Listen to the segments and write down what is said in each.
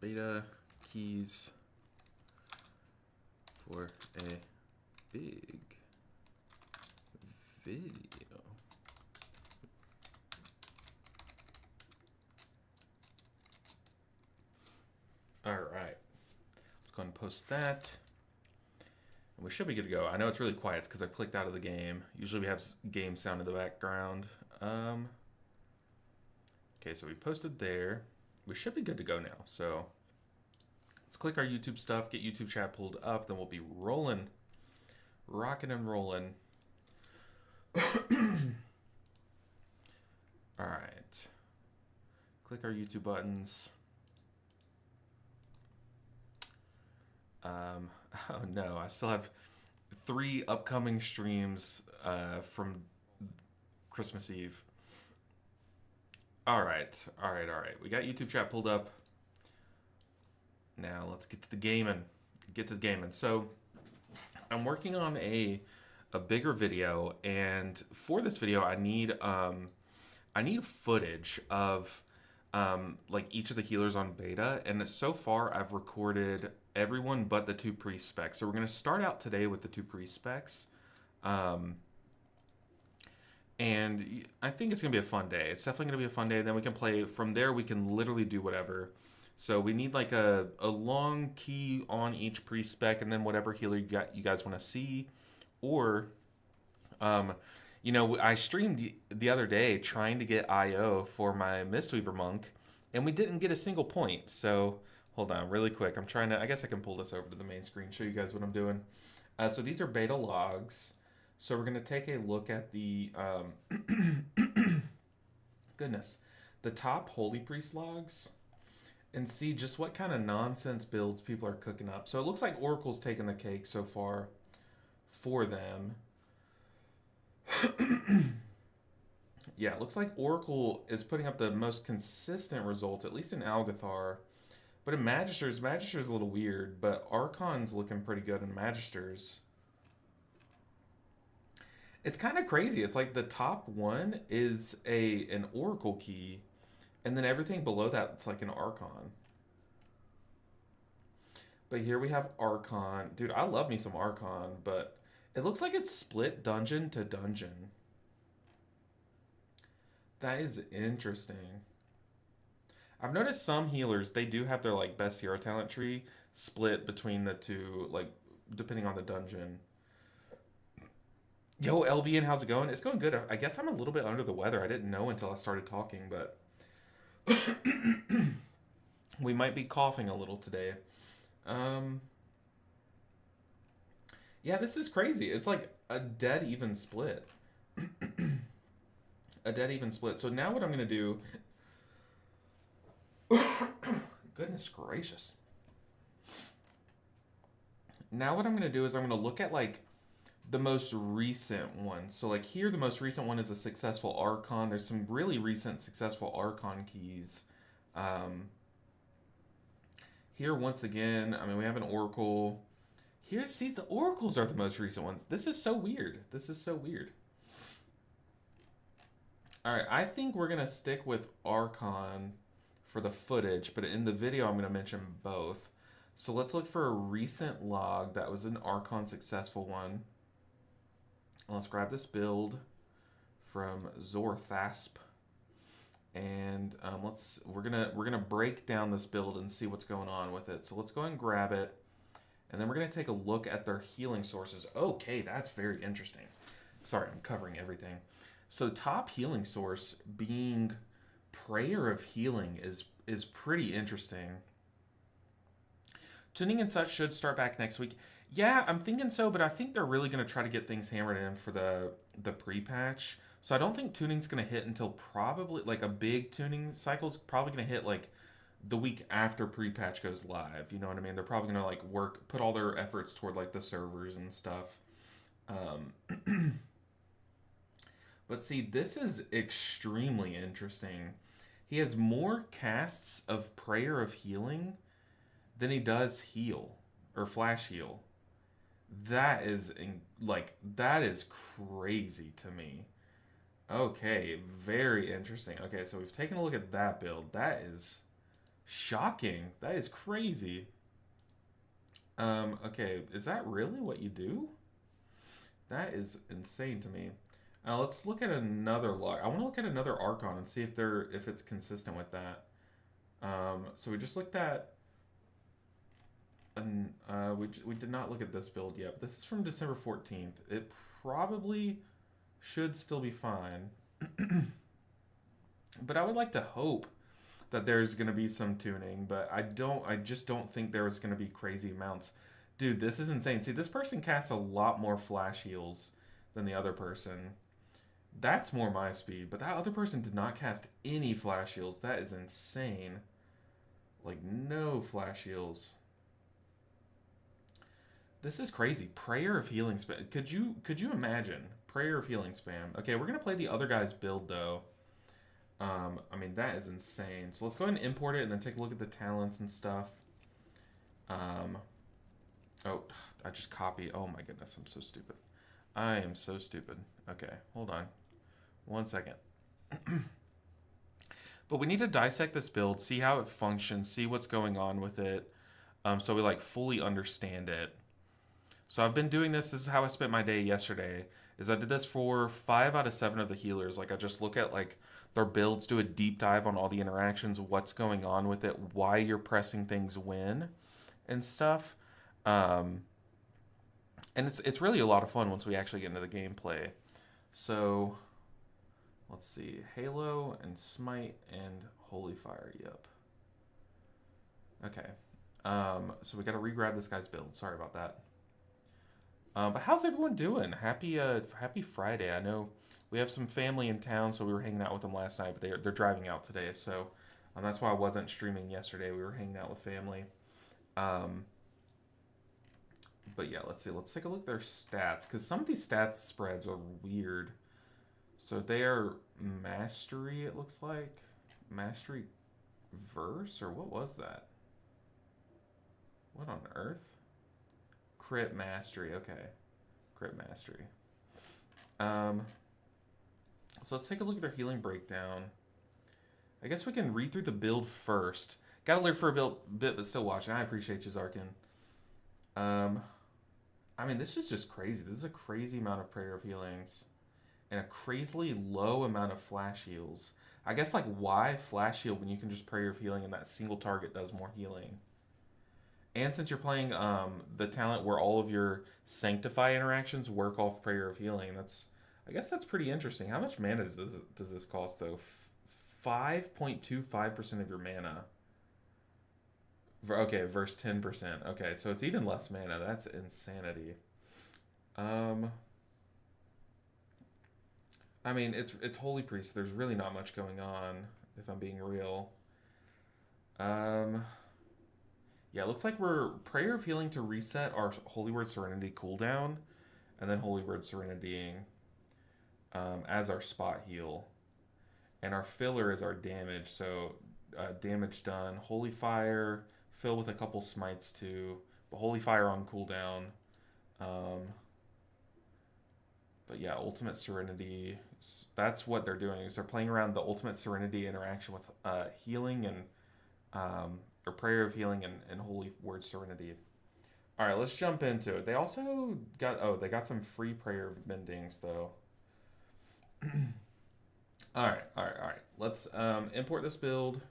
beta keys for a big video. All right, let's go ahead and post that. And we should be good to go. I know it's really quiet because I clicked out of the game. Usually we have game sound in the background. Okay, so we posted there. We should be good to go now. So let's click our YouTube stuff, get YouTube chat pulled up, then we'll be rolling, rocking and rolling. All right. Click our YouTube buttons. Oh no, I still have 3 upcoming streams from Christmas Eve. All right. We got YouTube chat pulled up. Now let's get to the gaming. So I'm working on a bigger video, and for this video, I need footage of like each of the healers on beta, and so far I've recorded everyone but the 2 pre-specs. So we're going to start out today with the 2 pre-specs. And I think it's going to be a fun day. It's definitely going to be a fun day. Then we can play from there. We can literally do whatever. So we need like a long key on each pre-spec, and then whatever healer you guys want to see. Or, you know, I streamed the other day trying to get IO for my Mistweaver Monk, and we didn't get a single point. So hold on really quick. I'm trying to, I guess I can pull this over to the main screen, show you guys what I'm doing. So these are beta logs. So we're going to take a look at the, goodness, the top Holy Priest logs and see just what kind of nonsense builds people are cooking up. So it looks like Oracle's taking the cake so far for them. Yeah, it looks like Oracle is putting up the most consistent results, at least in Algathar. But in Magisters is a little weird, but Archon's looking pretty good in Magisters. It's kind of crazy. It's like the top one is an Oracle key, and then everything below that, it's like an Archon. But here we have Archon. Dude, I love me some Archon, but it looks like it's split dungeon to dungeon. That is interesting. I've noticed some healers, they do have their like best hero talent tree split between the 2, like depending on the dungeon. Yo, LBN, how's it going? It's going good. I guess I'm a little bit under the weather. I didn't know until I started talking, but we might be coughing a little today. Yeah, this is crazy. It's like a dead even split. A dead even split. So now what I'm going to do... Goodness gracious. Now what I'm going to do is I'm going to look at like the most recent one. So like here, the most recent one is a successful Archon. There's some really recent successful Archon keys. Here, once again, I mean, we have an Oracle. Here, see, the Oracles are the most recent ones. This is so weird. All right, I think we're going to stick with Archon for the footage, but in the video, I'm going to mention both. So let's look for a recent log that was an Archon successful one. Let's grab this build from Zorthasp, and we're gonna break down this build and see what's going on with it. So let's go ahead and grab it, and then we're gonna take a look at their healing sources. Okay, that's very interesting. Sorry, I'm covering everything. So top healing source being Prayer of Healing is pretty interesting. Tuning and such should start back next week. Yeah, I'm thinking so, but I think they're really going to try to get things hammered in for the pre-patch. So I don't think tuning's going to hit until probably, like a big tuning cycle's probably going to hit like the week after pre-patch goes live. You know what I mean? They're probably going to like put all their efforts toward like the servers and stuff. But see, this is extremely interesting. He has more casts of Prayer of Healing than he does heal or flash heal. That is crazy to me. Okay, very interesting. Okay, so we've taken a look at that build. That is Shocking. That is crazy. Okay, is that really what you do? That is insane to me. Let's look at another log. I want to look at another Archon and see if it's consistent with that. So we just looked at, we did not look at this build yet. But this is from December 14th. It probably should still be fine. But I would like to hope that there's going to be some tuning, but I just don't think there is going to be crazy amounts. Dude, this is insane. See, this person casts a lot more flash heals than the other person. That's more my speed, but that other person did not cast any flash heals. That is insane. Like, no flash heals. This is crazy. Prayer of healing spam. Could you imagine? Prayer of healing spam. Okay, we're going to play the other guy's build, though. I mean, that is insane. So let's go ahead and import it and then take a look at the talents and stuff. Oh, I just copied. Oh my goodness, I'm so stupid. I am so stupid. Okay, hold on. 1 second. But we need to dissect this build, see how it functions, see what's going on with it, so we like fully understand it. So I've been doing this. This is how I spent my day yesterday. Is I did this for 5 out of 7 of the healers. Like I just look at like their builds, do a deep dive on all the interactions, what's going on with it, why you're pressing things when, and stuff. And it's really a lot of fun once we actually get into the gameplay. So let's see, Halo and Smite and Holy Fire. Yep. Okay. So we got to re-grab this guy's build. Sorry about that. But how's everyone doing? Happy Friday. I know we have some family in town, so we were hanging out with them last night, but they're driving out today, so that's why I wasn't streaming yesterday. We were hanging out with family. But yeah, let's see. Let's take a look at their stats, because some of these stats spreads are weird. So they are Mastery, it looks like. Mastery Verse, or what was that? What on earth? Crit Mastery, okay. Crit Mastery. So let's take a look at their healing breakdown. I guess we can read through the build first. Gotta lurk for a bit, but still watching. I appreciate you, Zarkin. I mean, this is just crazy. This is a crazy amount of Prayer of Healings. And a crazily low amount of Flash Heals. I guess, like, why Flash Heal when you can just Prayer of Healing and that single target does more healing? And since you're playing the talent where all of your Sanctify interactions work off Prayer of Healing, I guess that's pretty interesting. How much mana does this cost, though? 5.25% of your mana. Okay, verse 10%. Okay, so it's even less mana. That's insanity. I mean, it's Holy Priest. There's really not much going on, if I'm being real. Yeah, it looks like we're Prayer of Healing to reset our Holy Word Serenity cooldown, and then Holy Word Serenitying as our spot heal. And our filler is our damage, so damage done. Holy Fire, fill with a couple smites too, but Holy Fire on cooldown. But yeah, Ultimate Serenity, that's what they're doing, is they're playing around the Ultimate Serenity interaction with healing and or Prayer of Healing and Holy Word Serenity. All right, let's jump into it. They also got, they got some free Prayer of Bendings, though. All right. Let's import this build.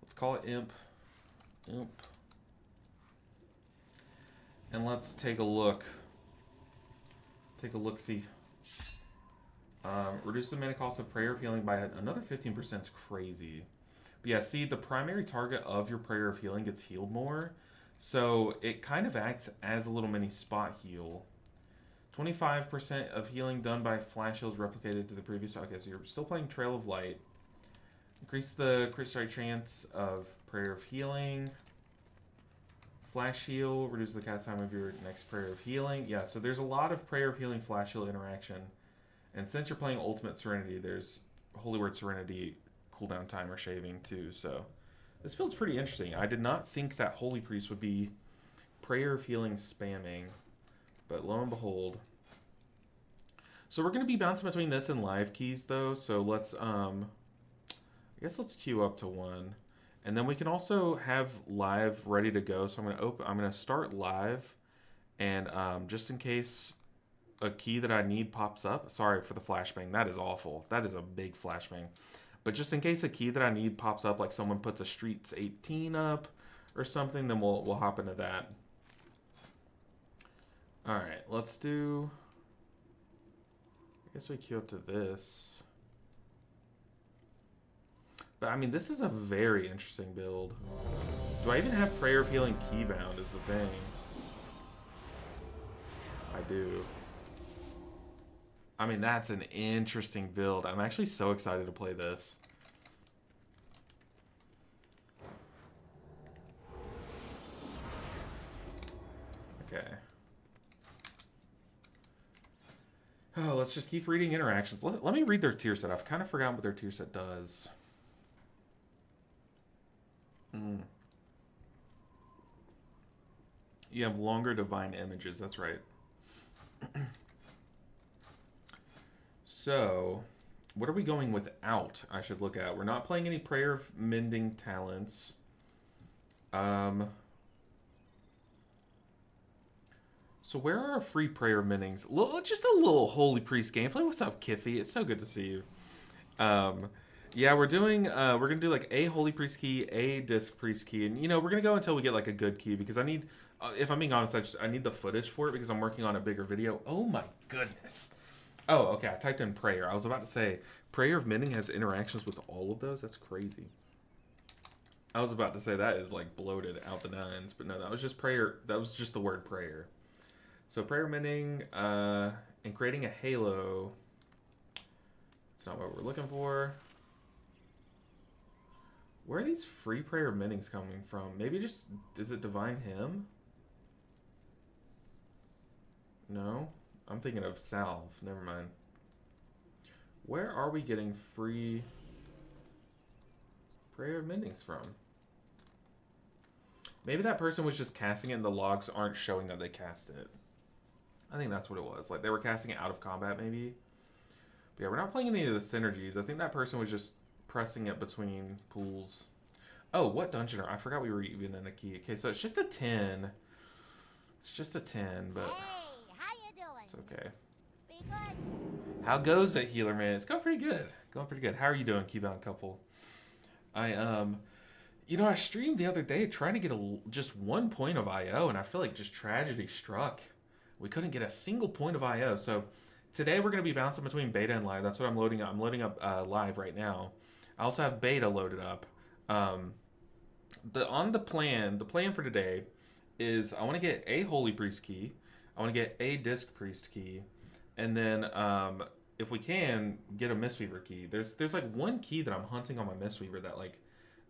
Let's call it imp. And let's take a look. See. Reduce the mana cost of Prayer of Healing by another 15% is crazy. But yeah, see, the primary target of your Prayer of Healing gets healed more. So it kind of acts as a little mini spot heal. 25% of healing done by flash heals replicated to the previous. Okay, so you're still playing Trail of Light. Increase the crit strike chance of Prayer of Healing. Flash heal, reduce the cast time of your next Prayer of Healing. Yeah, so there's a lot of Prayer of Healing flash heal interaction. And since you're playing Ultimate Serenity, there's Holy Word Serenity cooldown timer shaving too. So this build's pretty interesting. I did not think that Holy Priest would be Prayer of Healing spamming, but lo and behold. So we're going to be bouncing between this and live keys though. So let's I guess let's queue up to one. And then we can also have live ready to go. So I'm gonna start live, and just in case a key that I need pops up. Sorry for the flashbang. That is awful. That is a big flashbang. But just in case a key that I need pops up, like someone puts a Streets 18 up or something, then we'll hop into that. All right, let's do. I guess we queue up to this. But I mean, this is a very interesting build. Do I even have Prayer of Healing keybound? Is the thing. I do. I mean, that's an interesting build. I'm actually so excited to play this. Okay. Oh, let's just keep reading interactions. Let me read their tier set. I've kind of forgotten what their tier set does. You have longer divine images. That's right. So, what are we going without? I should look at. We're not playing any Prayer of Mending talents. So where are our free Prayer of Mendings? Just a little Holy Priest gameplay. What's up, Kiffy? It's so good to see you. Yeah, we're gonna do like a Holy Priest key, a Disc Priest key, and we're gonna go until we get like a good key, because I need, if I'm being honest, I need the footage for it because I'm working on a bigger video. Oh my goodness. Oh, okay, I typed in prayer. I was about to say, Prayer of Mending has interactions with all of those? That's crazy. I was about to say that is like bloated out the nines, but no, that was just prayer. That was just the word prayer. So Prayer of Mending, and creating a halo. It's not what we're looking for. Where are these free Prayer of Mendings coming from? Maybe just, is it Divine Hymn? No? I'm thinking of Salve. Never mind. Where are we getting free Prayer of Mendings from? Maybe that person was just casting it and the logs aren't showing that they cast it. I think that's what it was. Like, they were casting it out of combat, maybe. But yeah, we're not playing any of the synergies. I think that person was just pressing it between pools. Oh, what dungeon are... I forgot we were even in a key. Okay, so it's just a 10. It's just a 10, but... Hey, how you doing? It's okay. Be good. How goes it, Healer Man? It's going pretty good. Going pretty good. How are you doing, Keybound Couple? I streamed the other day trying to get just 1 point of IO, and I feel like just tragedy struck. We couldn't get a single point of IO, so today we're going to be bouncing between beta and live. That's what I'm loading up. I'm loading up live right now. I also have beta loaded up. The plan for today is I want to get a Holy Priest key. I want to get a Disc Priest key, and then if we can get a Mistweaver key. There's like one key that I'm hunting on my Mistweaver that like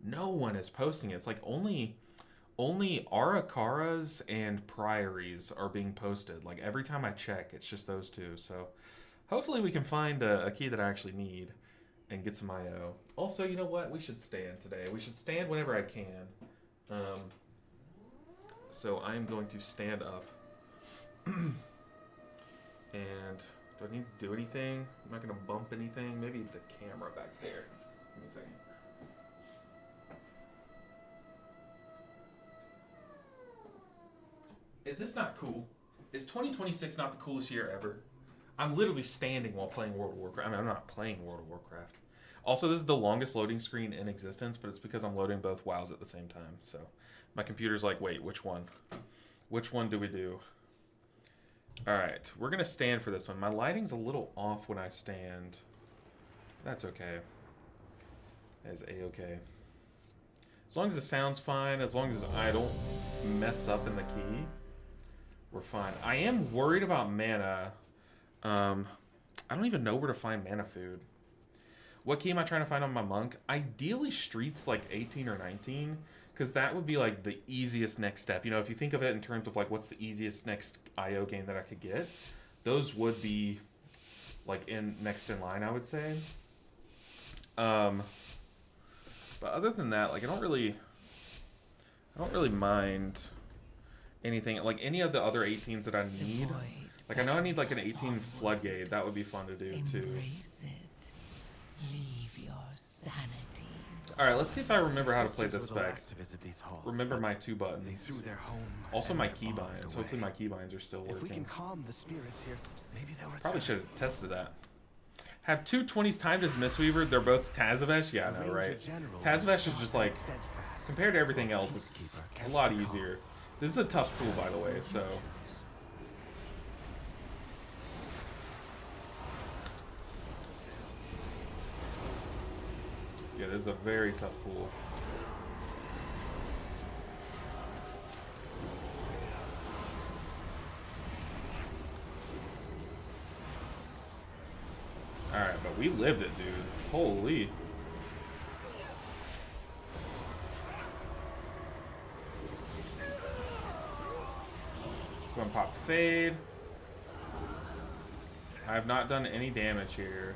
no one is posting. It's like only Arakaras and Priories are being posted. Like every time I check, it's just those two. So hopefully we can find a key that I actually need and get some IO. Also, you know what? We should stand today. We should stand whenever I can. So I'm going to stand up. And do I need to do anything? I'm not going to bump anything. Maybe the camera back there. Give me a second. Is this not cool? Is 2026 not the coolest year ever? I'm literally standing while playing World of Warcraft. I mean, I'm not playing World of Warcraft. Also, this is the longest loading screen in existence, but it's because I'm loading both WoWs at the same time. So my computer's like, wait, which one? Which one do we do? All right, we're going to stand for this one. My lighting's a little off when I stand. That's okay. That is A-okay. As long as the sound's fine, as long as I don't mess up in the key, we're fine. I am worried about mana. I don't even know where to find mana food. What key am I trying to find on my monk? Ideally streets like 18 or 19, because that would be like the easiest next step. If you think of it in terms of like what's the easiest next IO game that I could get, those would be like next in line, I would say. But other than that, like I don't really mind anything, like any of the other 18s that I need. Like I know I need like an 18 floodgate. That would be fun to do too. Embrace it. Leave your sanity Alright, let's see if I remember how to play this Sisters were the spec. last to visit these halls, Remember but my 2 they buttons. threw their home Also and my their keybinds. bond Hopefully away. my keybinds are still If we can working. calm the spirits here, maybe they'll return. Probably should have tested that. Have 2 20s timed as Mistweaver. They're both Tazavesh? Yeah, I know, right? Tazavesh is just like, compared to everything else, it's a lot easier. This is a tough pool, by the way, so... Yeah, this is a very tough pool. Alright, but we lived it, dude. Holy. Go and pop fade. I have not done any damage here.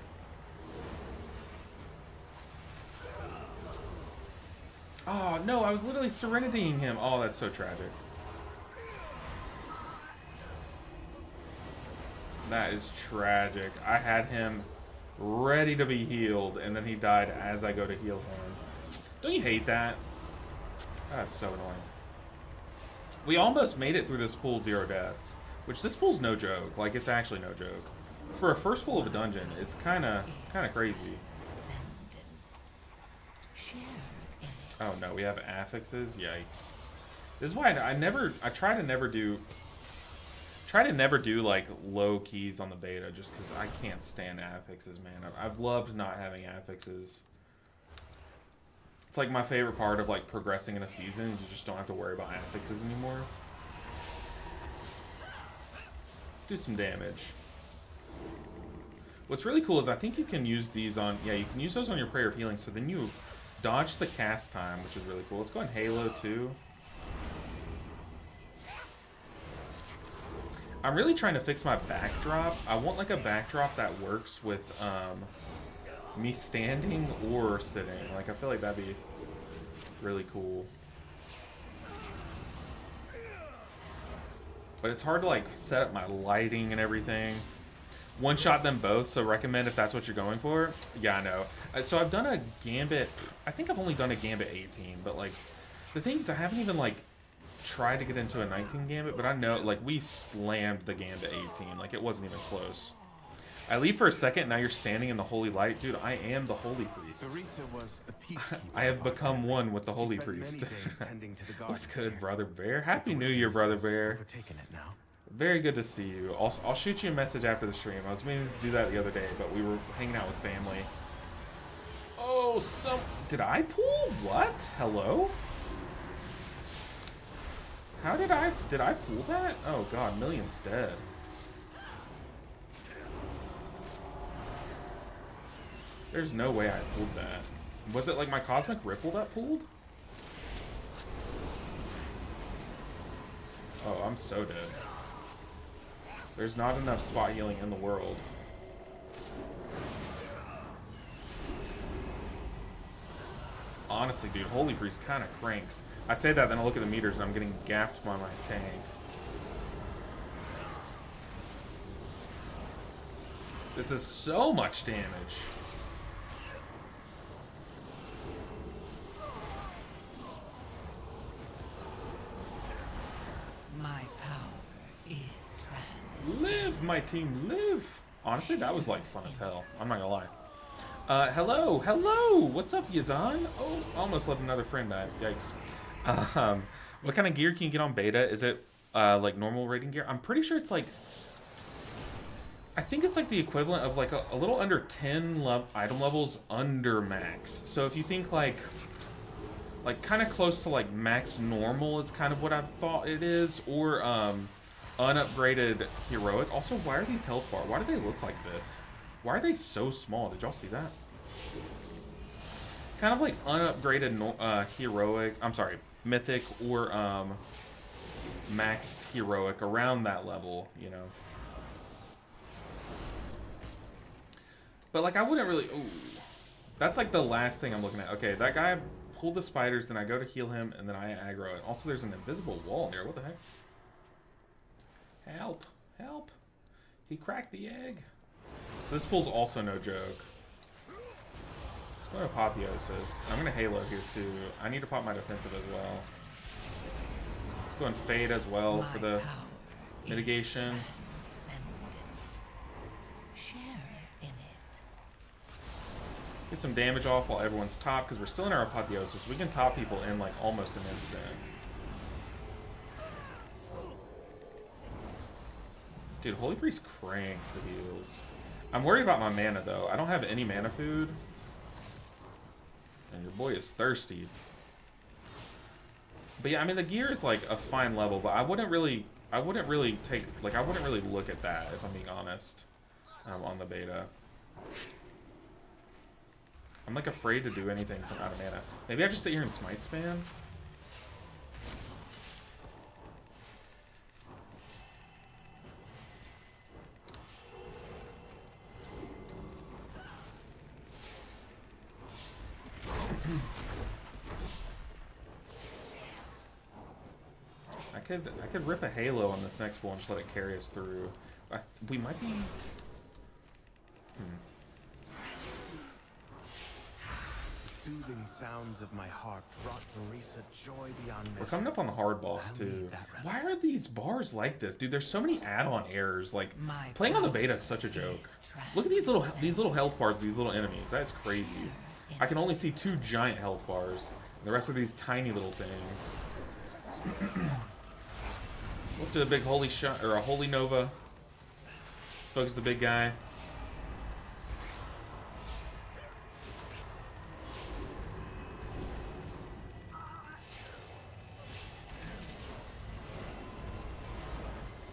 Oh, no, I was literally Serenitying him. Oh, that's so tragic. That is tragic. I had him ready to be healed, and then he died as I go to heal him. Don't you hate that? That's so annoying. We almost made it through this pool 0 deaths, which this pool's no joke. Like, it's actually no joke. For a first pool of a dungeon, it's kind of crazy. Oh no, we have affixes. Yikes! This is why I try to never do like low keys on the beta, just because I can't stand affixes, man. I've loved not having affixes. It's like my favorite part of like progressing in a season. You just don't have to worry about affixes anymore. Let's do some damage. What's really cool is I think you can use these on, yeah, you can use those on your Prayer of Healing, so then you dodge the cast time, which is really cool. Let's go on Halo too. I'm really trying to fix my backdrop. I want like a backdrop that works with me standing or sitting. Like, I feel like that'd be really cool. But it's hard to like set up my lighting and everything. One shot them both, so recommend if that's what you're going for. Yeah, I know. So I've done a Gambit. I think I've only done a Gambit 18, but like the thing is I haven't even like tried to get into a 19 Gambit, but I know like we slammed the Gambit 18. Like it wasn't even close. I leave for a second, now you're standing in the holy light. Dude, I am the holy priest. Was the peacekeeper. I have become one with the holy priest. What's good, Brother Bear? Happy New Year, Brother Bear. Overtaken it now. Very good to see you. I'll shoot you a message after the stream. I was meaning to do that the other day, but we were hanging out with family. Oh, did I pull? What? Hello? How did I pull that? Oh god, Million's dead. There's no way I pulled that. Was it like my Cosmic Ripple that pulled? Oh, I'm so dead. There's not enough spot healing in the world. Honestly, dude, Holy Priest kind of cranks. I say that, then I look at the meters and I'm getting gapped by my tank. This is so much damage. My power is trans. Live, my team, live! Honestly, that was like fun as hell. I'm not gonna lie. Hello, hello! What's up, Yazan? Oh, almost let another friend die. Yikes. What kind of gear can you get on beta? Is it like normal rating gear? I'm pretty sure it's like... I think it's like the equivalent of like a little under 10 item levels under max. So if you think like kind of close to like max normal is kind of what I thought it is, or unupgraded heroic. Also, why are these health bar? Why do they look like this? Why are they so small? Did y'all see that? Kind of like unupgraded heroic. I'm sorry, mythic or maxed heroic around that level, you know. But like I wouldn't really. Ooh, that's like the last thing I'm looking at. Okay, that guy pulled the spiders, then I go to heal him, and then I aggro it. Also, there's an invisible wall here. What the heck? Help! Help! He cracked the egg. So this pool's also no joke. I'm going to Apotheosis. I'm going to Halo here too. I need to pop my defensive as well. Going Fade as well for the mitigation. Share in it. Get some damage off while everyone's top, because we're still in our Apotheosis. We can top people in like almost an instant. Dude, Holy Priest cranks the heals. I'm worried about my mana though. I don't have any mana food. And your boy is thirsty. But yeah, I mean the gear is like a fine level, but I wouldn't really take, like I wouldn't really look at that if I'm being honest. On the beta. I'm like afraid to do anything so I'm out of mana. Maybe I just sit here and smite spam. I could rip a Halo on this next one and just let it carry us through. We might be. Soothing sounds of my harp brought Marisa joy beyond measure. We're coming up on the hard boss too. Why are these bars like this, dude? There's so many add-on errors. Like playing on the beta is such a joke. Look at these little health bars, these little enemies. That's crazy. I can only see 2 giant health bars. The rest are these tiny little things. Let's do a big holy shot or a holy nova. Let's focus the big guy.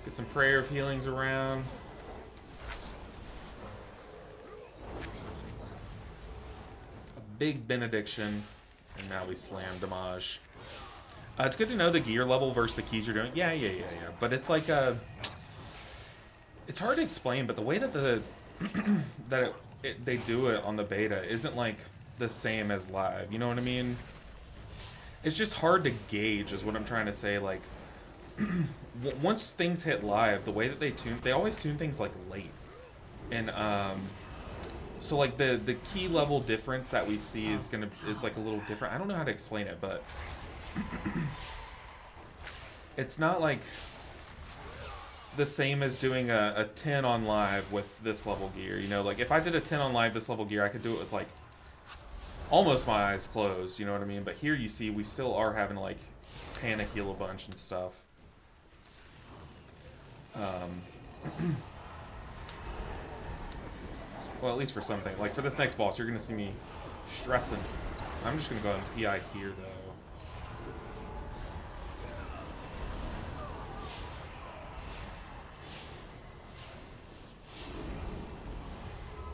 Get some prayer of healings around. A big benediction. And now we slam damage. It's good to know the gear level versus the keys you're doing. Yeah. But it's like it's hard to explain. But the way that they do it on the beta isn't like the same as live. You know what I mean? It's just hard to gauge, is what I'm trying to say. Like once things hit live, the way that they always tune things like late, and so like the key level difference that we see is like a little different. I don't know how to explain it, but. It's not like the same as doing a 10 on live with this level gear. You know, like if I did a 10 on live this level gear, I could do it with like almost my eyes closed, you know what I mean? But here you see we still are having to like panic heal a bunch and stuff. Well, at least for something. Like for this next boss, you're going to see me stressing. I'm just going to go and PI here though.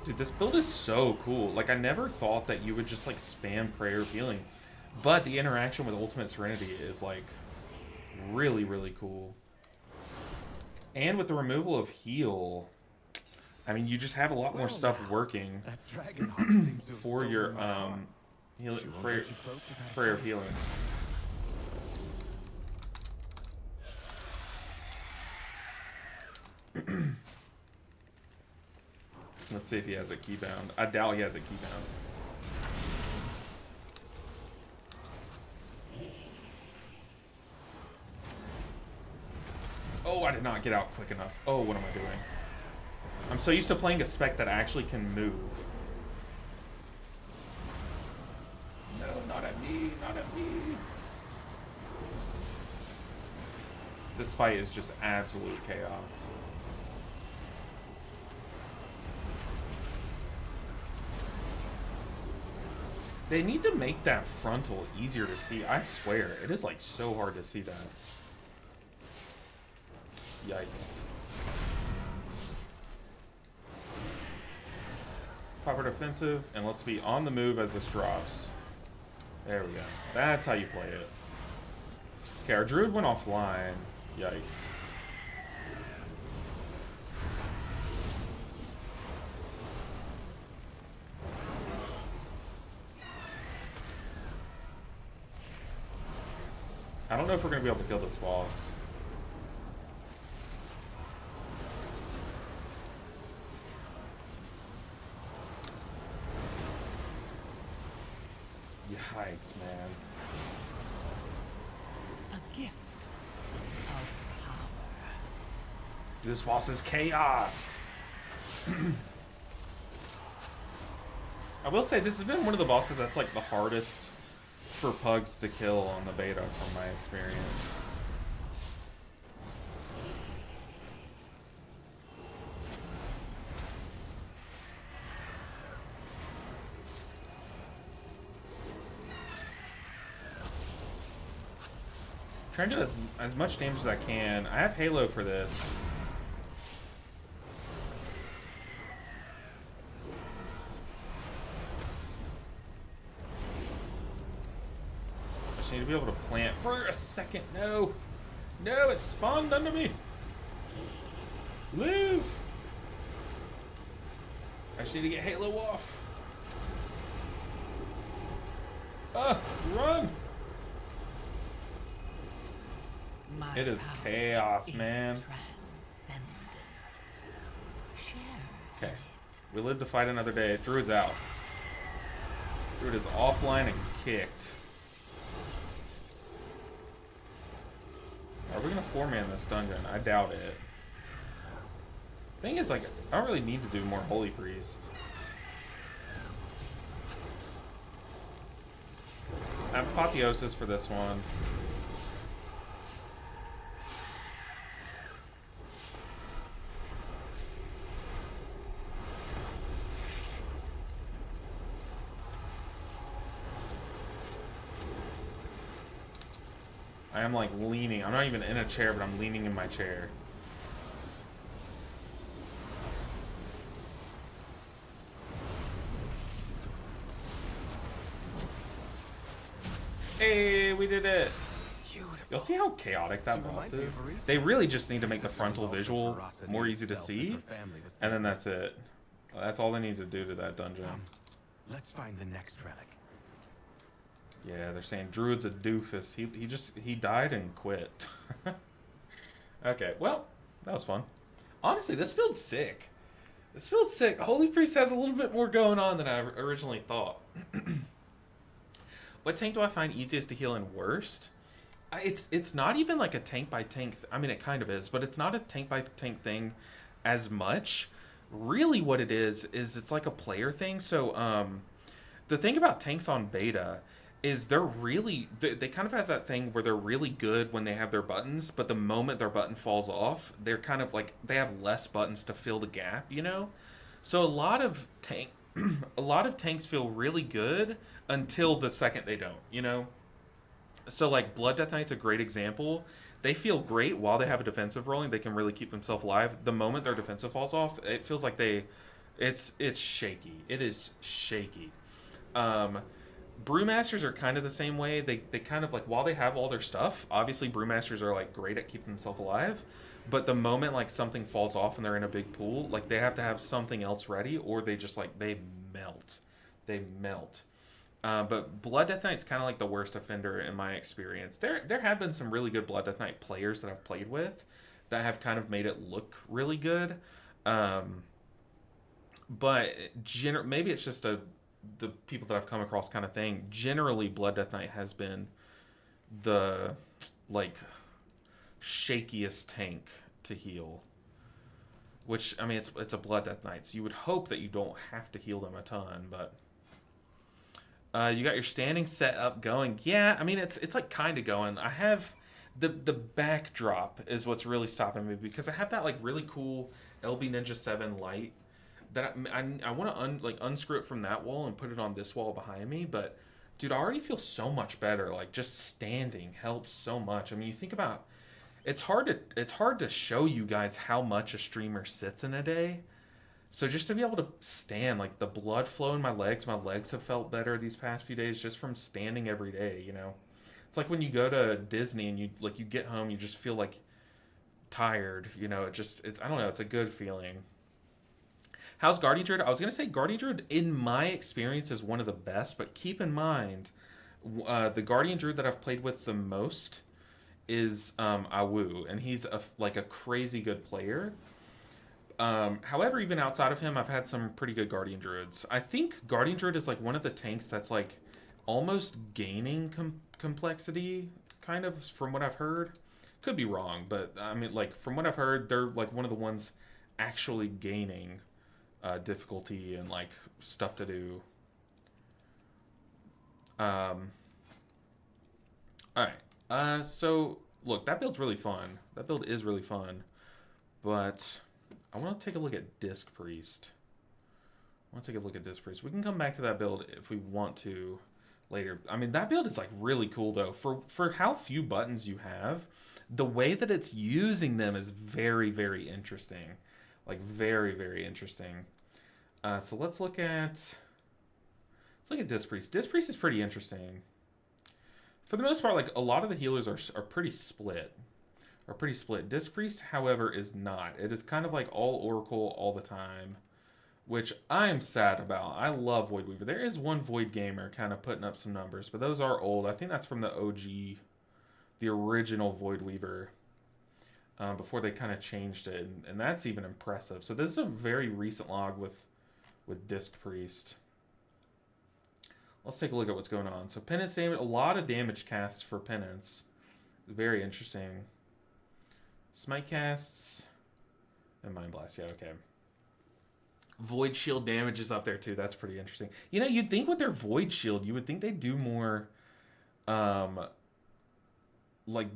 Dude, this build is so cool. Like, I never thought that you would just, like, spam prayer of healing. But the interaction with Ultimate Serenity is, like, really, really cool. And with the removal of heal, I mean, you just have a lot more stuff working for your, prayer of healing. Let's see if he has a keybound. I doubt he has a keybound. Oh, I did not get out quick enough. Oh, what am I doing? I'm so used to playing a spec that actually can move. No, not at me, not at me. This fight is just absolute chaos. They need to make that frontal easier to see. I swear, it is like so hard to see that. Yikes. Proper defensive, and let's be on the move as this drops. There we go. That's how you play it. Okay, our druid went offline. Yikes. I don't know if we're going to be able to kill this boss. man. A gift of power. This boss is chaos. I will say this has been one of the bosses that's like the hardest for pugs to kill on the beta from my experience. Trying to do as much damage as I can. I have Halo for this. I just need to be able to plant for a second. No. No, it spawned under me. Live. I just need to get Halo off. Run. My It is power chaos, is man. transcendent. Share Okay. in it. We live to fight another day. Druid's out. Druid is offline and kicked. Are we gonna 4-man this dungeon? I doubt it. Thing is, like, I don't really need to do more Holy Priest. I have Apotheosis for this one. I am like leaning. I'm not even in a chair, but I'm leaning in my chair. Hey, we did it. You'll see how chaotic that boss is. They really just need to make the frontal visual more easy to see, and then that's it. That's all they need to do to that dungeon. Let's find the next relic. Yeah, they're saying Druid's a doofus. He died and quit. Okay, well, that was fun. Honestly, this feels sick. This feels sick. Holy Priest has a little bit more going on than I originally thought. What tank do I find easiest to heal and worst? It's not even like a tank by tank. I mean, it kind of is, but it's not a tank by tank thing as much. Really, what it is it's like a player thing. So, the thing about tanks on beta is they kind of have that thing where they're really good when they have their buttons, but the moment their button falls off, they're kind of like they have less buttons to fill the gap, you know? So a lot of tanks feel really good until the second they don't, you know? So like Blood Death Knight's a great example. They feel great while they have a defensive rolling. They can really keep themselves alive. The moment their defensive falls off, it feels like it's shaky. It is shaky. Brewmasters are kind of the same way. They kind of like, while they have all their stuff, obviously Brewmasters are like great at keeping themselves alive, but the moment like something falls off and they're in a big pool, like they have to have something else ready, or they just like they melt. But Blood Death Knight's kind of like the worst offender in my experience. There have been some really good Blood Death Knight players that I've played with that have kind of made it look really good, but maybe it's just the people that I've come across kind of thing. Generally, Blood Death Knight has been the like shakiest tank to heal. Which, I mean, it's a Blood Death Knight, so you would hope that you don't have to heal them a ton, but you got your standing set up going. Yeah, I mean, it's like kind of going. I have the backdrop is what's really stopping me, because I have that like really cool LB Ninja 7 light that I want to unscrew it from that wall and put it on this wall behind me. But dude, I already feel so much better. Like just standing helps so much. I mean, you think about it's hard to show you guys how much a streamer sits in a day. So just to be able to stand, like the blood flow in my legs have felt better these past few days just from standing every day, you know. It's like when you go to Disney and you get home, you just feel like tired, you know. I don't know, it's a good feeling. How's Guardian Druid? I was going to say Guardian Druid, in my experience, is one of the best, but keep in mind, the Guardian Druid that I've played with the most is Awu, and he's a crazy good player. However, even outside of him, I've had some pretty good Guardian Druids. I think Guardian Druid is like one of the tanks that's like almost gaining complexity, kind of, from what I've heard. Could be wrong, but I mean, like, from what I've heard, they're like one of the ones actually gaining difficulty and like stuff to do. All right. So look, that build's really fun. That build is really fun, but I want to take a look at Disc Priest. I want to take a look at Disc Priest. We can come back to that build if we want to later. I mean, that build is like really cool though. For how few buttons you have, the way that it's using them is very, very interesting. Like very, very interesting. So let's look at Disc Priest. Disc Priest is pretty interesting. For the most part, like a lot of the healers are pretty split. Disc Priest, however, is not. It is kind of like all Oracle all the time, which I am sad about. I love Void Weaver. There is one Void Gamer kind of putting up some numbers, but those are old. I think that's from the OG, the original Void Weaver, before they kind of changed it, and that's even impressive. So this is a very recent log with Disc Priest. Let's take a look at what's going on. So Penance damage, a lot of damage casts for Penance. Very interesting. Smite casts and Mind Blast. Yeah, okay. Void Shield damage is up there too. That's pretty interesting. You know, you'd think with their Void Shield, you would think they'd do more. Like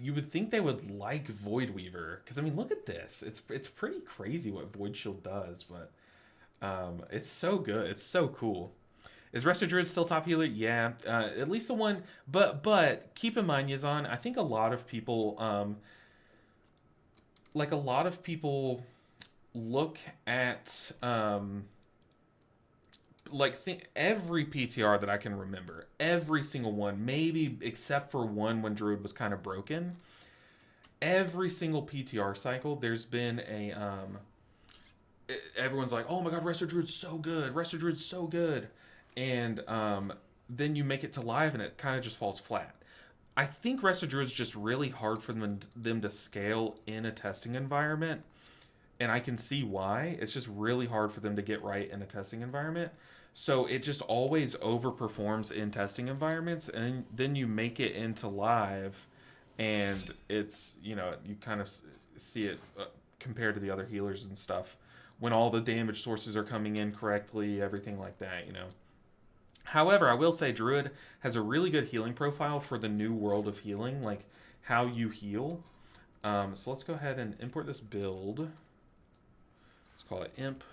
you would think they would like Void Weaver, because I mean, look at this. It's pretty crazy what Void Shield does, but it's so good. It's so cool. Is Resto Druid still top healer? Yeah, at least the one. But keep in mind, Yazan, I think a lot of people, look at every PTR that I can remember, every single one, maybe except for one when Druid was kind of broken. Every single PTR cycle, there's been a everyone's like, oh my god, Resto Druid's so good. Resto Druid's so good. And then you make it to live and it kind of just falls flat. I think Resto Druid is just really hard for them to scale in a testing environment. And I can see why. It's just really hard for them to get right in a testing environment. So it just always overperforms in testing environments. And then you make it into live and it's, you know, you kind of see it compared to the other healers and stuff. When all the damage sources are coming in correctly, everything like that, you know. However, I will say Druid has a really good healing profile for the new world of healing, like how you heal. So let's go ahead and import this build. Let's call it imp.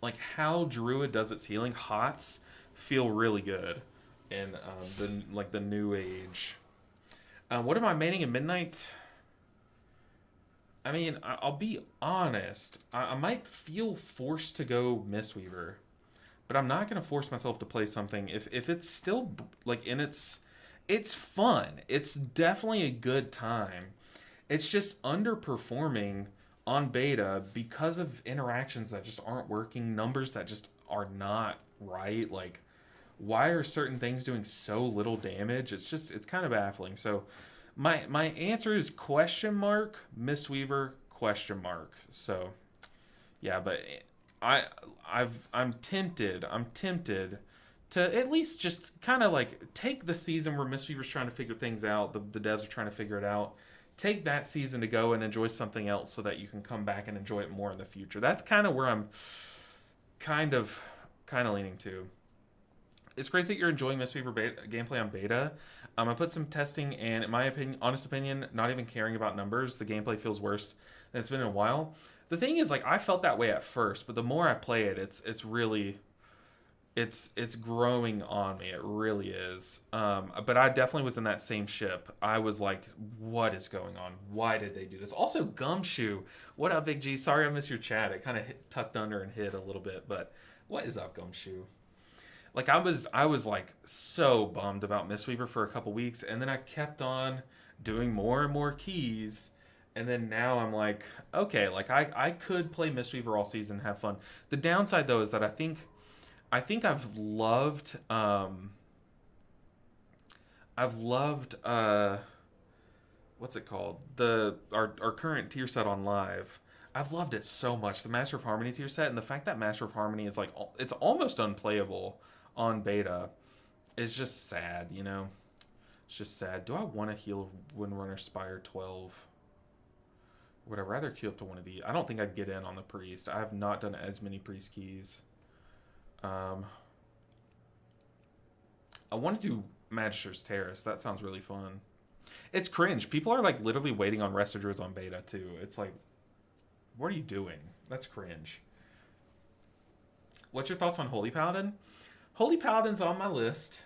Like how Druid does its healing, HOTS feel really good in the new age. What am I maining in Midnight? I mean, I'll be honest. I might feel forced to go Mistweaver. But I'm not going to force myself to play something if it's still like it's fun. It's definitely a good time. It's just underperforming on beta because of interactions that just aren't working, numbers that just are not right. Like, why are certain things doing so little damage? It's kind of baffling. So my answer is question mark, Mistweaver, question mark. So yeah, but I'm tempted to at least just kind of like take the season where Mistweaver's trying to figure things out, the devs are trying to figure it out. Take that season to go and enjoy something else so that you can come back and enjoy it more in the future. That's kind of where I'm kind of leaning to. It's crazy that you're enjoying Mistweaver gameplay on beta. I put some testing, and in my opinion, honest opinion, not even caring about numbers, the gameplay feels worse than it's been in a while. The thing is, like, I felt that way at first, but the more I play it, it's really, it's growing on me. It really is. But I definitely was in that same ship. I was like, what is going on? Why did they do this? Also, Gumshoe. What up, Big G? Sorry I missed your chat. It kind of tucked under and hid a little bit, but what is up, Gumshoe? Like, I was like so bummed about Mistweaver for a couple weeks, and then I kept on doing more and more keys. And then now I'm like, okay, like I could play Mistweaver all season and have fun. The downside though is that I think I've loved what's it called? Our current tier set on live. I've loved it so much. The Master of Harmony tier set, and the fact that Master of Harmony is like, it's almost unplayable on beta is just sad, you know? It's just sad. Do I want to heal Windrunner Spire 12? Would I rather queue up to one of these? I don't think I'd get in on the Priest. I have not done as many Priest keys. I want to do Magister's Terrace. That sounds really fun. It's cringe. People are like literally waiting on Resto Druids on beta too. It's like, what are you doing? That's cringe. What's your thoughts on Holy Paladin? Holy Paladin's on my list.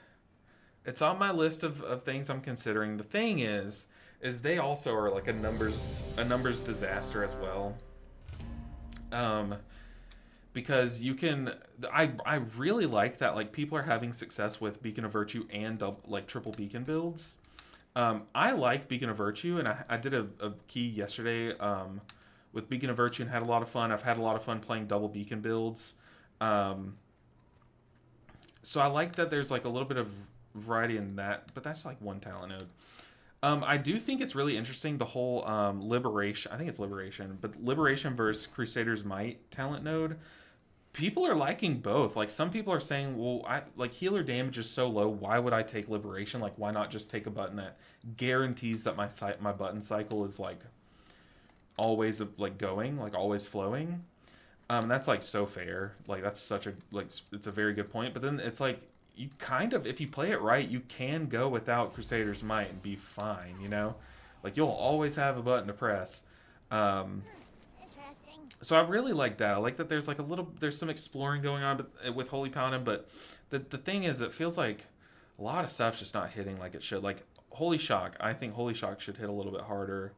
It's on my list of things I'm considering. The thing is they also are like a numbers disaster as well. Because you can, I really like that like people are having success with Beacon of Virtue and like triple beacon builds. I like Beacon of Virtue, and I did a key yesterday with Beacon of Virtue and had a lot of fun. I've had a lot of fun playing double beacon builds. So I like that there's like a little bit of variety in that, but that's like one talent node. I do think it's really interesting, the whole Liberation, I think it's Liberation, but Liberation versus Crusader's Might talent node. People are liking both. Like, some people are saying, well, like healer damage is so low, why would I take Liberation? Like, why not just take a button that guarantees that my button cycle is like always like going, like always flowing? That's like so fair. Like, that's such a, like, it's a very good point. But then it's like, you kind of, if you play it right, you can go without Crusader's Might and be fine, you know? Like, you'll always have a button to press. Interesting. So I really like that. I like that there's like there's some exploring going on with Holy Paladin, but the thing is, it feels like a lot of stuff's just not hitting like it should. Like, Holy Shock, I think Holy Shock should hit a little bit harder.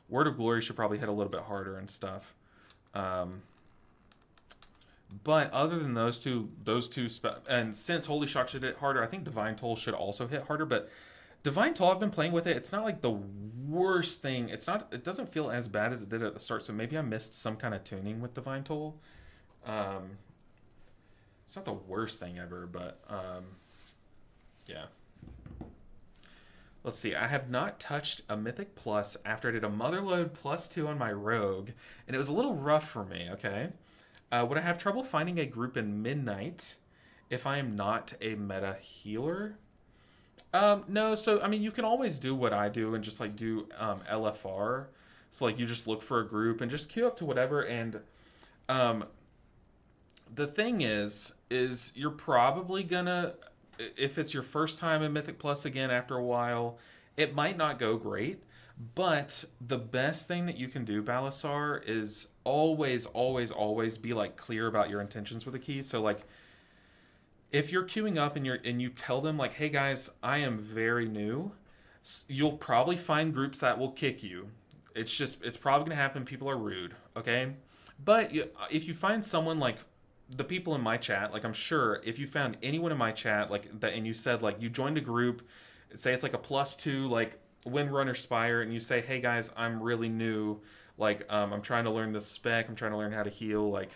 Word of Glory should probably hit a little bit harder and stuff. But other than those two, and since Holy Shock should hit harder, I think Divine Toll should also hit harder. But Divine Toll, I've been playing with it. It's not like the worst thing. It doesn't feel as bad as it did at the start. So maybe I missed some kind of tuning with Divine Toll. It's not the worst thing ever, but yeah. Let's see. I have not touched a Mythic Plus after I did a Motherload +2 on my Rogue, and it was a little rough for me. Okay. Would I have trouble finding a group in Midnight if I am not a meta healer? No, so, I mean, you can always do what I do and just, like, do LFR. So, like, you just look for a group and just queue up to whatever, and the thing is you're probably gonna, if it's your first time in Mythic Plus again after a while, it might not go great. But the best thing that you can do, Balasar, is always, always, always be like clear about your intentions with the key. So like, if you're queuing up and you tell them like, hey guys, I am very new, you'll probably find groups that will kick you. It's probably gonna happen. People are rude, okay? But if you find someone like the people in my chat, like I'm sure if you found anyone in my chat like that, and you said like you joined a group, say it's like a +2 like Windrunner Spire, and you say, hey guys, I'm really new, like I'm trying to learn this spec, I'm trying to learn how to heal, like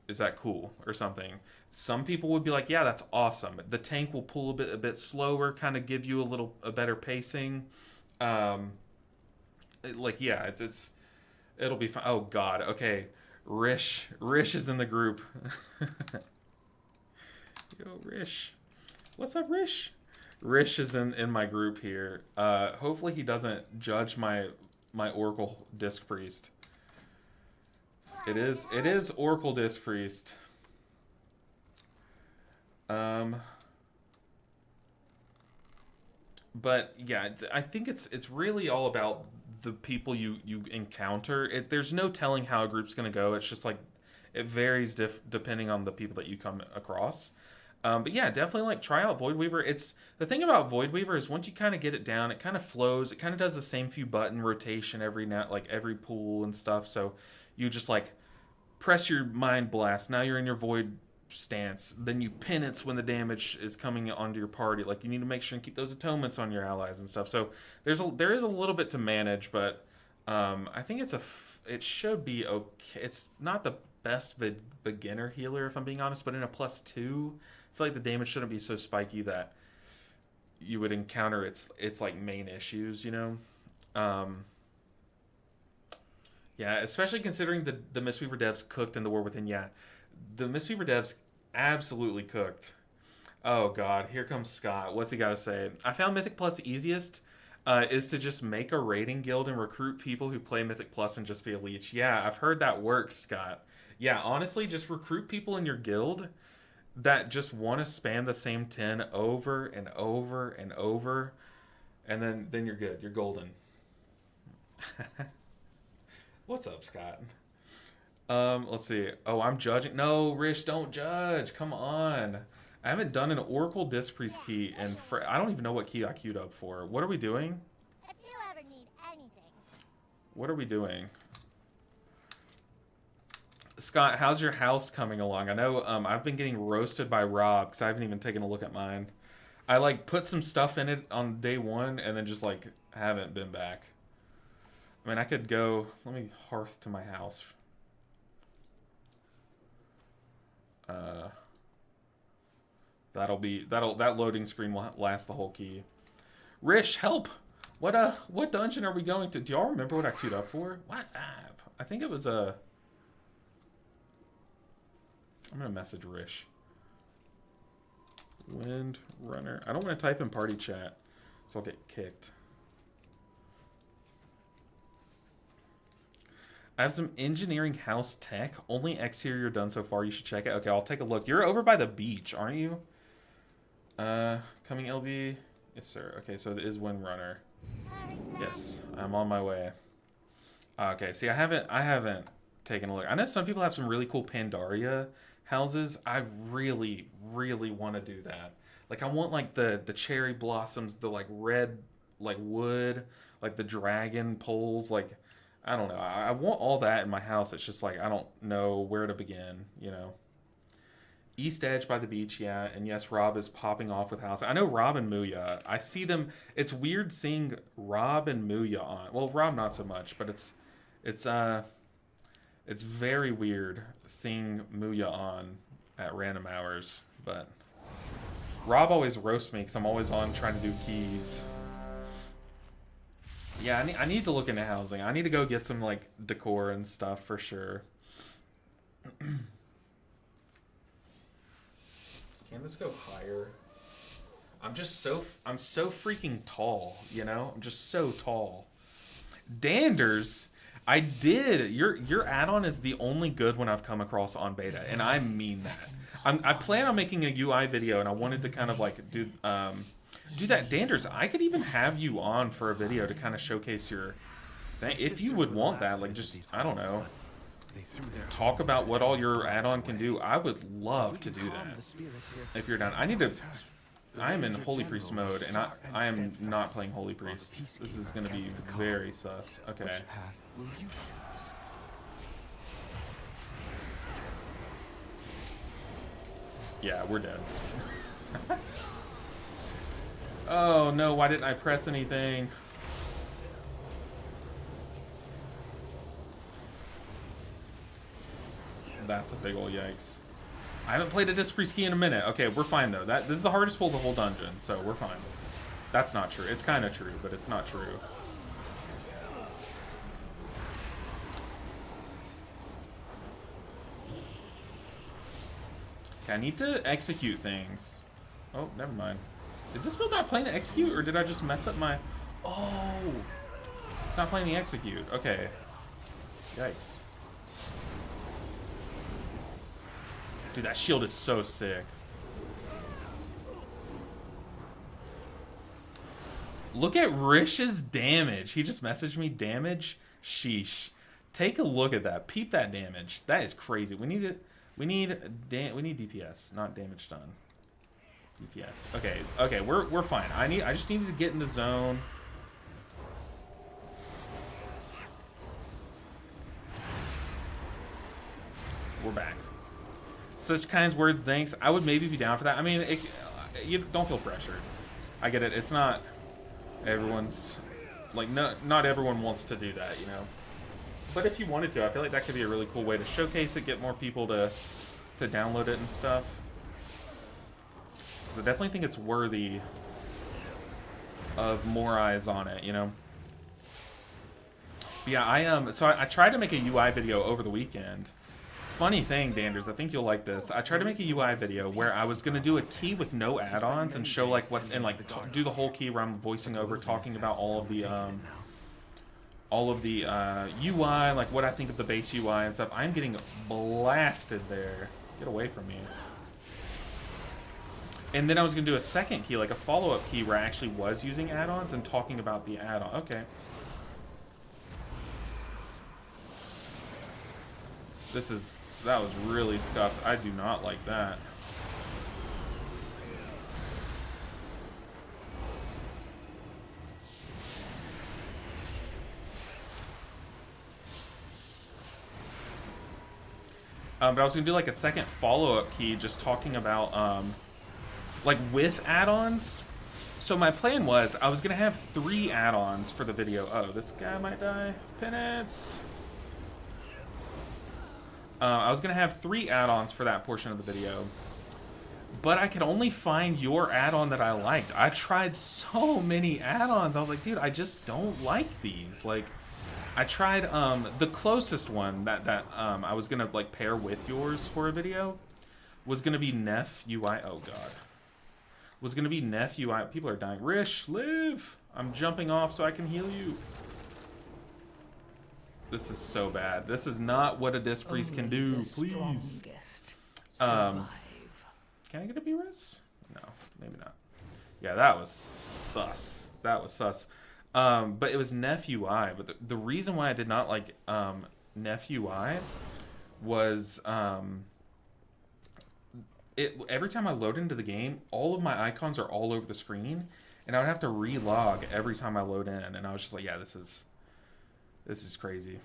is that cool or something? Some people would be like, yeah, that's awesome. The tank will pull a bit slower, kind of give you a better pacing. Like, yeah, it'll be fine. Oh god, okay. Rish is in the group. Yo, Rish. What's up, Rish? Rish is in my group here. Hopefully he doesn't judge my Oracle Disc Priest. It is Oracle Disc Priest. But yeah, I think it's really all about the people you encounter. There's no telling how a group's gonna go. It's just like it varies depending on the people that you come across. But yeah, definitely like try out Void Weaver. It's the thing about Void Weaver is once you kind of get it down, it kind of flows. It kind of does the same few button rotation every pool and stuff. So you just like press your Mind Blast. Now you're in your Void stance. Then you penance when the damage is coming onto your party. Like you need to make sure and keep those atonements on your allies and stuff. So there is a little bit to manage, but I think it should be okay. It's not the best beginner healer if I'm being honest, but in a +2. I feel like the damage shouldn't be so spiky that you would encounter its like main issues, you know. Yeah, especially considering the Mistweaver devs cooked in the War Within. Yeah, the Mistweaver devs Absolutely cooked. Oh god, here comes Scott. What's he got to say? I found Mythic Plus easiest is to just make a raiding guild and recruit people who play Mythic Plus and just be a leech. Yeah, I've heard that works, Scott. Yeah, honestly, just recruit people in your guild that just want to spam the same 10 over and over and over, and then you're good. You're golden. What's up, Scott? Let's see. Oh, I'm judging. No, Rish, don't judge. Come on. I haven't done an Oracle Disc Priest key, and I don't even know what key I queued up for. What are we doing? If you ever need anything. What are we doing? Scott, how's your house coming along? I know I've been getting roasted by Rob because I haven't even taken a look at mine. I like put some stuff in it on day one and then just like haven't been back. I mean, I could go. Let me hearth to my house. That loading screen will last the whole key. Rish, help! What dungeon are we going to? Do y'all remember what I queued up for? What's up? I think it was a. I'm gonna message Rish. Wind Runner. I don't want to type in party chat, so I'll get kicked. I have some engineering house tech. Only exterior done so far. You should check it. Okay, I'll take a look. You're over by the beach, aren't you? Coming LB. Yes, sir. Okay, so it is Wind Runner. Yes, I'm on my way. Okay, see, I haven't taken a look. I know some people have some really cool Pandaria houses. I really, really want to do that. Like, I want like the cherry blossoms, the like red like wood, like the dragon poles, like. I don't know. I want all that in my house. It's just like I don't know where to begin, you know. East Edge by the beach, yeah. And yes, Rob is popping off with house. I know Rob and Muya. I see them. It's weird seeing Rob and Muya on. Well, Rob not so much, but it's very weird seeing Muya on at random hours. But Rob always roasts me because I'm always on trying to do keys. Yeah, I need to look into housing. I need to go get some like decor and stuff for sure. Can this go higher? I'm so freaking tall, you know? I'm just so tall. Danders, I did. Your add-on is the only good one I've come across on beta, and I mean that. I plan on making a UI video, and I wanted to kind of like do that. Danders, I could even have you on for a video to kind of showcase your thing. If you would want that, like just, I don't know, talk about what all your add-on can do. I would love to do that. If you're down. I am in Holy Priest mode, and I am not playing Holy Priest. This is going to be very sus. Okay. Yeah, we're dead. Oh no, why didn't I press anything? That's a big ol' yikes. I haven't played a Disc Priest key in a minute. Okay, we're fine though. This is the hardest pull of the whole dungeon, so we're fine. That's not true. It's kind of true, but it's not true. Okay, I need to execute things. Oh, never mind. Is this build not playing the execute, or did I just mess up my... Oh! It's not playing the execute. Okay. Yikes. Dude, that shield is so sick. Look at Rish's damage. He just messaged me damage. Sheesh. Take a look at that. Peep that damage. That is crazy. We need DPS, not damage done. DPS. Okay, okay, we're fine. I just needed to get in the zone. We're back. Such kinds word thanks. I would maybe be down for that. I mean, you don't feel pressured. I get it. It's not everyone's like not everyone wants to do that, you know. But if you wanted to, I feel like that could be a really cool way to showcase it, get more people to download it and stuff. I definitely think it's worthy of more eyes on it, you know. But yeah, so I tried to make a UI video over the weekend funny thing, Danders, I think you'll like this. I tried to make a UI video where I was gonna do a key with no add-ons and show like what, and like do the whole key where I'm voicing over, talking about all of the UI, like what I think of the base UI and stuff. I'm getting blasted there. Get away from me. And then I was gonna do a second key, like a follow-up key where I actually was using add-ons and talking about the add-on. Okay. That was really scuffed. I do not like that. But I was gonna do like a second follow-up key, just talking about like with add-ons. So my plan was I was gonna have 3 add-ons for the video. Oh, this guy might die. Penance. I was gonna have 3 add-ons for that portion of the video, but I could only find your add-on that I liked. I tried so many add-ons. I was like, dude, I just don't like these. Like, I tried the closest one that I was gonna like pair with yours for a video was gonna be Nef UI. Oh god, was gonna be Nef UI. People are dying. Rish, live! I'm jumping off so I can heal you. This is so bad. This is not what a disc priest can do. Please. Can I get a B-res? No, maybe not. Yeah, that was sus. That was sus. But it was Nef UI. But the reason why I did not like Nef UI was every time I load into the game, all of my icons are all over the screen, and I would have to relog every time I load in. And I was just like, yeah, this is crazy.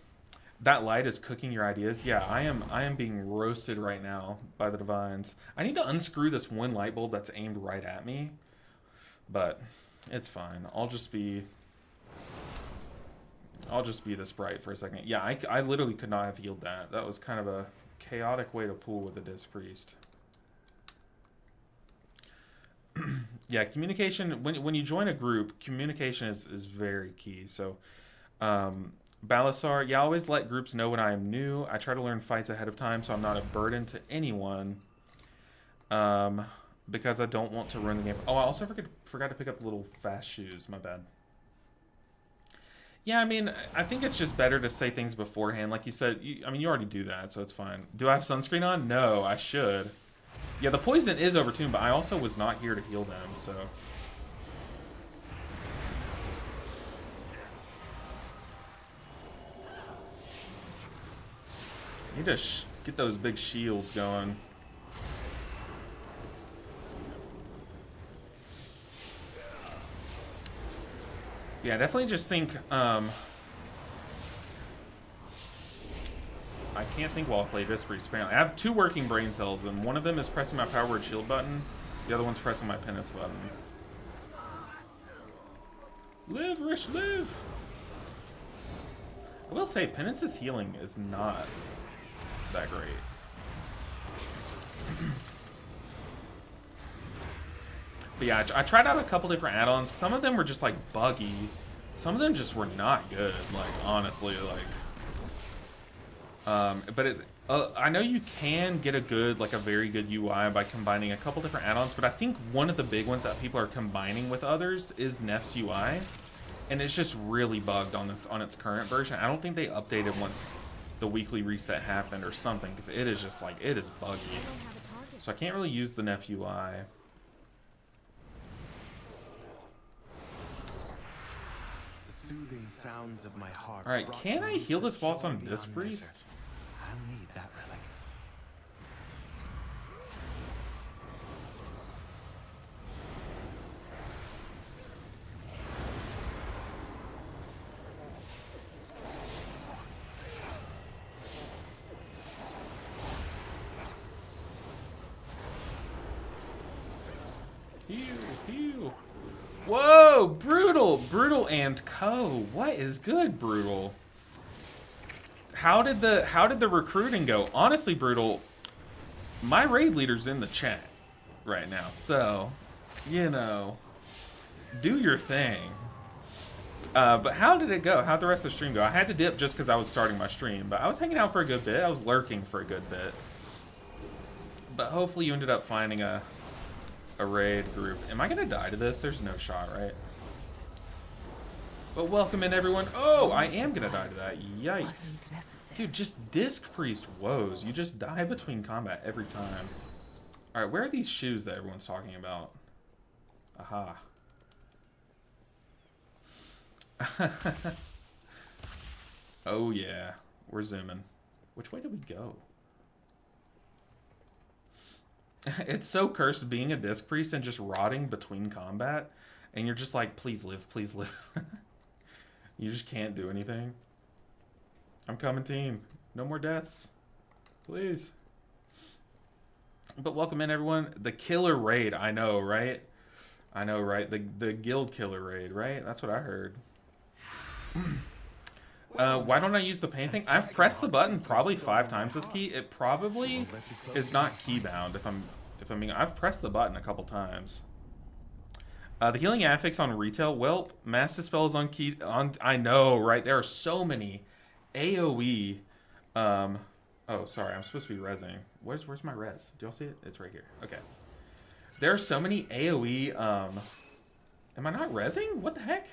That light is cooking your ideas. Yeah, I am being roasted right now by the divines. I need to unscrew this one light bulb that's aimed right at me, but it's fine. I'll just be this bright for a second. Yeah, I literally could not have healed that. That was kind of a chaotic way to pull with the disc priest. Yeah, communication, when you join a group, communication is very key. So Balasar, yeah, I always let groups know when I am new. I try to learn fights ahead of time so I'm not a burden to anyone, because I don't want to ruin the game. Oh, I also forgot to pick up little fast shoes. My bad. Yeah, I mean, I think it's just better to say things beforehand. Like you said, you already do that, so it's fine. Do I have sunscreen on? No, I should. Yeah, the poison is overtuned, but I also was not here to heal them, so... Need to get those big shields going. Yeah, definitely just think, I can't think while I play this priest, apparently. I have 2 working brain cells, and one of them is pressing my power word shield button. The other one's pressing my penance button. Live, Rish, live! I will say, penance's healing is not that great. But yeah, I tried out a couple different add-ons. Some of them were just like buggy. Some of them just were not good, like honestly, like but I know you can get a very good UI by combining a couple different add-ons, but I think one of the big ones that people are combining with others is Nef's UI, and it's just really bugged on its current version. I don't think they updated once the weekly reset happened or something, because it is just like, it is buggy. So I can't really use the Nef UI. The soothing sounds of my heart. Alright, can I heal this boss on this priest? I'll need that relic. Heal. Whoa, Brutal and Co. What is good, Brutal? How did the recruiting go? Honestly, Brutal, my raid leader's in the chat right now, so you know, do your thing. But how did it go? How'd the rest of the stream go? I had to dip just because I was starting my stream, but I was hanging out for a good bit. I was lurking for a good bit. But hopefully you ended up finding a raid group. Am I gonna die to this? There's no shot, right? But welcome in, everyone. Oh, I am gonna die to that. Yikes. Wasn't necessary. Dude, just Disc Priest woes. You just die between combat every time. Alright, where are these shoes that everyone's talking about? Aha. Oh yeah, we're zooming. Which way did we go? It's so cursed being a Disc Priest and just rotting between combat, and you're just like, please live, please live. You just can't do anything. I'm coming, team. No more deaths. Please. But welcome in, everyone. The killer raid. I know, right? I know, right? The guild killer raid, right? That's what I heard. Why don't I use the paint thing? I've pressed the button probably 5 times this key. It probably is not key bound if I'm being, I've pressed the button a couple times. The healing affix on retail. Well, Mass Dispel is on key on. I know, right? There are so many AoE. Oh, sorry. I'm supposed to be rezzing. Where's my res? Do y'all see it? It's right here. Okay. There are so many AoE. Am I not rezzing? What the heck?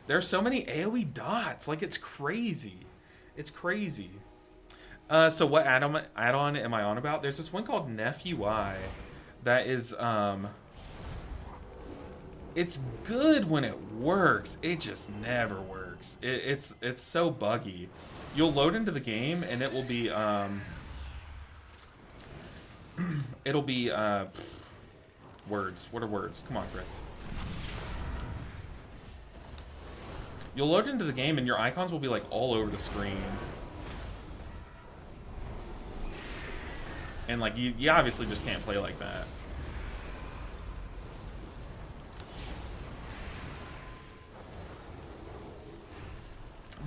There are so many AoE dots. Like, it's crazy. It's crazy. So what add-on am I on about? There's this one called Neph UI that is it's good when it works. It just never works. It's so buggy. You'll load into the game and it will be it'll be words. What are words? Come on, Chris. You'll load into the game and your icons will be like all over the screen. And like you obviously just can't play like that.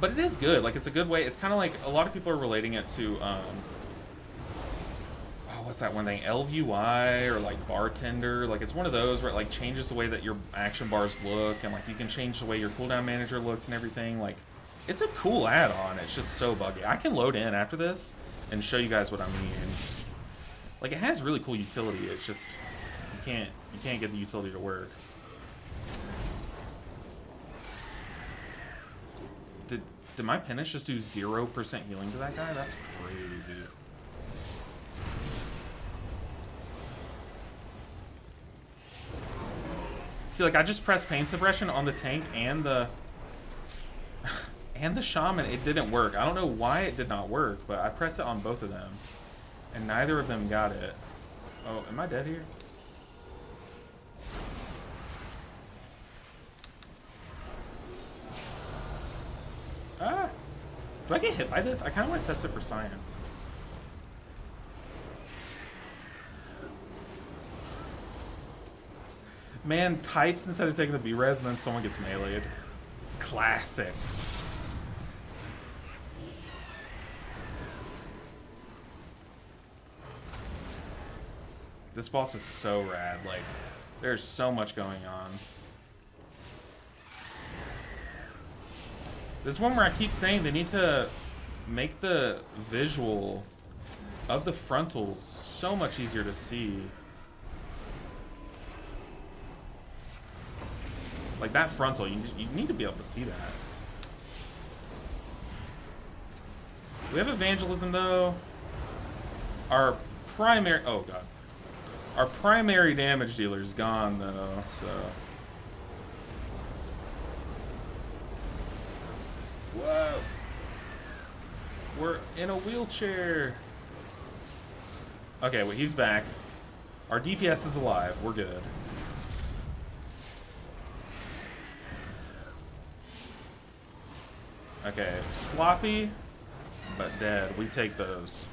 But it is good. Like, it's a good way. It's kind of like a lot of people are relating it to oh, what's that one thing? LVUI or like Bartender. Like, it's one of those where it like changes the way that your action bars look, and like you can change the way your cooldown manager looks and everything. Like, it's a cool add-on. It's just so buggy. I can load in after this and show you guys what I mean. Like, it has really cool utility. It's just you can't get the utility to work. Did my penance just do 0% healing to that guy? That's crazy. See, like, I just pressed pain suppression on the tank and the and the shaman. It didn't work. I don't know why it did not work, but I pressed it on both of them, and neither of them got it. Oh, am I dead here? Ah! Do I get hit by this? I kind of want to test it for science. Man types instead of taking the B-res and then someone gets meleeed. Classic. This boss is so rad. Like, there's so much going on. This one where I keep saying they need to make the visual of the frontals so much easier to see. Like, that frontal, you need to be able to see that. We have evangelism though. Our primary, oh god. Our primary damage dealer is gone though, so. Whoa! We're in a wheelchair. Okay, well, he's back. Our DPS is alive. We're good. Okay, sloppy, but dead. We take those.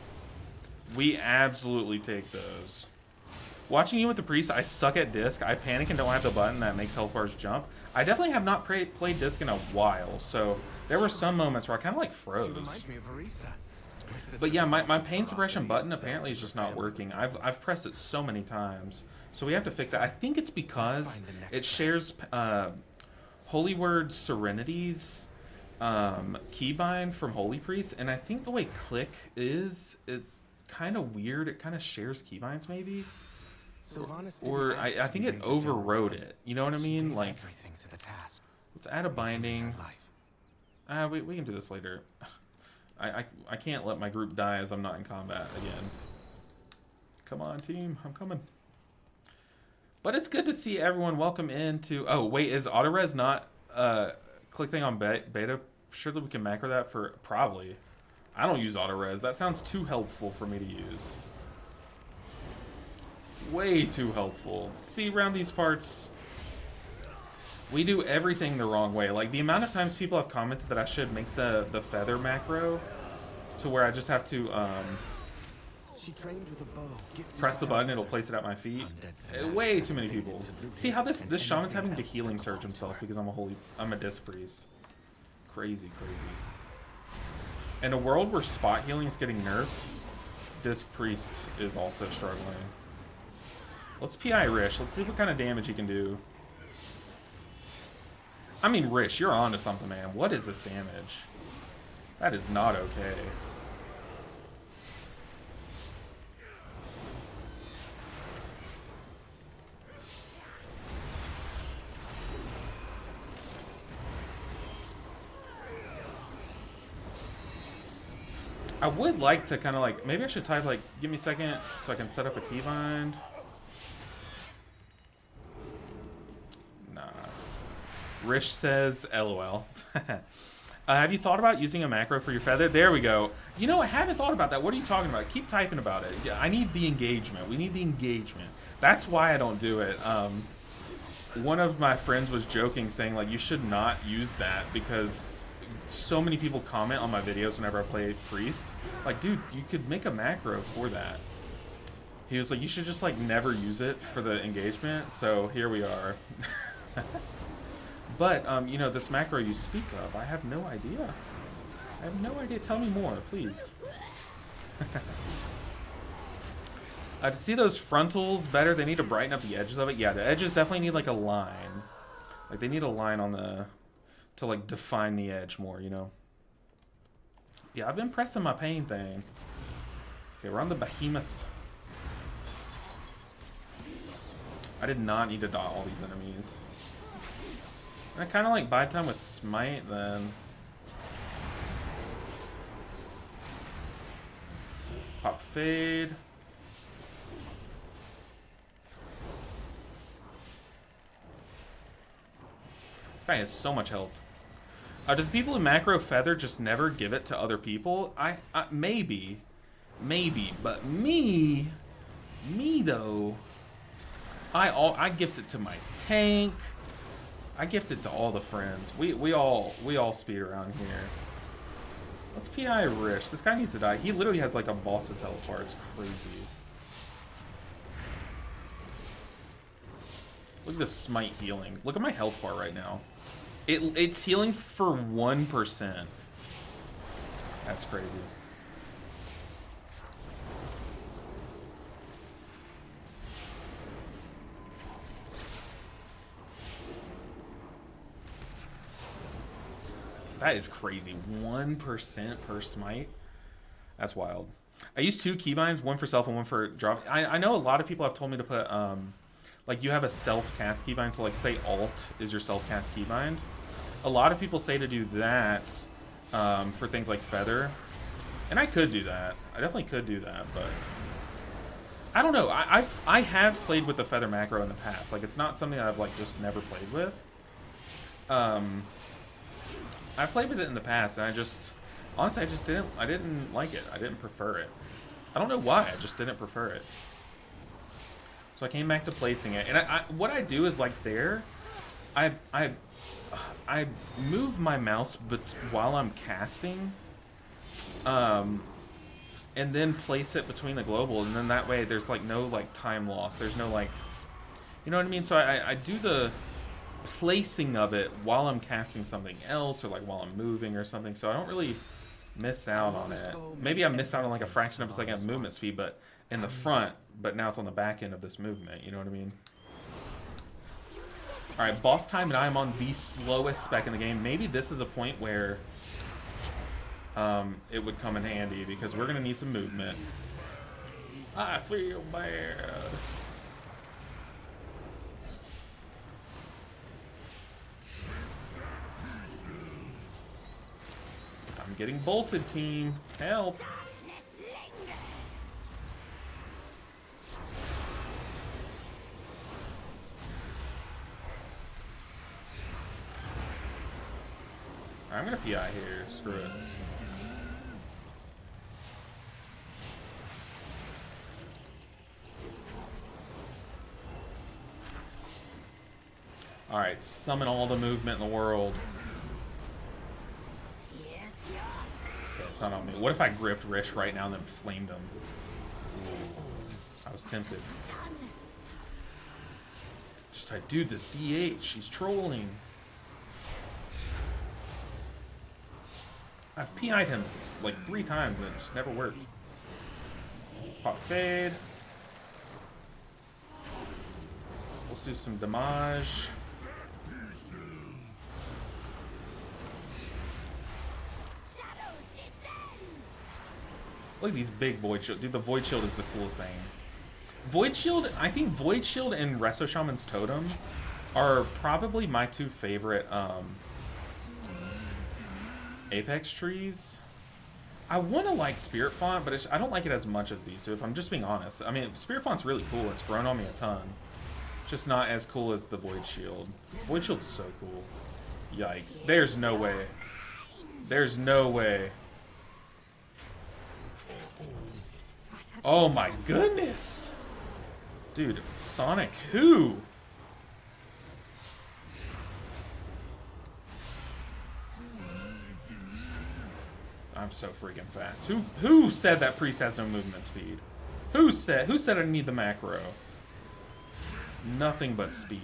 We absolutely take those. Watching you with the priest, I suck at disc. I panic and don't have the button that makes health bars jump. I definitely have not played disc in a while, so there were some moments where I kind of like froze. But yeah, my pain suppression button apparently is just not working. I've pressed it so many times, so we have to fix it. I think it's because it shares Holy Word Serenity's keybind from Holy Priest, and I think the way Click is, it's kind of weird. It kind of shares keybinds, maybe. Or I think it overrode it. You know what I mean? Like, let's add a binding. We can do this later. I can't let my group die as I'm not in combat again. Come on, team. I'm coming. But it's good to see everyone. Welcome into... Oh, wait. Is Autorez not click thing on beta? Surely we can macro that for... Probably. I don't use Autorez. That sounds too helpful for me to use. Way too helpful. See, around these parts, we do everything the wrong way. Like, the amount of times people have commented that I should make the feather macro to where I just have to She trained with a bow. press the button, it'll place it at my feet. Way too many people. See how this shaman's having to healing surge himself because I'm a disc priest. Crazy, crazy. In a world where spot healing is getting nerfed, disc priest is also struggling. Let's PI Rish. Let's see what kind of damage he can do. I mean, Rish, you're onto something, man. What is this damage? That is not okay. I would like to kind of like, maybe I should type like, give me a second so I can set up a keybind. Nah. Rish says, LOL. Have you thought about using a macro for your feather? There we go. You know, I haven't thought about that. What are you talking about? Keep typing about it. Yeah, I need the engagement. We need the engagement. That's why I don't do it. One of my friends was joking, saying like, you should not use that because so many people comment on my videos whenever I play Priest. Like, dude, you could make a macro for that. He was like, you should just like never use it for the engagement. So here we are. But, you know, this macro you speak of, I have no idea. I have no idea. Tell me more, please. To see those frontals better, they need to brighten up the edges of it. Yeah, the edges definitely need, like, a line. Like, they need a line on the... to, like, define the edge more, you know? Yeah, I've been pressing my pain thing. Okay, we're on the behemoth. I did not need to dot all these enemies. I kind of like buy time with Smite then. Pop Fade. This guy has so much health. Do the people in macro feather just never give it to other people? Maybe, but me though, I gift it to my tank. I gift it to all the friends. We all speed around here. Let's PI Rish. This guy needs to die. He literally has like a boss's health bar. It's crazy. Look at the smite healing. Look at my health bar right now. It's healing for 1%. That's crazy. That is crazy. 1% per smite. That's wild. I use 2 keybinds, one for self and one for drop. I know a lot of people have told me to put, like, you have a self-cast keybind, so, like, say alt is your self-cast keybind. A lot of people say to do that for things like Feather. And I could do that. I definitely could do that, but... I don't know. I have played with the Feather macro in the past. Like, it's not something I've, like, just never played with. I played with it in the past, and I just... Honestly, I didn't like it. I didn't prefer it. I don't know why. I just didn't prefer it. So I came back to placing it. And what I do is, like, there... I move my mouse while I'm casting, and then place it between the global, and then that way there's like no like time loss. There's no like, you know what I mean? So I do the placing of it while I'm casting something else, or like while I'm moving or something. So I don't really miss out on it. Maybe I miss out on like a fraction of a second of movement speed, but in the front. But now it's on the back end of this movement. You know what I mean? Alright, boss time, and I am on the slowest spec in the game. Maybe this is a point where it would come in handy, because we're going to need some movement. I feel bad. I'm getting bolted, team. Help. I'm gonna PI here. Screw it. Alright, summon all the movement in the world. Okay, it's not on me. What if I gripped Rish right now and then flamed him? Ooh, I was tempted. Just like, dude, this DH, she's trolling. I've PI'd him like 3 times and it just never worked. Let's pop fade. Let's do some damage. Look at these big Void Shield. Dude, the Void Shield is the coolest thing. Void Shield, I think Void Shield and Resto Shaman's Totem are probably my 2 favorite Apex trees. I want to like Spirit Font, but I don't like it as much as these two, if I'm just being honest. I mean, Spirit Font's really cool. It's grown on me a ton. Just not as cool as the Void Shield. Void Shield's so cool. Yikes. There's no way. There's no way. Oh my goodness. Dude, Sonic who? I'm so freaking fast. Who said that priest has no movement speed? Who said I need the macro? Nothing but speed.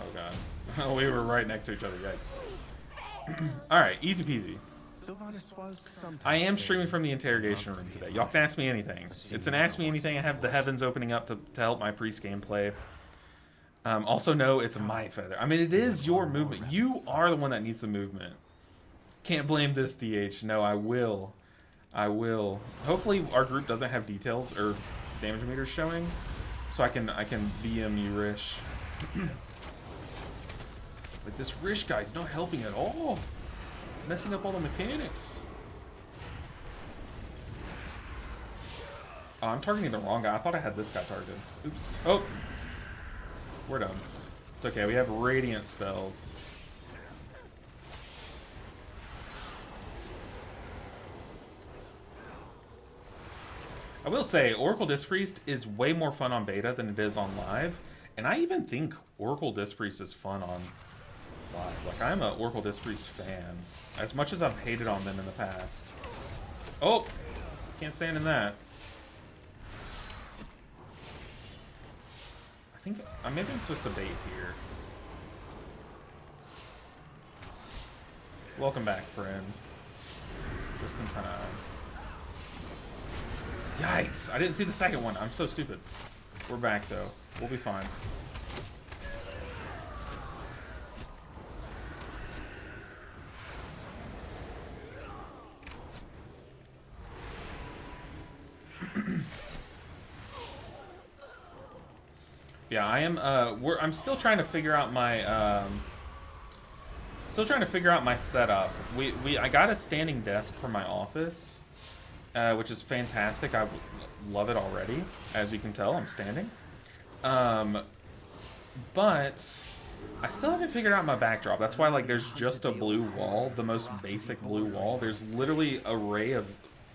Oh god. Oh, we were right next to each other, yikes. Alright, easy peasy. I am streaming from the interrogation room today. Y'all can ask me anything. It's an ask me anything. I have the heavens opening up to help my priest gameplay. Also, no, it's my feather. I mean, it is your movement. You are the one that needs the movement. Can't blame this, DH. No, I will. I will. Hopefully, our group doesn't have details or damage meters showing, so I can BM you, Rish. Like, this Rish guy's not helping at all. Messing up all the mechanics. Oh, I'm targeting the wrong guy. I thought I had this guy targeted. Oops. Oh. We're done. It's okay. We have radiant spells. I will say, Oracle Disc Priest is way more fun on beta than it is on live. And I even think Oracle Disc Priest is fun on live. Like, I'm an Oracle Disc Priest fan. As much as I've hated on them in the past. Oh! Can't stand in that. I think maybe I'm supposed to bait here. Welcome back, friend. Just in time. Yikes! I didn't see the second one. I'm so stupid. We're back, though. We'll be fine. Yeah, I am. I'm still trying to figure out my. Setup. I got a standing desk for my office, which is fantastic. I love it already. As you can tell, I'm standing. But I still haven't figured out my backdrop. That's why, like, there's just a blue wall, the most basic blue wall. There's literally an array of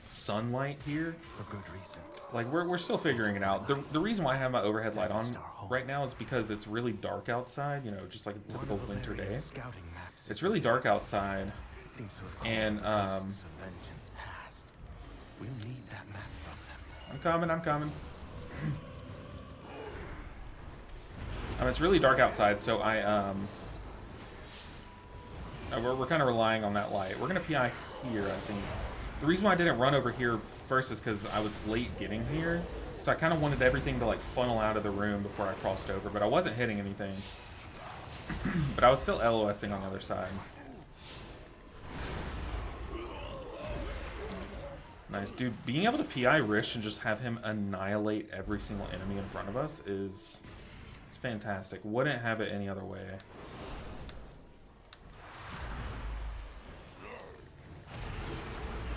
sunlight here. For good reason. Like, we're still figuring it out. The reason why I have my overhead light on right now is because it's really dark outside, you know, just like a typical winter day. It's really dark outside, and We'll need that map from them. I'm coming. It's really dark outside, so we're kind of relying on that light. We're gonna PI here, I think. The reason why I didn't run over here first is because I was late getting here. So I kind of wanted everything to like funnel out of the room before I crossed over, but I wasn't hitting anything. But I was still LOSing on the other side. Nice. Dude, being able to PI Rish and just have him annihilate every single enemy in front of us is... it's fantastic. Wouldn't have it any other way.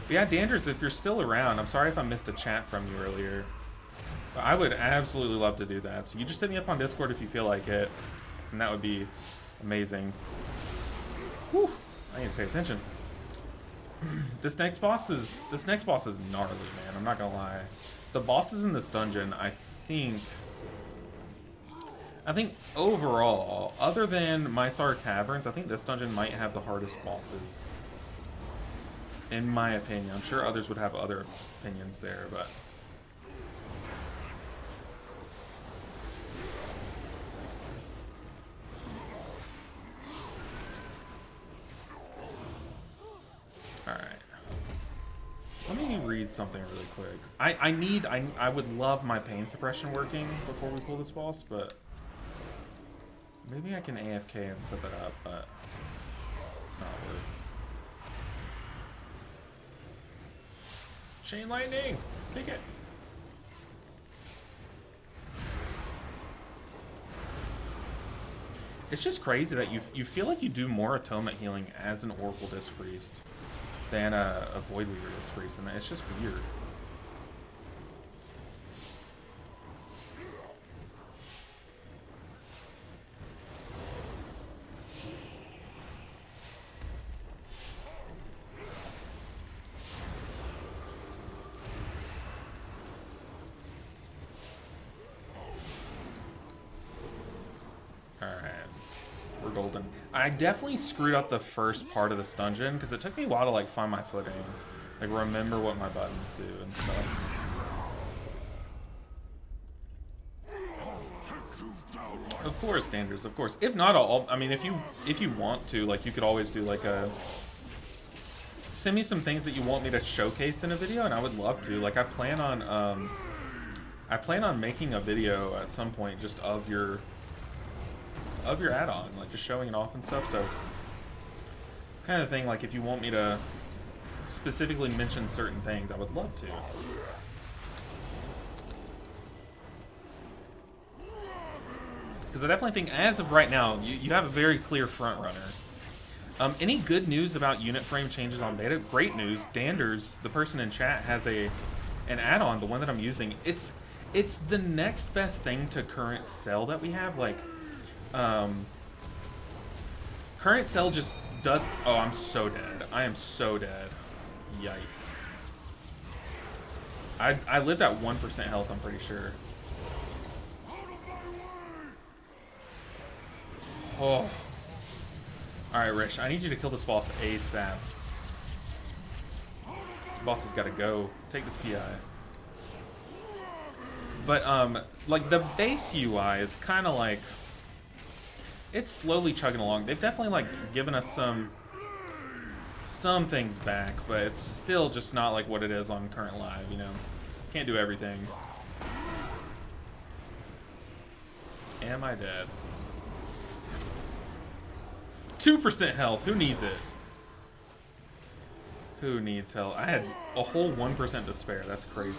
But yeah, Danders, if you're still around, I'm sorry if I missed a chat from you earlier. But I would absolutely love to do that. So you just hit me up on Discord if you feel like it. And that would be amazing. Whew, I need to pay attention. This next boss is gnarly, man. I'm not gonna lie. The bosses in this dungeon, I think overall, other than Mysar Caverns, I think this dungeon might have the hardest bosses. In my opinion. I'm sure others would have other opinions there, but... Alright. Let me read something really quick. I would love my pain suppression working before we pull this boss, but... maybe I can AFK and set that up, but... it's not worth. Chain lightning! Take it! It's just crazy that you feel like you do more atonement healing as an Oracle Disc Priest than a Void Weaver Disc Priest, and it's just weird. Golden. I definitely screwed up the first part of this dungeon because it took me a while to like find my footing, like remember what my buttons do and stuff. Of course, Danders, of course. If not, I mean, if you want to, like, you could always do like a send me some things that you want me to showcase in a video, and I would love to. Like, I plan on making a video at some point just of your add-on, like just showing it off and stuff. So it's kind of thing, like if you want me to specifically mention certain things, I would love to. Because I definitely think as of right now, you have a very clear front runner. Any good news about unit frame changes on beta? Great news. Danders, the person in chat, has an add-on, the one that I'm using. It's the next best thing to current cell that we have. Like, current cell just does... oh, I'm so dead. I am so dead. Yikes. I lived at 1% health, I'm pretty sure. Oh. Alright, Rish, I need you to kill this boss ASAP. This boss has got to go. Take this PI. But, like, the base UI is kind of like... it's slowly chugging along. They've definitely, like, given us some things back, but it's still just not like what it is on current live, you know? Can't do everything. Am I dead? 2% health. Who needs it? Who needs health? I had a whole 1% to spare. That's crazy.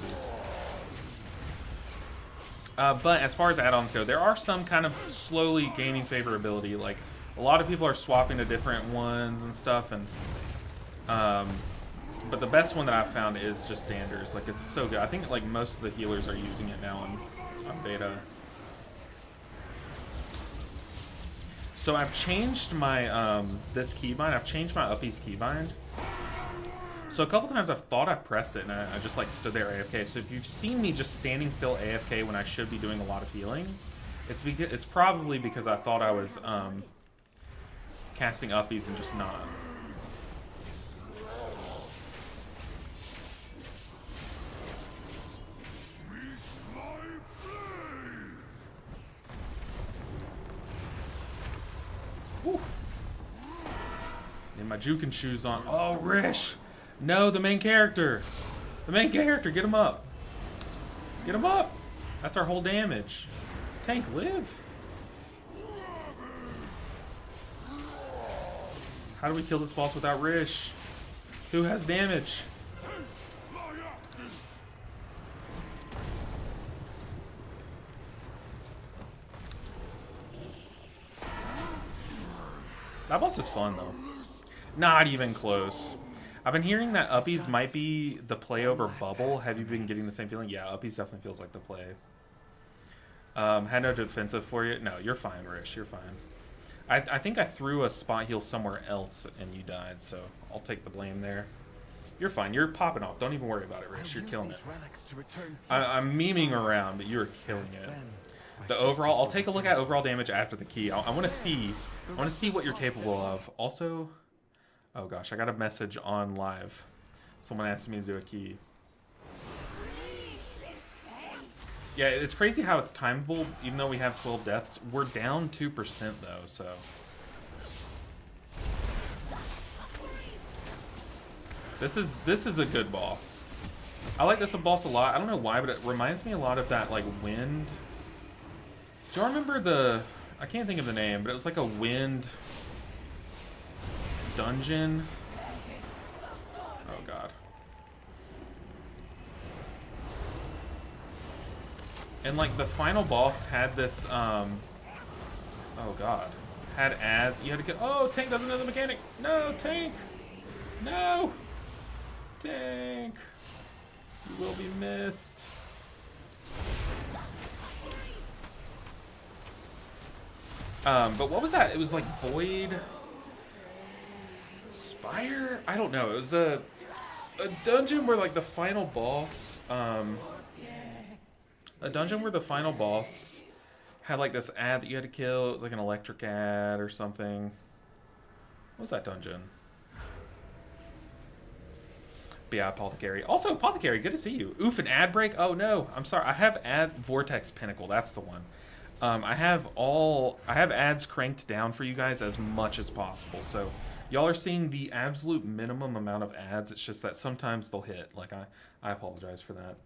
But as far as add-ons go, there are some kind of slowly gaining favorability. Like, a lot of people are swapping to different ones and stuff, and but the best one that I've found is just Danders. Like, it's so good. I think like most of the healers are using it now on beta. So I've changed my this keybind. I've changed my uppies keybind. So a couple times I've thought I've pressed it and I just like stood there AFK. So if you've seen me just standing still AFK when I should be doing a lot of healing, it's probably because I thought I was casting uppies and just not. Whew. And my juking shoes on. Oh, Rish! No, the main character. The main character. Get him up. Get him up. That's our whole damage. Tank, live. How do we kill this boss without Rish? Who has damage? That boss is fun, though. Not even close. I've been hearing that Uppies might be the play over Bubble. Have you been getting the same feeling? Yeah, Uppies definitely feels like the play. Had no defensive for you. No, you're fine, Rish. You're fine. I think I threw a spot heal somewhere else and you died, so I'll take the blame there. You're fine. You're popping off. Don't even worry about it, Rish. You're killing it. I'm memeing around, but you're killing it. The overall, I'll take a look at overall damage after the key. I want to see what you're capable of. Also, oh gosh, I got a message on live. Someone asked me to do a key. Yeah, it's crazy how it's timeable, even though we have 12 deaths. We're down 2% though, so. This is a good boss. I like this boss a lot. I don't know why, but it reminds me a lot of that like wind. Do you remember the? I can't think of the name, but it was like a wind dungeon. Oh god. And like the final boss had this oh god. Had ads. You had to get oh, Tank doesn't know the mechanic. No, Tank. No. Tank. You will be missed. But what was that? It was like Void Spire? I don't know. It was a dungeon where like the final boss a dungeon where the final boss had like this ad that you had to kill. It was like an electric ad or something. What was that dungeon? But yeah, Apothecary. Also, Apothecary, good to see you. Oof, an ad break? Oh no, I'm sorry. I have ad Vortex Pinnacle. That's the one. I have ads cranked down for you guys as much as possible. So y'all are seeing the absolute minimum amount of ads. It's just that sometimes they'll hit. Like I apologize for that.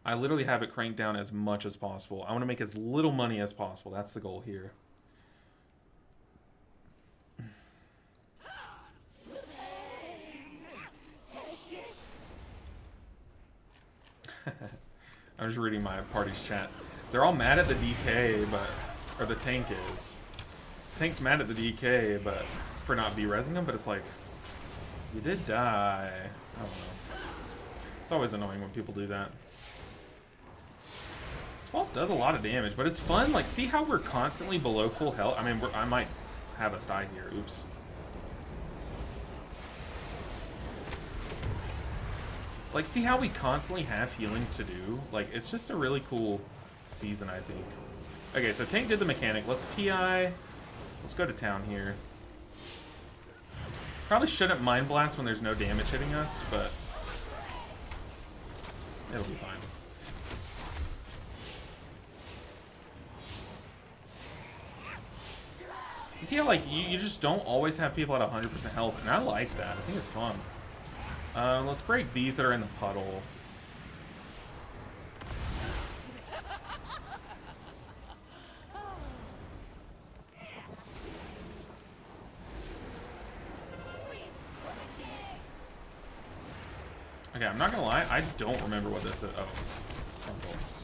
I literally have it cranked down as much as possible. I want to make as little money as possible. That's the goal here. I'm just reading my party's chat. They're all mad at the DK, or the tank is. Tank's mad at the DK, but for not B-resing him, but it's like, you did die. I don't know. It's always annoying when people do that. This boss does a lot of damage, but it's fun. Like, see how we're constantly below full health? I mean, I might have us die here. Oops. Like, see how we constantly have healing to do? Like, it's just a really cool season, I think. Okay, so Tank did the mechanic. Let's PI. Let's go to town here. Probably shouldn't Mind Blast when there's no damage hitting us, but it'll be fine. You see how, like, you just don't always have people at 100% health, and I like that. I think it's fun. Let's break these that are in the puddle. Okay, I'm not gonna lie, I don't remember what this is. Oh,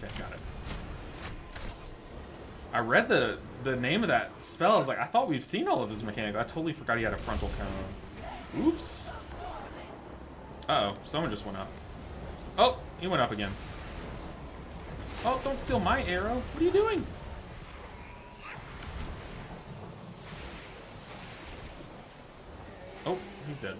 okay, got it. I read the name of that spell. I was like, I thought we've seen all of his mechanics. I totally forgot he had a frontal cone. Oops. Uh-oh, someone just went up. Oh, he went up again. Oh, don't steal my arrow. What are you doing? Oh, he's dead.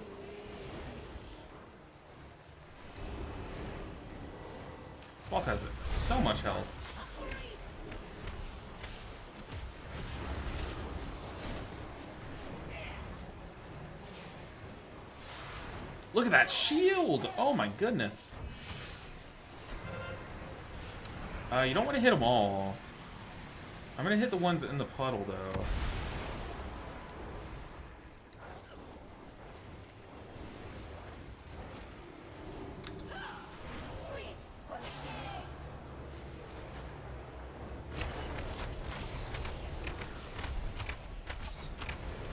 Boss has so much health. Look at that shield! Oh my goodness. You don't want to hit them all. I'm going to hit the ones in the puddle, though.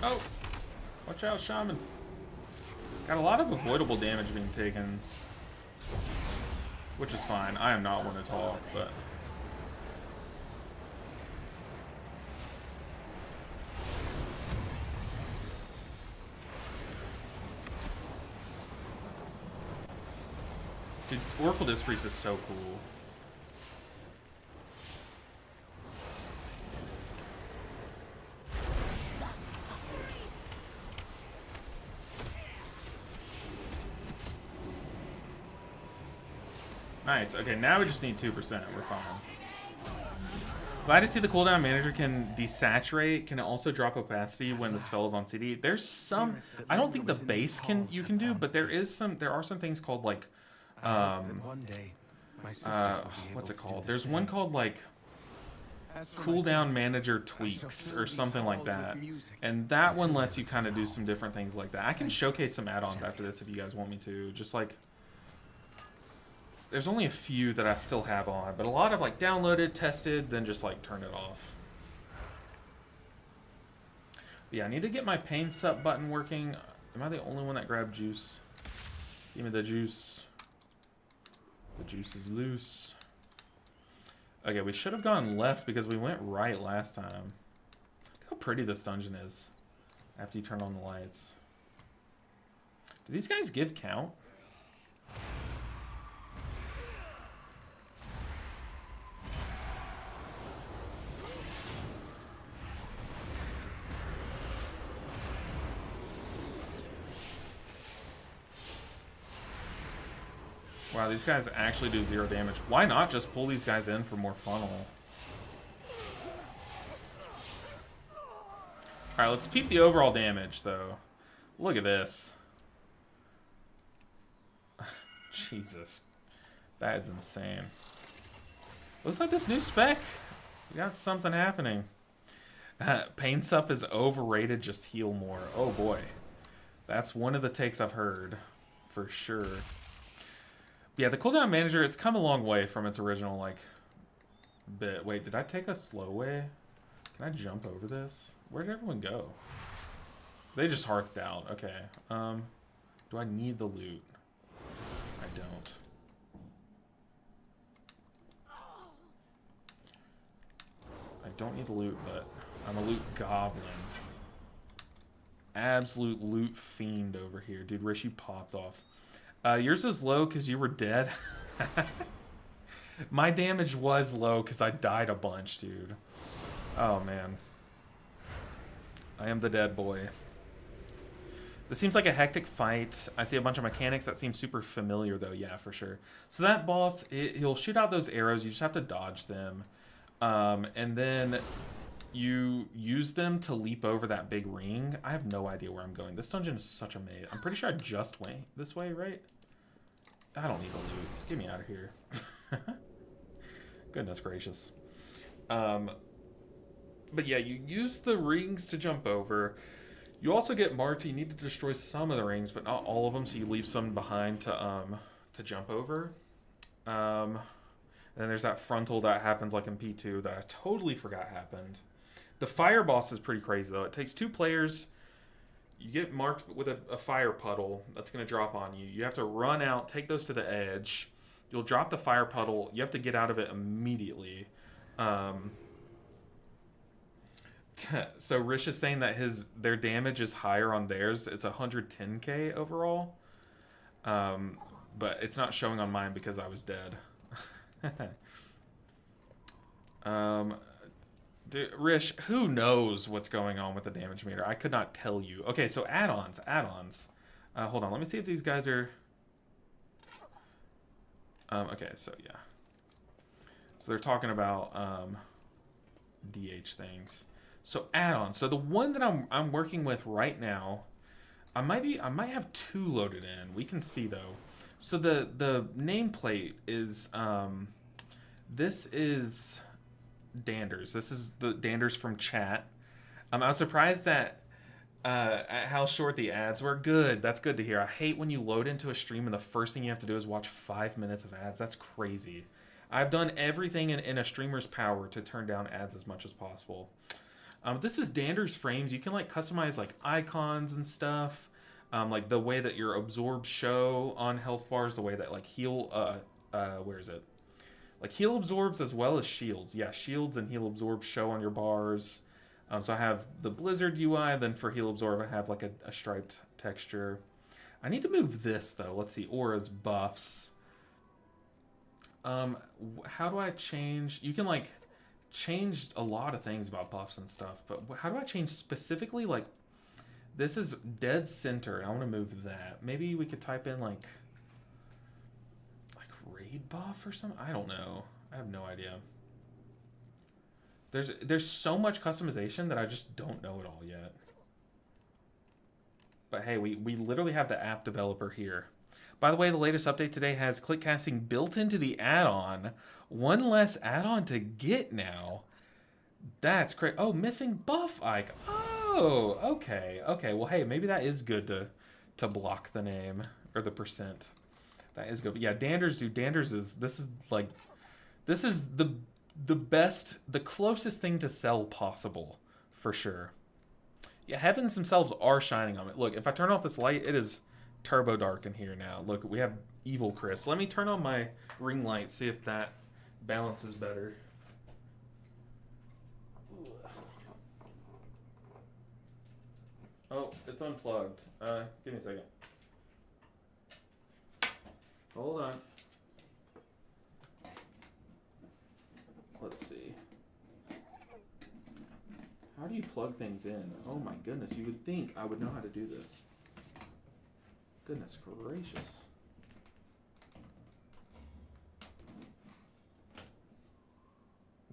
Oh! Watch out, Shaman. Got a lot of avoidable damage being taken. Which is fine. I am not one to talk, but... Dude, Oracle Disc Priest is so cool. Nice. Okay, now we just need 2%. We're fine. Glad to see the cooldown manager can desaturate. Can it also drop opacity when the spell is on CD? There's some... I don't think the base you can do, but there are some things called like... what's it called? There's one called like cooldown manager tweaks or something like that, and that one lets you kind of do some different things like that. I can showcase some add-ons after this if you guys want me to. Just like, there's only a few that I still have on, but a lot of like downloaded, tested, then just like turn it off. But yeah, I need to get my pain sup button working. Am I the only one that grabbed juice? Give me the juice. The juice is loose. Okay, we should have gone left because we went right last time. Look how pretty this dungeon is after you turn on the lights. Do these guys give count? Wow, these guys actually do 0 damage. Why not just pull these guys in for more funnel? Alright, let's peep the overall damage, though. Look at this. Jesus. That is insane. Looks like this new spec. We got something happening. Pain Sup is overrated, just heal more. Oh boy. That's one of the takes I've heard. For sure. Yeah, the cooldown manager, it's come a long way from its original, like, bit. Wait, did I take a slow way? Can I jump over this? Where did everyone go? They just hearthed out. Okay. Do I need the loot? I don't. I don't need the loot, but I'm a loot goblin. Absolute loot fiend over here. Dude, Rish, you popped off. Yours is low because you were dead. My damage was low because I died a bunch, dude. Oh, man. I am the dead boy. This seems like a hectic fight. I see a bunch of mechanics that seem super familiar, though. Yeah, for sure. So that boss, he'll shoot out those arrows. You just have to dodge them. And then you use them to leap over that big ring. I have no idea where I'm going. This dungeon is such a maze. I'm pretty sure I just went this way, right? I don't need the loot. Get me out of here. Goodness gracious. But yeah, you use the rings to jump over. You also get marked. You need to destroy some of the rings, but not all of them, so you leave some behind to jump over. And then there's that frontal that happens like in P2 that I totally forgot happened. The fire boss is pretty crazy, though. It takes 2 players. You get marked with a fire puddle that's going to drop on you. You have to run out, take those to the edge. You'll drop the fire puddle. You have to get out of it immediately. So Rish is saying that their damage is higher on theirs. It's 110k overall. But it's not showing on mine because I was dead. Dude, Rish, who knows what's going on with the damage meter? I could not tell you. Okay, so add-ons. Hold on, let me see if these guys are... okay, so yeah. So they're talking about DH things. So add-ons. So the one that I'm working with right now, I might have 2 loaded in. We can see though. So the nameplate is this is Danders. This is the Danders from chat. I was surprised at how short the ads were. Good. That's good to hear. I hate when you load into a stream and the first thing you have to do is watch 5 minutes of ads. That's crazy. I've done everything in a streamer's power to turn down ads as much as possible. This is Dander's frames. You can like customize like icons and stuff, like the way that your absorbs show on health bars, the way that like heal. Where is it? Like heal absorbs as well as shields. Yeah, shields and heal absorbs show on your bars. So I have the Blizzard UI. Then for heal absorb, I have like a striped texture. I need to move this though. Let's see, auras, buffs. How do I change? You can like change a lot of things about buffs and stuff, but how do I change specifically? Like this is dead center. I want to move that. Maybe we could type in like raid buff or something. I don't know. I have no idea. There's so much customization that I just don't know it all yet. But hey, we literally have the app developer here. By the way, the latest update today has click casting built into the add-on. One less add-on to get now. That's great. Oh, missing buff icon. Oh, okay. Okay, well, hey, maybe that is good to block the name or the percent. That is good. But yeah, Danders, dude. Danders is... This is the best, the closest thing to sell possible, for sure. Yeah, heavens themselves are shining on it. Look, if I turn off this light, it is turbo dark in here now. Look, we have evil Chris. Let me turn on my ring light, see if that balances better. Oh, it's unplugged. Give me a second. Hold on. Let's see. How do you plug things in? Oh my goodness, you would think I would know how to do this. Goodness gracious.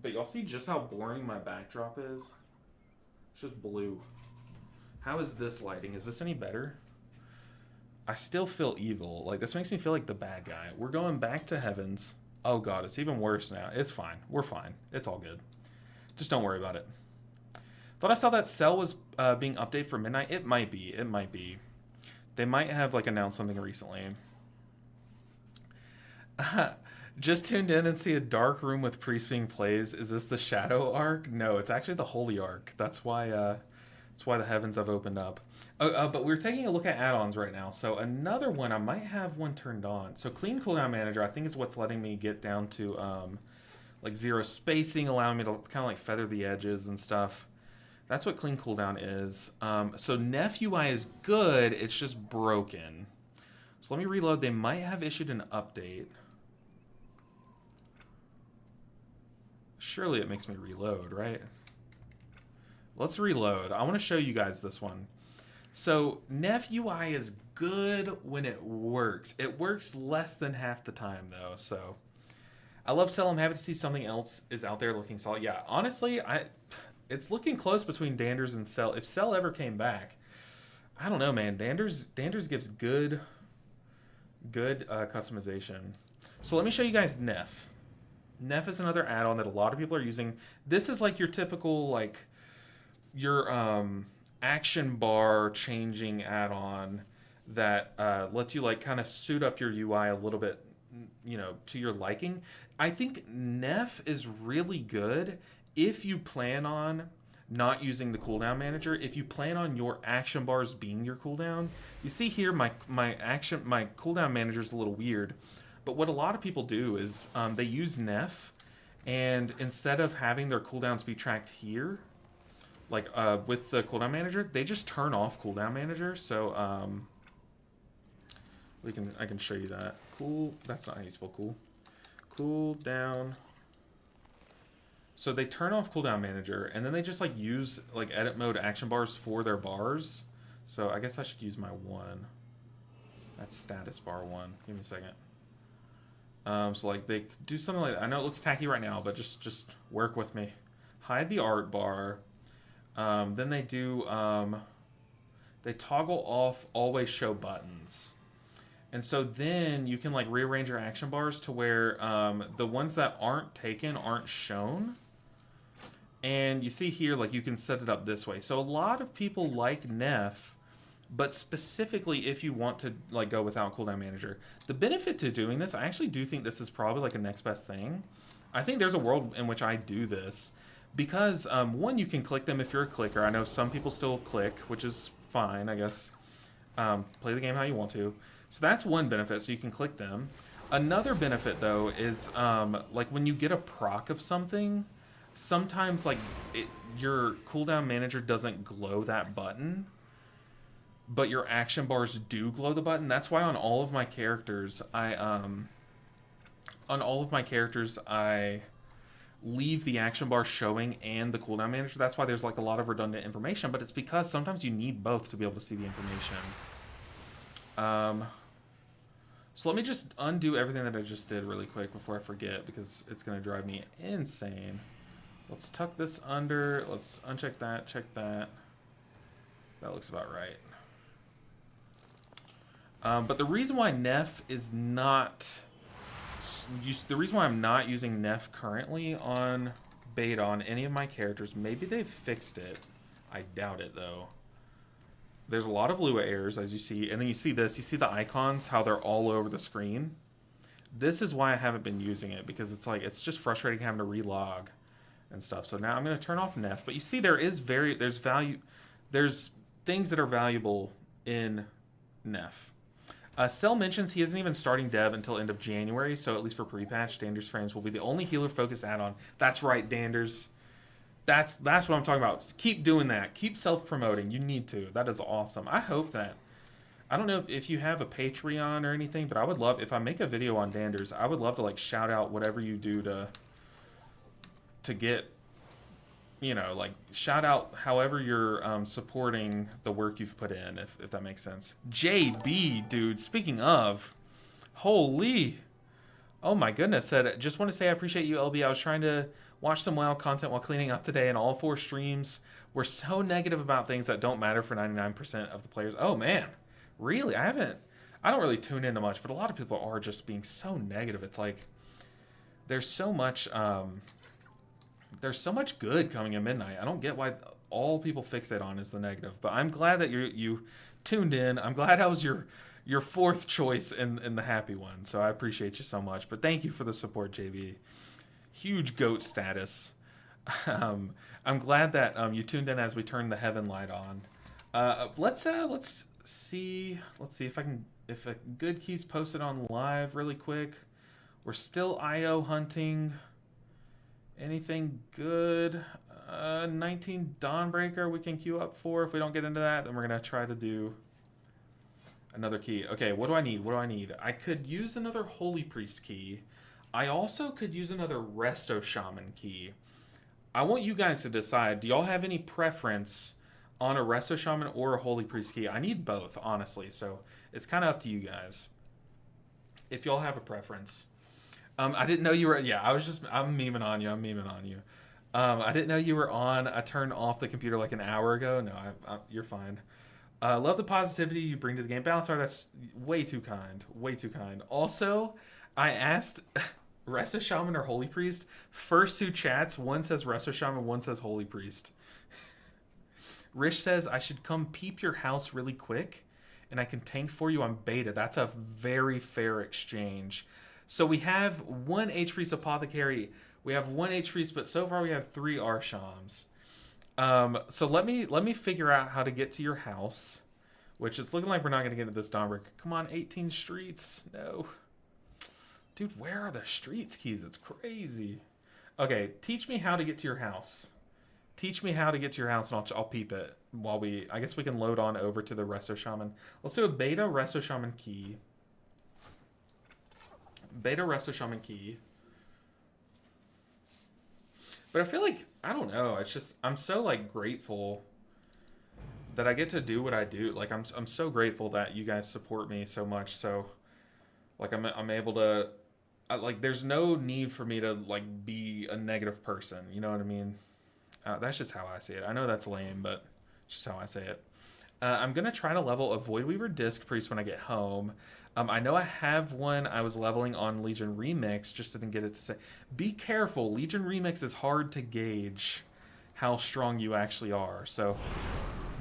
But y'all see just how boring my backdrop is? It's just blue. How is this lighting? Is this any better? I still feel evil. Like, this makes me feel like the bad guy. We're going back to heavens. Oh god, it's even worse now. It's fine. We're fine. It's all good. Just don't worry about it. Thought I saw that Cell was being updated for midnight. It might be. It might be. They might have like announced something recently. Just tuned in and see a dark room with priest being plays. Is this the Shadow Arc? No, it's actually the Holy Arc. That's why the heavens have opened up. But we're taking a look at add-ons right now. So another one, I might have one turned on. So Clean Cooldown Manager, I think is what's letting me get down to like zero spacing, allowing me to kind of like feather the edges and stuff. That's what Clean Cooldown is. So Neff UI is good, it's just broken. So let me reload. They might have issued an update. Surely it makes me reload, right? Let's reload. I want to show you guys this one. So Neff UI is good when it works. It works less than half the time though. So I love Cell. I'm happy to see something else is out there looking solid. Yeah, honestly, it's looking close between Danders and Cell. If Cell ever came back, I don't know, man. Danders gives good customization. So let me show you guys Neff. Neff is another add-on that a lot of people are using. This is like your typical like your action bar changing add-on that lets you like kind of suit up your UI a little bit, you know, to your liking. I think Neff is really good if you plan on not using the cooldown manager. If you plan on your action bars being your cooldown. You see here my cooldown manager is a little weird, but what a lot of people do is they use Neff, and instead of having their cooldowns be tracked here, like with the cooldown manager, they just turn off cooldown manager. So I can show you that. Cool. That's not how you spell cool. Cooldown. So they turn off cooldown manager, and then they just like use like edit mode action bars for their bars. So I guess I should use my one. That's status bar one. Give me a second. So like they do something like that. I know it looks tacky right now, but just work with me. Hide the art bar. Then they do, they toggle off always show buttons. And so then you can like rearrange your action bars to where the ones that aren't taken aren't shown. And you see here, like you can set it up this way. So a lot of people like Neff, but specifically if you want to like go without cooldown manager. The benefit to doing this, I actually do think this is probably like a next best thing. I think there's a world in which I do this. because one, you can click them if you're a clicker. I know some people still click, which is fine, I guess. Play the game how you want to. So that's one benefit, so you can click them. Another benefit, though, is like when you get a proc of something, sometimes like your cooldown manager doesn't glow that button, but your action bars do glow the button. That's why on all of my characters, I leave the action bar showing and the cooldown manager. That's why there's like a lot of redundant information, but it's because sometimes you need both to be able to see the information. So let me just undo everything that I just did really quick before I forget, because it's going to drive me insane. Let's tuck this under. Let's uncheck that, check that. That looks about right. But the reason why Neff is not... The reason why I'm not using Neff currently on beta on any of my characters, maybe they've fixed it. I doubt it, though. There's a lot of Lua errors, as you see. And then you see this. You see the icons, how they're all over the screen. This is why I haven't been using it, because it's like, it's just frustrating having to relog and stuff. So now I'm going to turn off Neff. But you see there's things that are valuable in Neff. Cell mentions he isn't even starting dev until end of January, so at least for pre-patch, Dander's Frames will be the only healer-focused add-on. That's right, Danders. That's what I'm talking about. Keep doing that. Keep self-promoting. You need to. That is awesome. I hope that... I don't know if you have a Patreon or anything, but I would love... If I make a video on Danders, I would love to like shout out whatever you do to get... You know, like, shout out however you're supporting the work you've put in, if that makes sense. JB, dude, speaking of, holy, oh my goodness, said, just want to say I appreciate you, LB. I was trying to watch some WoW content while cleaning up today, and all 4 streams were so negative about things that don't matter for 99% of the players. Oh, man, really? I don't really tune into much, but a lot of people are just being so negative. It's like, there's so much... There's so much good coming in Midnight. I don't get why all people fixate on is the negative. But I'm glad that you tuned in. I'm glad I was your 4th choice in the happy one. So I appreciate you so much. But thank you for the support, JB. Huge GOAT status. I'm glad that you tuned in as we turned the heaven light on. Let's see if a good key's posted on live really quick. We're still IO hunting. Anything good? 19 Dawnbreaker we can queue up for. If we don't get into that, then we're going to try to do another key. Okay, what do I need? What do I need? I could use another Holy Priest key. I also could use another Resto Shaman key. I want you guys to decide. Do y'all have any preference on a Resto Shaman or a Holy Priest key? I need both, honestly. So it's kind of up to you guys. If y'all have a preference. I didn't know you were... Yeah, I'm memeing on you. I didn't know you were on. I turned off the computer like an hour ago. No, you're fine. Love the positivity you bring to the game. Balance, that's way too kind. Way too kind. Also, I asked Resto Shaman or Holy Priest. First 2 chats, one says Resto Shaman, one says Holy Priest. Rish says, I should come peep your house really quick, and I can tank for you on beta. That's a very fair exchange. So we have 1 H-Priest Apothecary, we have 1 H-Priest, but so far we have 3 Arshams. So let me figure out how to get to your house, which it's looking like we're not going to get into this Dawnbreaker. Come on, 18 streets. No. Dude, where are the streets keys? It's crazy. Okay, teach me how to get to your house. Teach me how to get to your house, and I'll peep it while I guess we can load on over to the Resto Shaman. Let's do a beta Resto Shaman key. Beta Resto Shaman key. But I feel like, I don't know, it's just, I'm so like grateful that I get to do what I do. Like I'm so grateful that you guys support me so much. So like I'm able to, like there's no need for me to like be a negative person. You know what I mean? That's just how I see it. I know that's lame, but it's just how I say it. I'm going to try to level a Voidweaver Disc Priest when I get home. I know I have one I was leveling on Legion Remix, just didn't get it to say. Be careful, Legion Remix is hard to gauge how strong you actually are. So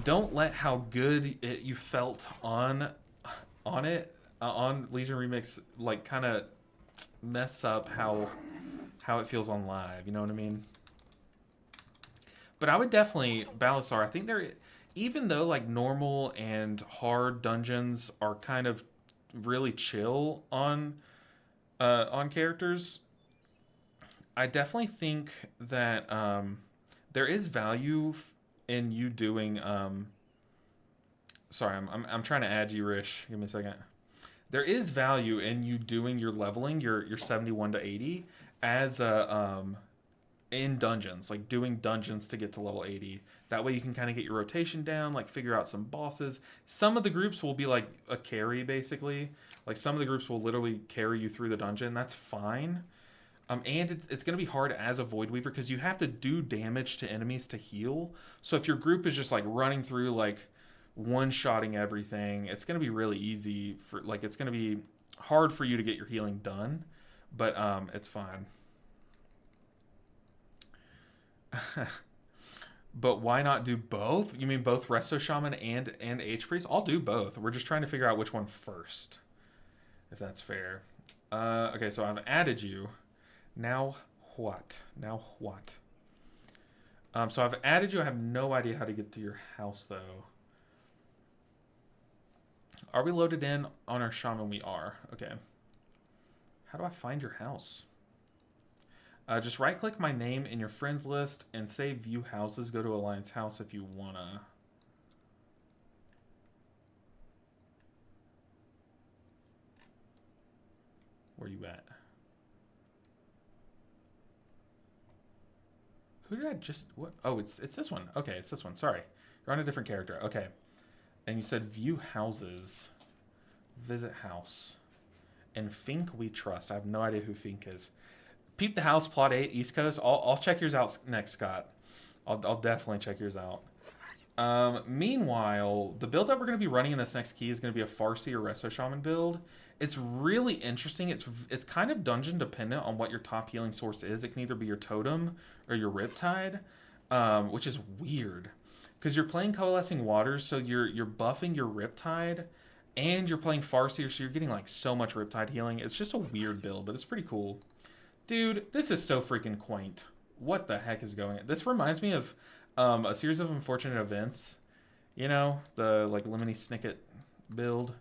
don't let how good you felt on Legion Remix like kind of mess up how it feels on live. You know what I mean? But I would definitely Balasar. I think they're even though like normal and hard dungeons are kind of really chill on characters. I definitely think that there is value in you doing. Sorry, I'm trying to add you, Rish. Give me a second. There is value in you doing your leveling, your 71 to 80, as a in dungeons, like doing dungeons to get to level 80. That way you can kind of get your rotation down, like figure out some bosses. Some of the groups will be like a carry, basically. Like some of the groups will literally carry you through the dungeon. That's fine. And it's going to be hard as a Void Weaver because you have to do damage to enemies to heal. So if your group is just like running through like one-shotting everything, it's going to be really easy for like it's going to be hard for you to get your healing done, but it's fine. But why not do both? You mean both Resto Shaman and H Priest? I'll do both. We're just trying to figure out which one first, if that's fair. Okay, so I've added you. Now what? Now what? So I've added you. I have no idea how to get to your house though. Are we loaded in on our shaman? We are. Okay. How do I find your house? Just right click my name in your friends list and say view houses. Go to Alliance House if you wanna. Where you at? Who did I just what? Oh, it's this one. Okay, it's this one. Sorry. You're on a different character. Okay. And you said view houses. Visit house. And Fink we trust. I have no idea who Fink is. Peep the house, plot 8, East Coast. I'll check yours out next, Scott. I'll definitely check yours out. Meanwhile, the build that we're going to be running in this next key is going to be a Farsi or Resto Shaman build. It's really interesting. It's kind of dungeon dependent on what your top healing source is. It can either be your totem or your Riptide, which is weird. Because you're playing Coalescing Waters, so you're buffing your Riptide, and you're playing Farseer, so you're getting like so much Riptide healing. It's just a weird build, but it's pretty cool. Dude, this is so freaking quaint. What the heck is going on? This reminds me of a series of unfortunate events. You know, the like Lemony Snicket build.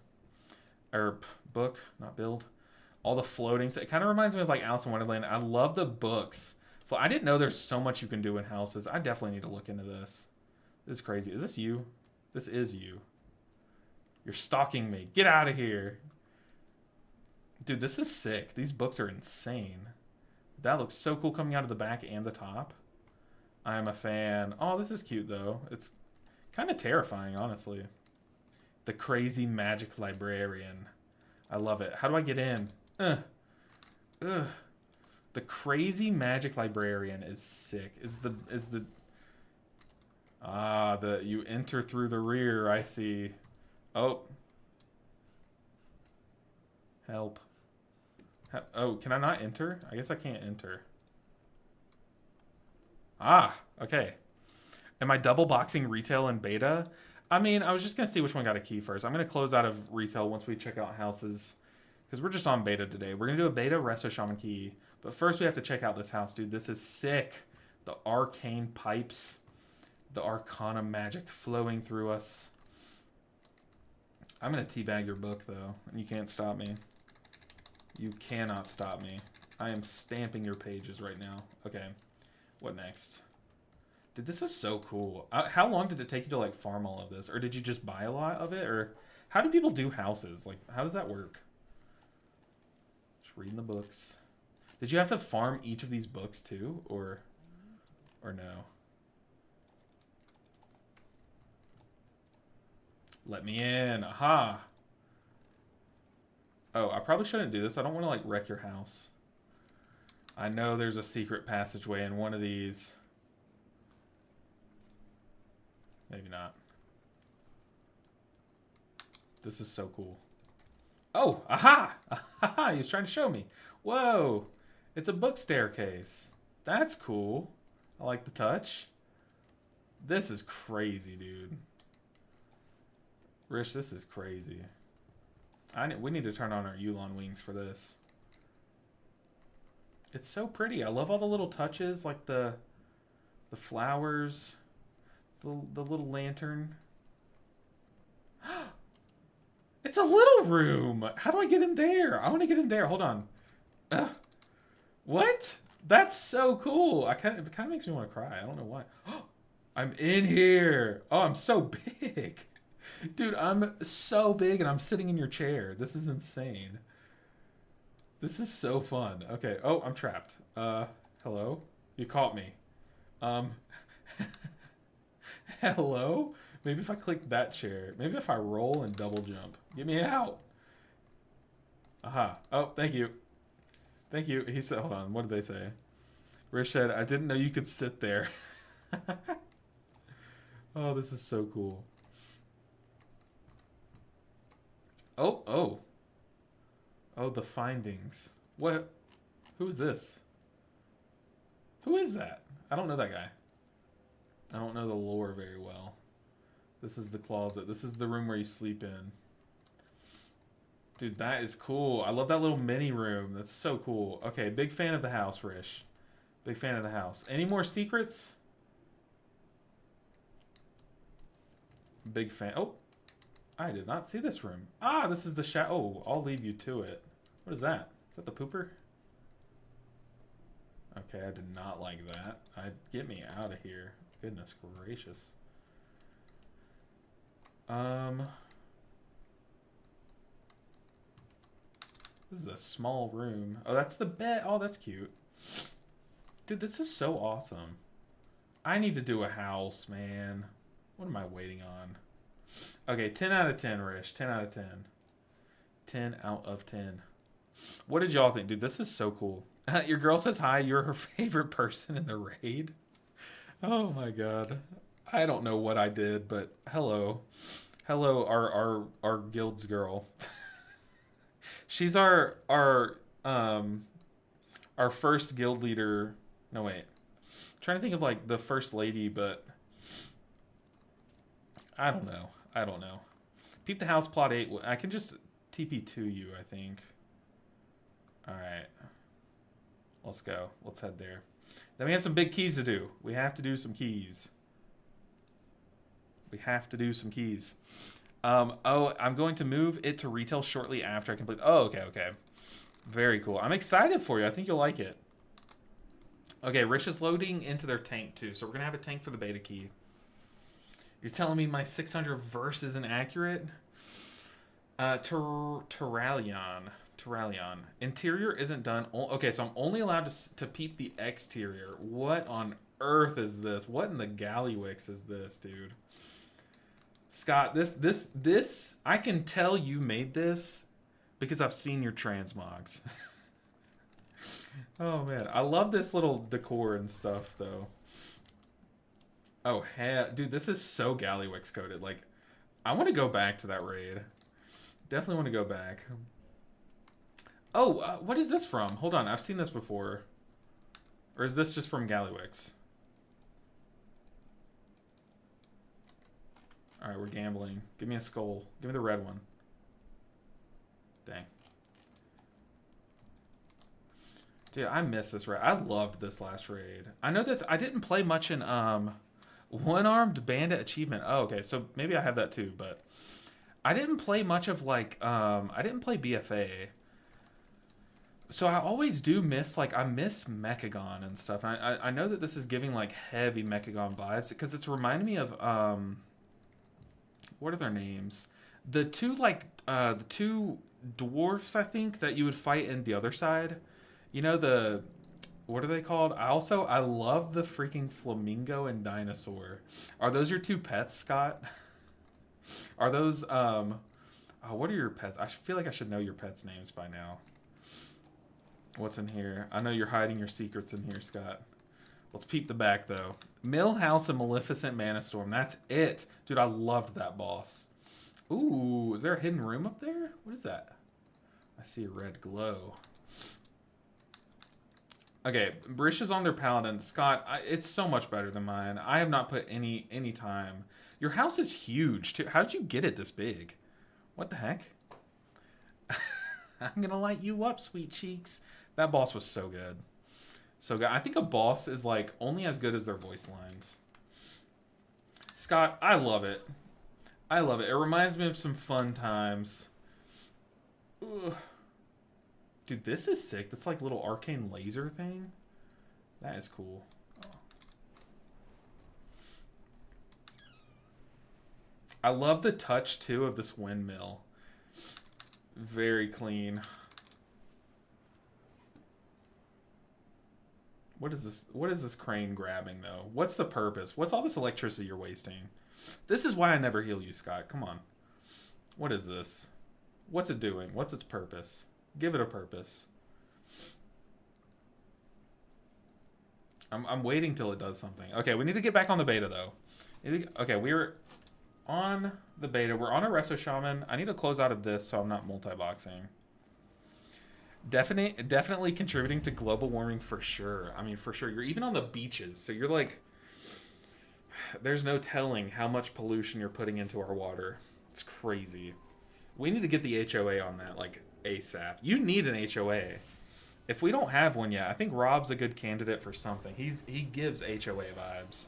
Or book, not build. All the floatings. It kind of reminds me of like Alice in Wonderland. I love the books. I didn't know there's so much you can do in houses. I definitely need to look into this. This is crazy. Is this you? This is you. You're stalking me. Get out of here. Dude, this is sick. These books are insane. That looks so cool coming out of the back and the top. I am a fan. Oh, this is cute, though. It's kind of terrifying, honestly. The Crazy Magic Librarian. I love it. How do I get in? Ugh. The Crazy Magic Librarian is sick. You enter through the rear. I see. Oh. Help. Oh, can I not enter? I guess I can't enter. Ah, okay. Am I double boxing retail and beta? I mean, I was just going to see which one got a key first. I'm going to close out of retail once we check out houses. Because we're just on beta today. We're going to do a beta Resto Shaman key. But first we have to check out this house, dude. This is sick. The arcane pipes. The arcana magic flowing through us. I'm going to teabag your book, though. And you can't stop me. You cannot stop me. I am stamping your pages right now. Okay. What next? Dude, this is so cool. How long did it take you to, like, farm all of this? Or did you just buy a lot of it? Or how do people do houses? Like, how does that work? Just reading the books. Did you have to farm each of these books, too? Or no? Let me in. Aha! Oh, I probably shouldn't do this. I don't want to, like, wreck your house. I know there's a secret passageway in one of these. Maybe not. This is so cool. Oh, aha! Aha! He was trying to show me. Whoa! It's a book staircase. That's cool. I like the touch. This is crazy, dude. Rich, this is crazy. We need to turn on our Yulon wings for this. It's so pretty. I love all the little touches, like the The flowers. The little lantern. It's a little room. How do I get in there? I want to get in there. Hold on. What? That's so cool. It kind of makes me want to cry. I don't know why. I'm in here. Oh, I'm so big. Dude, I'm so big and I'm sitting in your chair. This is insane. This is so fun. Okay. Oh, I'm trapped. Hello? You caught me. Hello? Maybe if I click that chair. Maybe if I roll and double jump. Get me out. Aha. Oh, thank you. Thank you. He said, hold on. What did they say? Rish said, I didn't know you could sit there. Oh, this is so cool. Oh. Oh, the findings. What? Who is this? Who is that? I don't know that guy. I don't know the lore very well. This is the closet. This is the room where you sleep in. Dude, that is cool. I love that little mini room. That's so cool. Okay, big fan of the house, Rish. Big fan of the house. Any more secrets? Big fan. Oh, I did not see this room. Ah, this is the shadow. Oh, I'll leave you to it. What is that? Is that the pooper? Okay, I did not like that. Get me out of here. Goodness gracious. This is a small room. Oh, that's the bed. Oh, that's cute. Dude, this is so awesome. I need to do a house, man. What am I waiting on? Okay, 10 out of 10, Rish. 10 out of 10. 10 out of 10. What did y'all think? Dude, this is so cool. Your girl says hi. You're her favorite person in the raid. Oh my god. I don't know what I did, but hello. Hello, our guild's girl. She's our first guild leader. No, wait. I'm trying to think of like the first lady, but I don't know. Peep the house, plot 8. I can just TP to you, I think. Alright. Let's go. Let's head there. Then we have some big keys to do. We have to do some keys. Oh, I'm going to move it to retail shortly after I complete. Oh, okay. Very cool. I'm excited for you. I think you'll like it. Okay, Rish is loading into their tank too, so we're gonna have a tank for the beta key. You're telling me my 600 verse isn't accurate? Terralion. Interior isn't done. Okay, so I'm only allowed to peep the exterior. What on earth is this? What in the Gallywix is this, dude? Scott, this, I can tell you made this because I've seen your transmogs. Oh man, I love this little decor and stuff though. Oh hell, dude, this is so Gallywix coded. Like, I want to go back to that raid. Definitely want to go back. Oh, what is this from? Hold on, I've seen this before. Or is this just from Gallywix? Alright, we're gambling. Give me a skull. Give me the red one. Dang. Dude, I miss this raid. I loved this last raid. I know that I didn't play much in One-Armed Bandit Achievement. Oh, okay. So maybe I have that too, but I didn't play much of like I didn't play BFA. So I always do miss, like, I miss Mechagon and stuff. And I know that this is giving like heavy Mechagon vibes because it's reminding me of what are their names? The two dwarfs, I think, that you would fight in the other side. You know, what are they called? I love the freaking flamingo and dinosaur. Are those your two pets, Scott? Are those what are your pets? I feel like I should know your pets' names by now. What's in here? I know you're hiding your secrets in here, Scott. Let's peep the back, though. Millhouse and Maleficent Manastorm. That's it. Dude, I loved that boss. Ooh, is there a hidden room up there? What is that? I see a red glow. Okay, Brish is on their paladin. Scott, it's so much better than mine. I have not put any time. Your house is huge, too. How did you get it this big? What the heck? I'm gonna light you up, sweet cheeks. That boss was so good. So I think a boss is like only as good as their voice lines. Scott, I love it. I love it. It reminds me of some fun times. Ugh. Dude, this is sick. That's like little arcane laser thing. That is cool. I love the touch too of this windmill. Very clean. What is this? What is this crane grabbing though? What's the purpose? What's all this electricity you're wasting? This is why I never heal you, Scott. Come on. What is this? What's it doing? What's its purpose? Give it a purpose. I'm waiting till it does something. Okay, we need to get back on the beta though. Okay, we're on the beta. We're on a Resto Shaman. I need to close out of this so I'm not multi-boxing. Definitely contributing to global warming for sure. I mean, for sure. You're even on the beaches, so you're like, there's no telling how much pollution you're putting into our water. It's crazy. We need to get the HOA on that, like, ASAP. You need an HOA. If we don't have one yet, I think Rob's a good candidate for something. He gives HOA vibes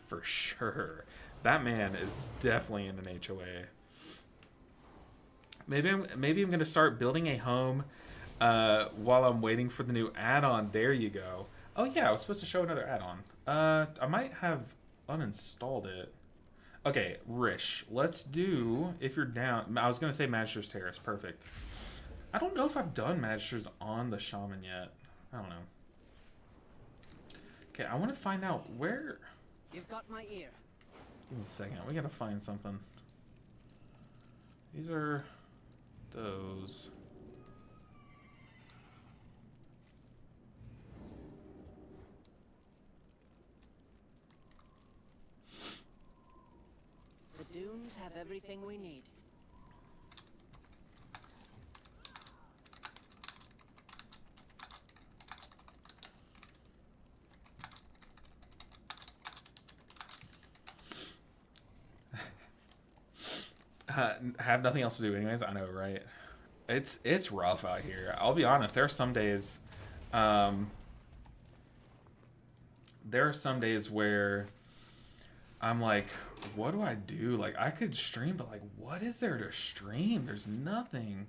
for sure. That man is definitely in an HOA. Maybe I'm gonna start building a home while I'm waiting for the new add-on. There you go. Oh yeah, I was supposed to show another add-on. I might have uninstalled it. Okay, Rish, let's do, if you're down, I was gonna say Magister's Terrace. Perfect. I don't know if I've done Magister's on the Shaman yet. I don't know. Okay, I want to find out where. You've got my ear. Give me a second. We gotta find something. These are those. The dunes have everything we need. Have nothing else to do anyways. I know, right? It's rough out here. I'll be honest. There are some days where I'm like, what do I do? Like, I could stream, but like, what is there to stream? There's nothing.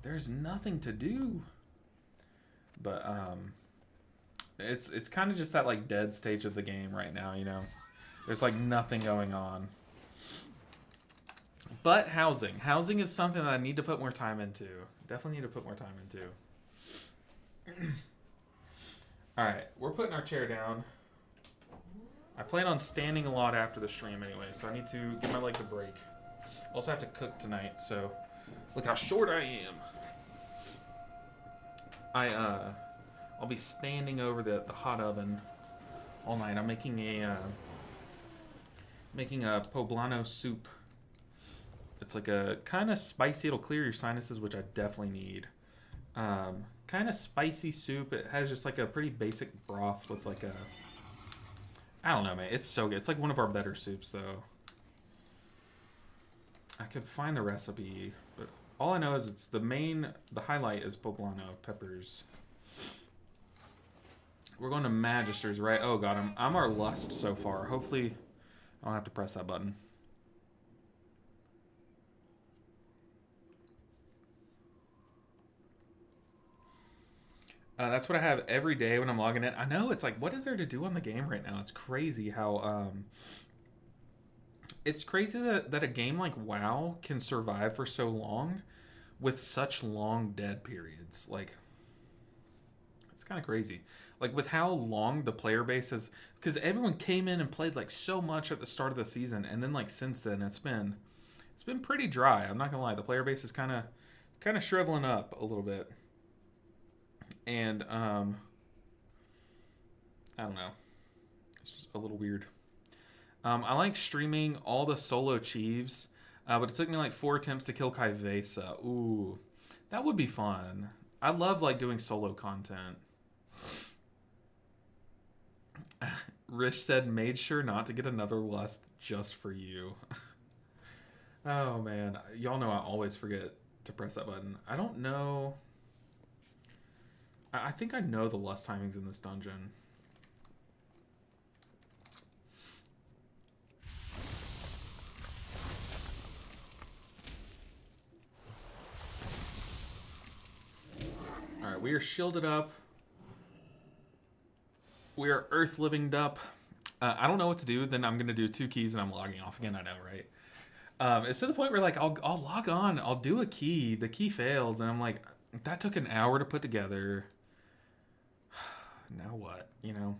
There's nothing to do. But it's kind of just that like dead stage of the game right now, you know. There's like nothing going on. But housing is something that I need to put more time into. Definitely need to put more time into. All right, we're putting our chair down. I plan on standing a lot after the stream anyway, so I need to give my legs a break. Also have to cook tonight, so look how short I am. I'll be standing over the hot oven all night. I'm making a poblano soup. It's like a kind of spicy. It'll clear your sinuses, which I definitely need. Kind of spicy soup. It has just like a pretty basic broth with like a, I don't know, man. It's so good. It's like one of our better soups, though. I could find the recipe, but all I know is it's the highlight is poblano peppers. We're going to Magisters, right? Oh god, I'm our lust so far. Hopefully I don't have to press that button. That's what I have every day when I'm logging in. I know, it's like, what is there to do on the game right now? It's crazy how it's crazy that a game like WoW can survive for so long with such long dead periods. Like, it's kind of crazy. Like, with how long the player base has, because everyone came in and played like so much at the start of the season, and then like since then it's been pretty dry. I'm not gonna lie, the player base is kind of shriveling up a little bit. And I don't know, it's just a little weird. I like streaming all the solo Chiefs, but it took me like 4 attempts to kill Kaivesa. Ooh, that would be fun. I love like doing solo content. Rish said, made sure not to get another lust just for you. Oh man, y'all know I always forget to press that button. I don't know I think I know the lust timings in this dungeon. Alright, we are shielded up. We are earth livinged up. I don't know what to do. Then I'm going to do 2 keys and I'm logging off again. I know, right? It's to the point where like I'll log on. I'll do a key. The key fails. And I'm like, that took an hour to put together. Now what? You know?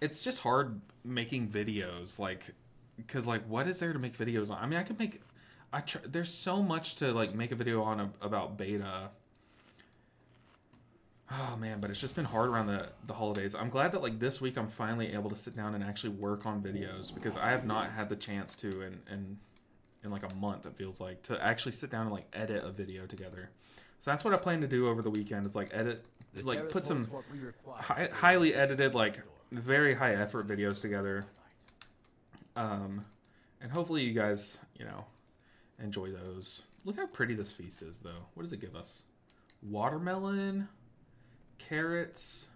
It's just hard making videos. Like, because like, what is there to make videos on? I mean, I could make... there's so much to like make a video on about beta. Oh man, but it's just been hard around the holidays. I'm glad that like this week I'm finally able to sit down and actually work on videos, because I have not had the chance to in like a month, it feels like, to actually sit down and like edit a video together. So that's what I plan to do over the weekend, is like edit, like put some highly edited, like very high effort videos together. And hopefully you guys, you know, enjoy those. Look how pretty this feast is though. What does it give us? Watermelon, carrots,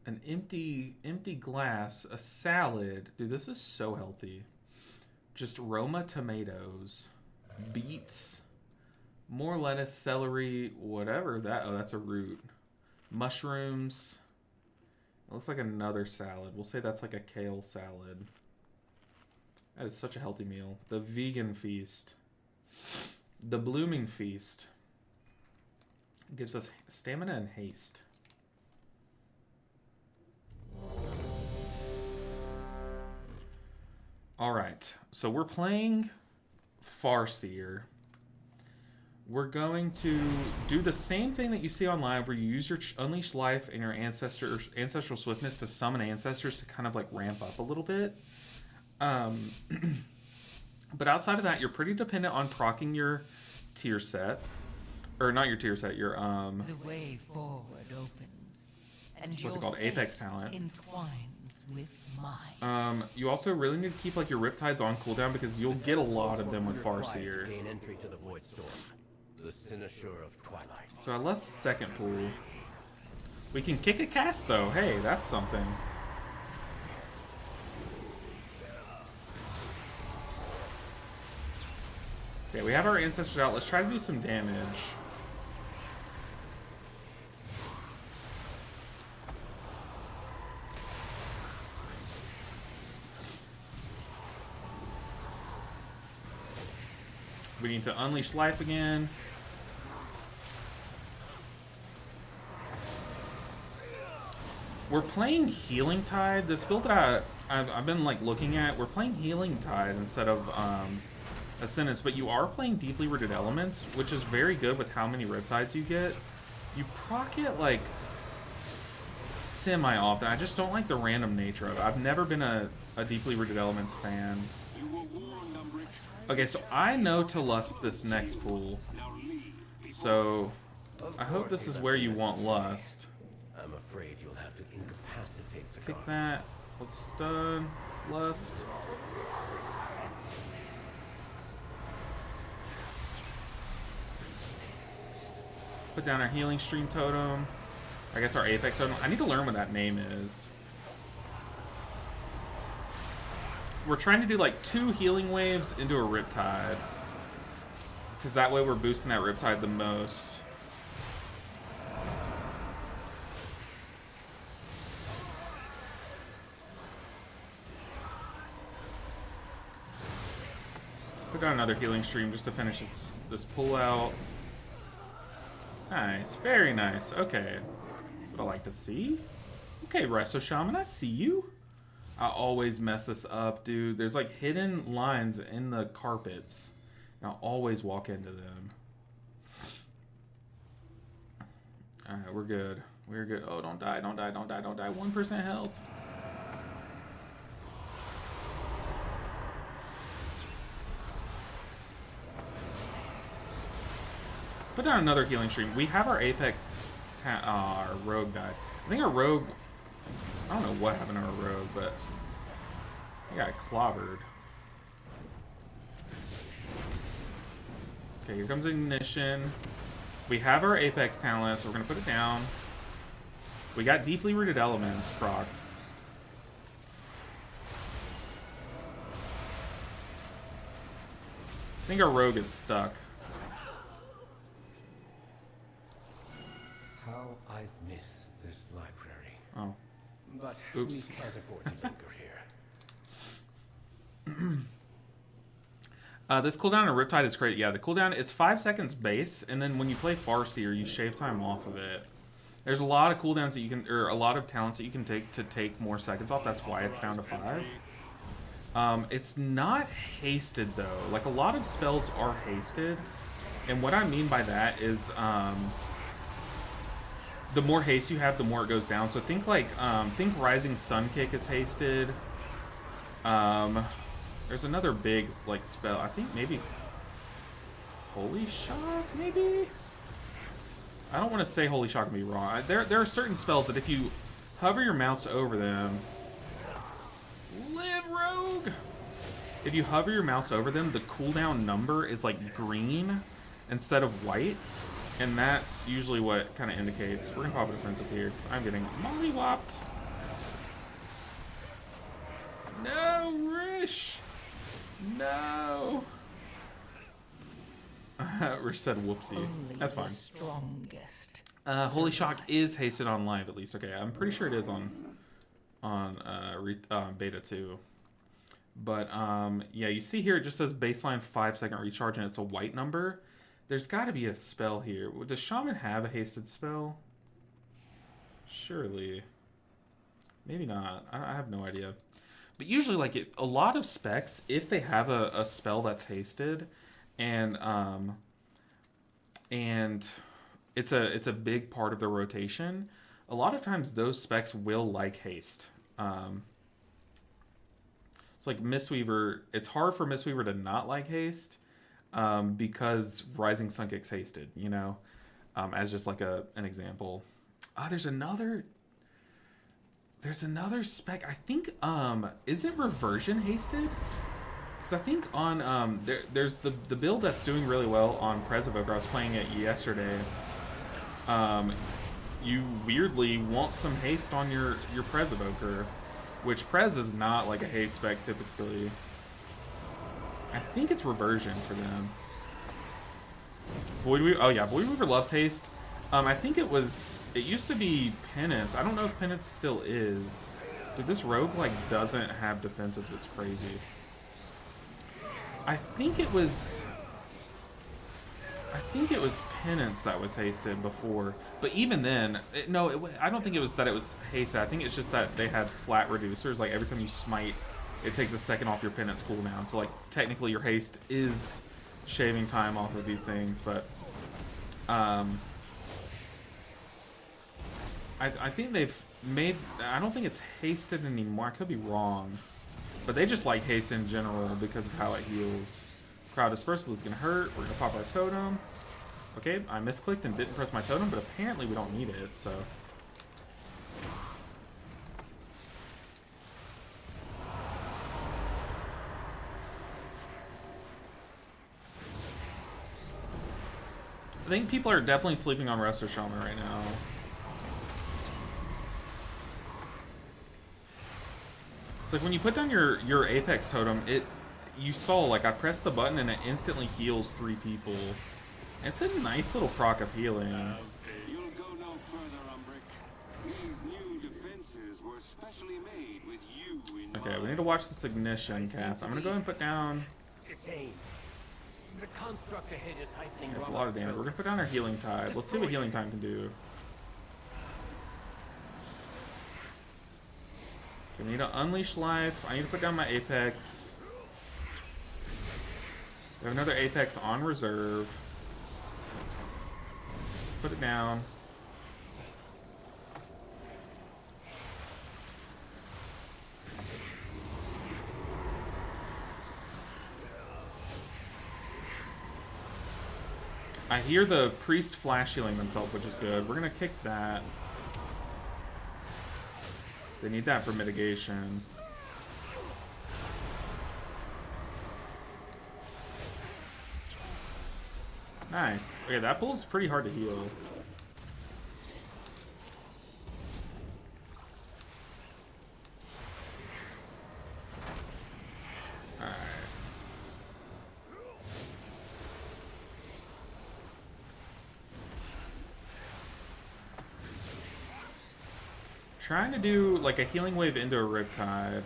an empty glass, a salad. Dude, this is so healthy. Just Roma tomatoes, beets, more lettuce, celery, whatever that. Oh, that's a root. Mushrooms. It looks like another salad. We'll say that's like a kale salad. That is such a healthy meal. The vegan feast. The blooming feast. Gives us stamina and haste. Alright, so we're playing Farseer. We're going to do the same thing that you see online, where you use your Unleashed Life and your Ancestral Swiftness to summon ancestors to kind of like ramp up a little bit. But outside of that, you're pretty dependent on proccing your tier set. Or not your tier set, your The way forward opens, and what's it called? Apex talent. Entwines with mine. You also really need to keep like your Riptides on cooldown, because you'll get a lot of them with Farseer. Gain entry to the Void Storm, the cynosure of Twilight. So I left second pool. We can kick a cast though. Hey, that's something. Okay, we have our ancestors out. Let's try to do some damage. We need to Unleash Life again. We're playing Healing Tide. This build that I've been like looking at, we're playing Healing Tide instead of Ascendance, but you are playing Deeply Rooted Elements, which is very good with how many Riptides you get. You proc it like semi-often. I just don't like the random nature of it. I've never been a Deeply Rooted Elements fan. Okay, so I know to lust this next pool. So I hope this is where you want lust. I'm afraid you'll have to incapacitate the Kick guard. that. Let's stun. Let's lust. Put down our healing stream totem. I guess our apex totem. I need to learn what that name is. We're trying to do like 2 healing waves into a Riptide, because that way we're boosting that Riptide the most. Put down another healing stream just to finish this pull out. Nice, very nice. Okay, that's what I like to see. Okay, Resto Shaman, I see you. I always mess this up, dude. There's like hidden lines in the carpets, and I'll always walk into them. Alright, we're good. We're good. Oh, don't die, don't die, don't die, don't die. 1% health. Put down another healing stream. We have our Apex, our Rogue died. I think our Rogue, I don't know what happened to our Rogue, but he got clobbered. Okay, here comes Ignition. We have our Apex talent, so we're gonna put it down. We got Deeply Rooted Elements procced. I think our rogue is stuck. How I've missed this library. Oh. But Oops. we can't afford to linger here. This cooldown on Riptide is great. Yeah, the cooldown, it's 5 seconds base, and then when you play Farseer, you shave time off of it. There's a lot of cooldowns that you can, or a lot of talents that you can take to take more seconds off. That's why it's down to 5. It's not hasted, though. Like, a lot of spells are hasted, and what I mean by that is, the more haste you have, the more it goes down. So think like, think Rising Sun Kick is hasted. There's another big, like, spell. I think maybe Holy Shock, maybe? I don't want to say Holy Shock and be wrong. There are certain spells that if you hover your mouse over them... Live, Rogue! If you hover your mouse over them, the cooldown number is, like, green instead of white. And that's usually what kind of indicates. We're going to pop a defensive here, because I'm getting mollywopped. No, Rish! No! Rish said whoopsie. Only That's fine. the strongest. Holy Shock is hasted on live, at least. Okay, I'm pretty sure it is on beta too. But yeah, you see here it just says baseline 5-second recharge, and it's a white number. There's got to be a spell here. Does Shaman have a hasted spell? Surely. Maybe not. I have no idea. But usually, like, a lot of specs, if they have a spell that's hasted, and it's a big part of the rotation, a lot of times those specs will like haste. It's like Mistweaver. It's hard for Mistweaver to not like haste, because Rising Sun Kick's hasted, you know, as just like an example. There's another spec. I think, is it Reversion hasted? Because I think on, there's the build that's doing really well on Prez Evoker. I was playing it yesterday. You weirdly want some haste on your Prez Evoker, which Prez is not like a haste spec typically. I think it's Reversion for them. Void Weaver, oh yeah, Void Weaver loves haste. I think it used to be Penance. I don't know if Penance still is. Dude, this rogue, like, doesn't have defensives. It's crazy. I think it was Penance that was hasted before. But even then, I don't think it was that it was hasted. I think it's just that they had flat reducers. Like, every time you smite, it takes a second off your Penance cooldown. So, like, technically your haste is shaving time off of these things. But, I think they've made... I don't think it's hasted anymore. I could be wrong. But they just like haste in general because of how it heals. Crowd Dispersal is going to hurt. We're going to pop our totem. Okay, I misclicked and didn't press my totem, but apparently we don't need it, so... I think people are definitely sleeping on Resto Shaman right now. It's like when you put down your Apex totem, you saw, like, I pressed the button and it instantly heals 3 people. It's a nice little proc of healing. You'll go no further, Umbrick. These new defenses were specially made with you in mind. Okay, we need to watch this Ignition cast. I'm gonna go ahead and put down... Detain. The construct ahead is heightening. That's a lot of damage. We're gonna put down our Healing Tide. Let's see what Healing Tide can do. Okay, we need to unleash life. I need to put down my Apex. We have another Apex on reserve. Let's put it down. I hear the priest flash healing themselves, which is good. We're gonna kick that. They need that for mitigation. Nice. Okay, that bull's pretty hard to heal. Alright. Trying to do like a healing wave into a Riptide.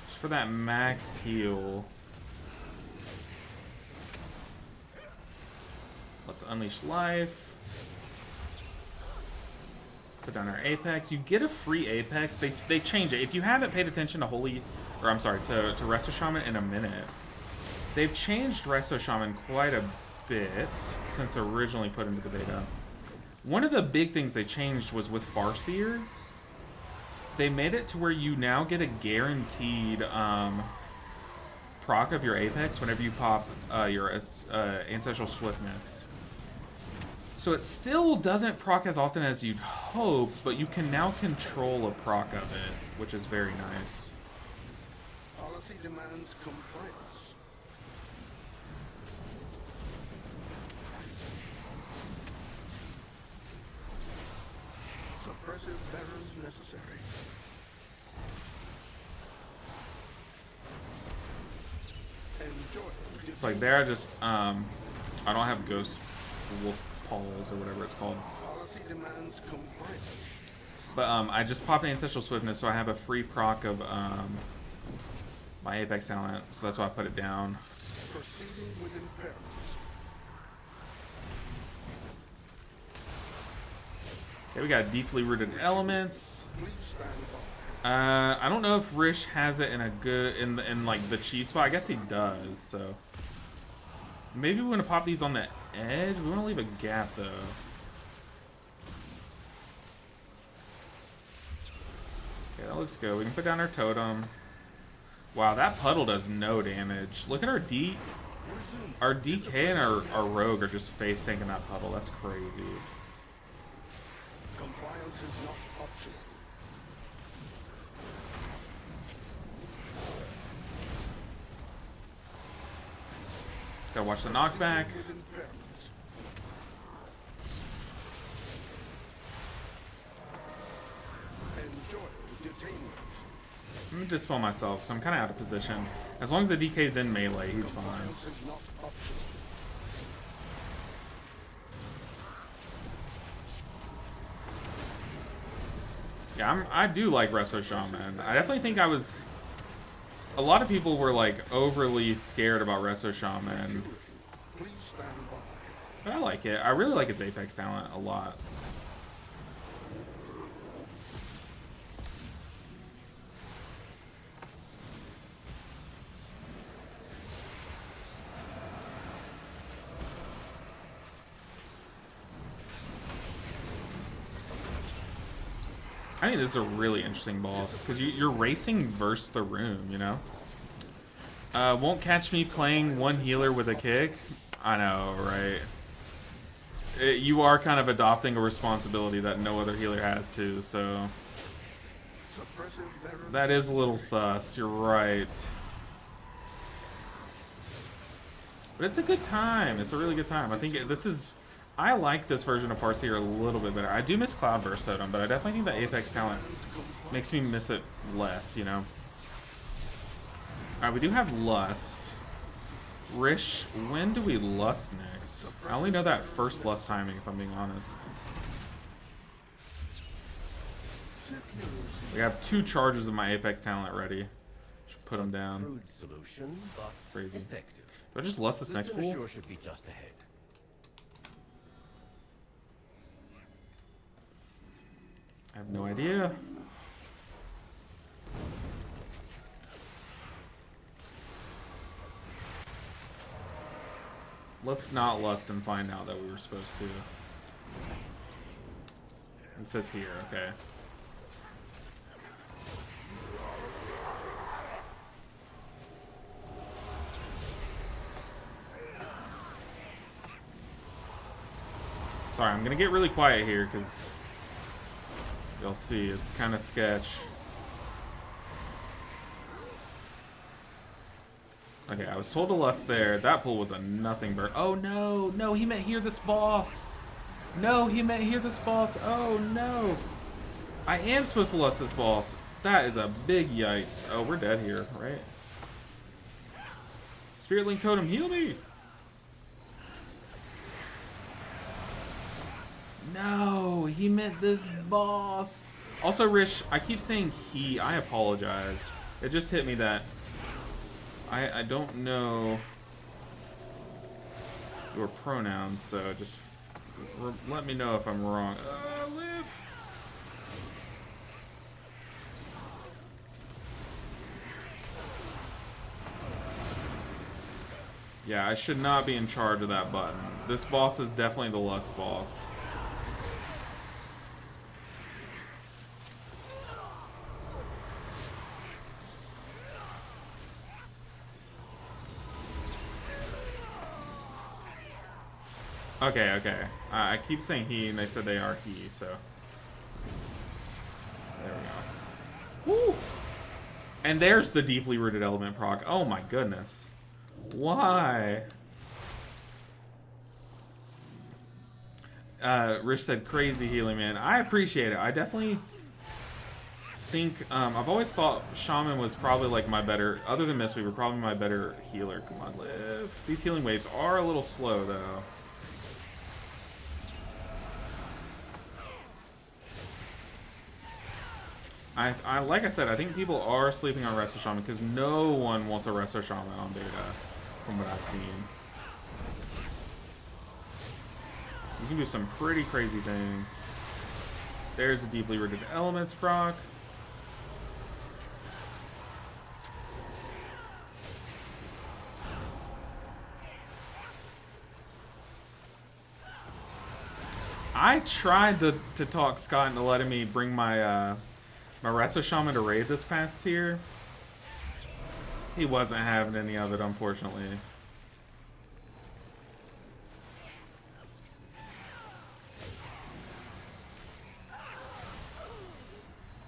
Just for that max heal. Let's unleash life. Put down our Apex. You get a free Apex. They change it. If you haven't paid attention to to Resto Shaman in a minute, they've changed Resto Shaman quite a bit since originally put into the beta. One of the big things they changed was with Farseer. They made it to where you now get a guaranteed proc of your Apex whenever you pop your Ancestral Swiftness. So it still doesn't proc as often as you'd hope, but you can now control a proc of it, which is very nice. Policy demands compliance. Suppressive barrels necessary. Enjoy. It's like there, I don't have Ghost Wolf Paws or whatever it's called. Policy demands compliance. But I just popped Ancestral Swiftness, so I have a free proc of my Apex talent, so that's why I put it down. Proceeding with impairment. Okay, we got Deeply Rooted Elements. Please stand by. I don't know if Rish has it in a good in like the cheese spot. I guess he does. So maybe we want to pop these on the edge. We want to leave a gap though. Okay, that looks good. We can put down our totem. Wow, that puddle does no damage. Look at our our DK and our rogue are just face tanking that puddle. That's crazy. Compliance is not optional. Gotta watch the knockback. With impairment. Enjoy detainment. I'm gonna dispel myself, so I'm kind of out of position. As long as the DK's in melee, he's fine. Compliance is not optional. Yeah, I do like Resto Shaman. I definitely think I was... A lot of people were like overly scared about Resto Shaman. Please stand by. But I like it. I really like its Apex talent a lot. I think this is a really interesting boss because you're racing versus the room, you know? Won't catch me playing one healer with a kick. I know, right? You are kind of adopting a responsibility that no other healer has too, so... That is a little sus, you're right. But it's a good time. It's a really good time. I think this is... I like this version of Farseer a little bit better. I do miss Cloudburst Totem, but I definitely think the Apex talent makes me miss it less, you know? Alright, we do have Lust. Rish, when do we Lust next? I only know that first Lust timing, if I'm being honest. We have 2 charges of my Apex talent ready. Should put them down. Crude solution, but Crazy. effective. Do I just Lust this next pool? Sure should be just ahead. I have no idea. Let's not Lust and find out that we were supposed to. It says here, okay. Sorry, I'm gonna get really quiet here because you'll see it's kind of sketch. Okay, I was told to lust there. That pool was a nothing burn. Oh no, no, he meant hear this boss. No, he meant hear this boss. Oh no. I am supposed to lust this boss. That is a big yikes. Oh, we're dead here, right? Spirit Link Totem, heal me! No, he meant this boss. Also, Rish, I keep saying he. I apologize. It just hit me that I don't know your pronouns, so just let me know if I'm wrong. Live. Yeah, I should not be in charge of that button. This boss is definitely the lust boss. Okay, okay. I keep saying he, and they said they are he, so. There we go. Woo! And there's the deeply rooted element proc. Oh my goodness. Why? Rich said crazy healing, man. I appreciate it. I definitely think, I've always thought Shaman was probably like my better, other than Mistweaver, probably my better healer. Come on, live. These healing waves are a little slow, though. I like I said, I think people are sleeping on Resto Shaman because no one wants a Resto Shaman on beta, from what I've seen. You can do some pretty crazy things. There's a deeply rooted elements proc. I tried to talk Scott into letting me bring my my Resto Shaman to raid this past tier. He wasn't having any of it, unfortunately.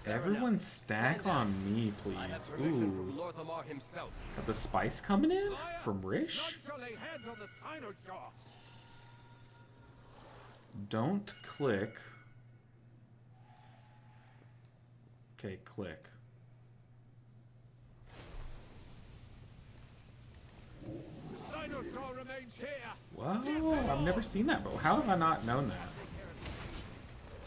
Everyone stack on me, please. Ooh. Got the spice coming in from Rish? Don't click. Okay, click. Whoa, I've never seen that, but how have I not known that?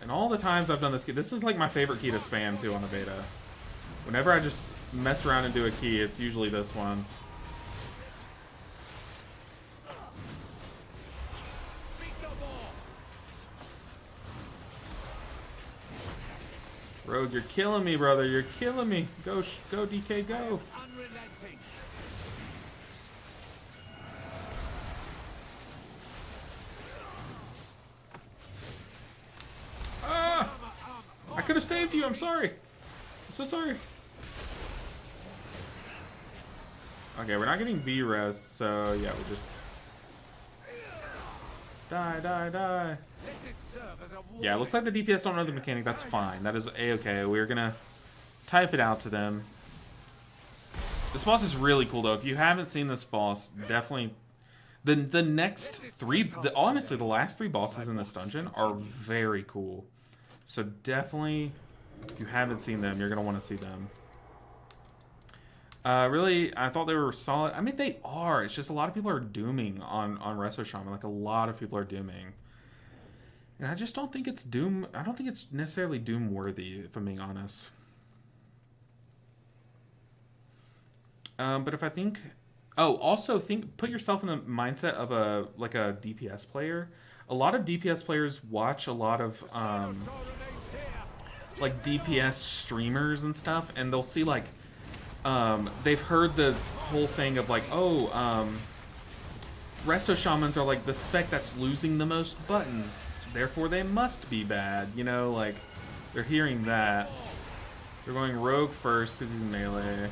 And all the times I've done this key, this is like my favorite key to spam too on the beta. Whenever I just mess around and do a key, it's usually this one. Rogue, you're killing me, brother. You're killing me. Go, go, DK, go. Ah! I could have saved you. I'm sorry. I'm so sorry. Okay, we're not getting B rest, so yeah, we just die, die, die. Yeah, it looks like the DPS don't know the mechanic. That's fine. That is a-okay. We're gonna type it out to them. This boss is really cool, though. If you haven't seen this boss, definitely... The next three... honestly, the last three bosses in this dungeon are very cool. So definitely, if you haven't seen them, you're gonna want to see them. Really, I thought they were solid. I mean, they are. It's just a lot of people are dooming on Resto Shaman. Like, a lot of people are dooming. And I just don't think it's Doom... I don't think it's necessarily Doom-worthy, if I'm being honest. But if I think... Oh, also, put yourself in the mindset of a DPS player. A lot of DPS players watch a lot of, like, DPS streamers and stuff, and they'll see, like, they've heard the whole thing of, like, oh, Resto Shamans are, like, the spec that's losing the most buttons. Therefore, they must be bad, you know, like, they're hearing that. They're going Rogue first because he's melee.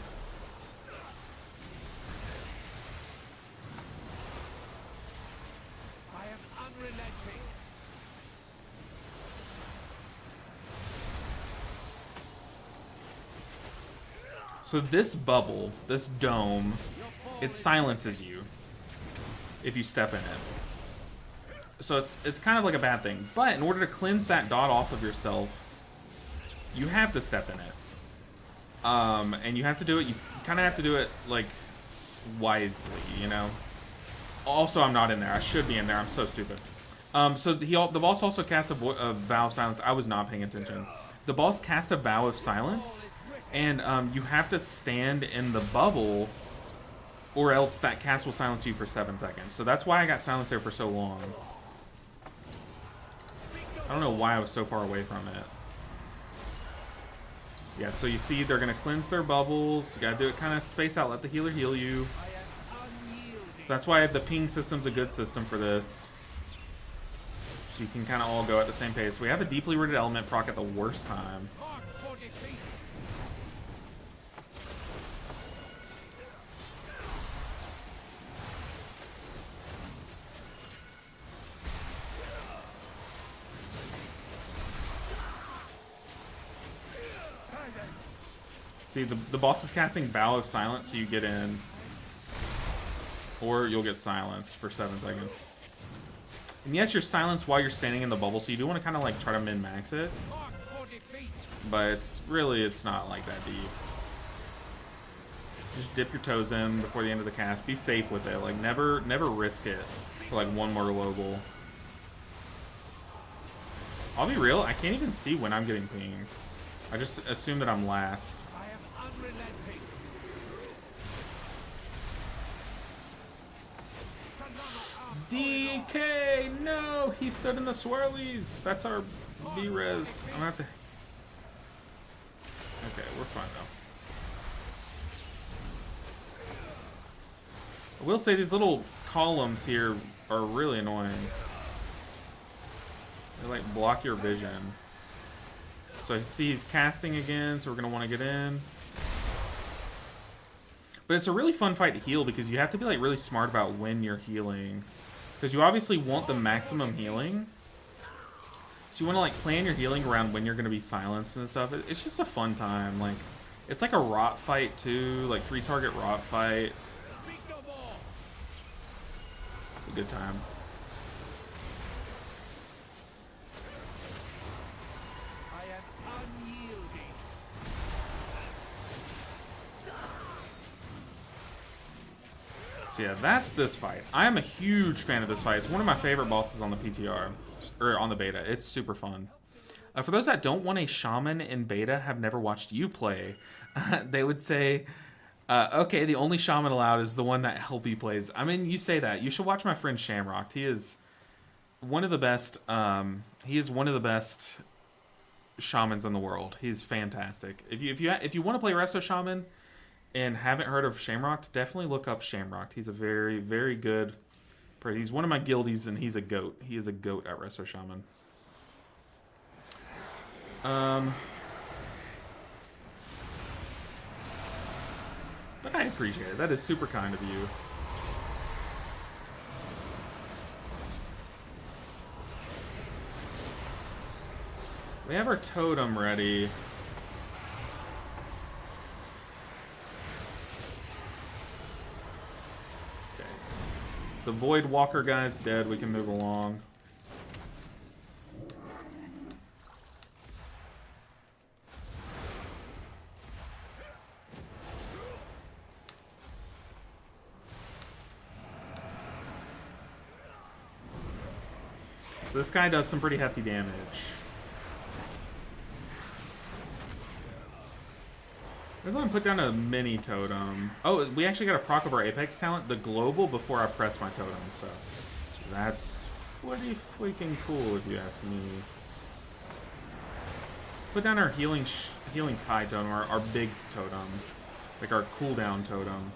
I am unrelenting. So this bubble, this dome, it silences you if you step in it. So it's kind of like a bad thing. But in order to cleanse that dot off of yourself, you have to step in it. And you have to do it, you kind of have to do it, like, wisely, you know? Also, I'm not in there. I should be in there. I'm so stupid. So the boss also cast a vow of silence. I was not paying attention. The boss cast a vow of silence, and you have to stand in the bubble, or else that cast will silence you for 7 seconds. So that's why I got silenced there for so long. I don't know why I was so far away from it. Yeah, so you see they're going to cleanse their bubbles. You got to do it kind of space out. Let the healer heal you. So that's why the ping system's a good system for this. So you can kind of all go at the same pace. We have a deeply rooted element proc at the worst time. See, the boss is casting Vow of Silence, so you get in. Or you'll get silenced for 7 seconds. And yes, you're silenced while you're standing in the bubble, so you do want to kind of like try to min-max it. But it's not like that deep. Just dip your toes in before the end of the cast. Be safe with it. Like, never risk it for like one more global. I'll be real, I can't even see when I'm getting pinged. I just assume that I'm last. DK! No! He stood in the swirlies! That's our B-res. I'm gonna have to... Okay, we're fine though. I will say these little columns here are really annoying. They like block your vision. So I see he's casting again, so we're gonna want to get in. But it's a really fun fight to heal because you have to be like really smart about when you're healing. Because you obviously want the maximum healing. So you want to like plan your healing around when you're going to be silenced and stuff. It's just a fun time. Like, it's like a rot fight too, like 3-target rot fight. It's a good time. So yeah, that's this fight. I am a huge fan of this fight. It's one of my favorite bosses on the PTR, or on the beta. It's super fun. For those that don't want a shaman in beta, have never watched you play, they would say, okay, the only shaman allowed is the one that Helpy plays. I mean, you say that. You should watch my friend Shamrocked. He is one of the best. He is one of the best shamans in the world. He's fantastic. If you want to play Resto Shaman and haven't heard of Shamrocked, definitely look up Shamrocked. He's a very, very good... He's one of my guildies, and he's a goat. He is a goat at Resto Shaman. But I appreciate it. That is super kind of you. We have our totem ready. The Void Walker guy's dead. We can move along. So this guy does some pretty hefty damage. I'm going to put down a mini totem. Oh, we actually got a proc of our Apex talent, the global, before I press my totem, so that's pretty freaking cool if you ask me. Put down our healing tide totem, our big totem, like our cooldown totem.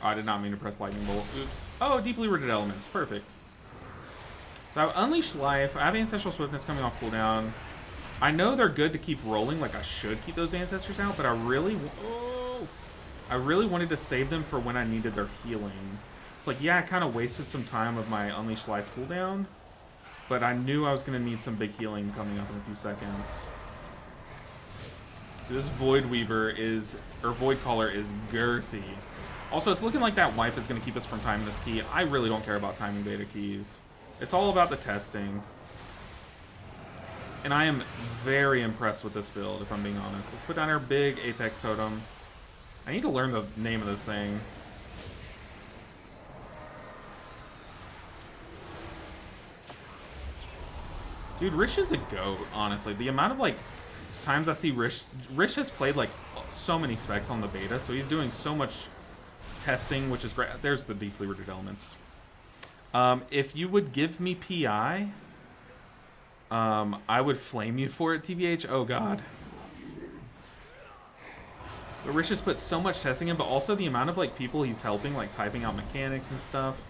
Oh, I did not mean to press lightning bolt. Oops. Oh, deeply rooted elements. Perfect. So I have Unleashed Life. I have Ancestral Swiftness coming off cooldown. I know they're good to keep rolling, like I should keep those Ancestors out, but I really wanted to save them for when I needed their healing. It's like, yeah, I kind of wasted some time of my Unleash Life cooldown, but I knew I was going to need some big healing coming up in a few seconds. This Void Weaver is, or Void Caller is girthy. Also, it's looking like that wipe is going to keep us from timing this key. I really don't care about timing beta keys. It's all about the testing. And I am very impressed with this build, if I'm being honest. Let's put down our big Apex Totem. I need to learn the name of this thing. Dude, Rish is a goat, honestly. The amount of, like, times I see Rish has played, like, so many specs on the beta, so he's doing so much testing, which is great. There's the deeply rooted elements. If you would give me PI, I would flame you for it, TBH. Oh, God. But Rish has put so much testing in, but also the amount of, like, people he's helping, like, typing out mechanics and stuff.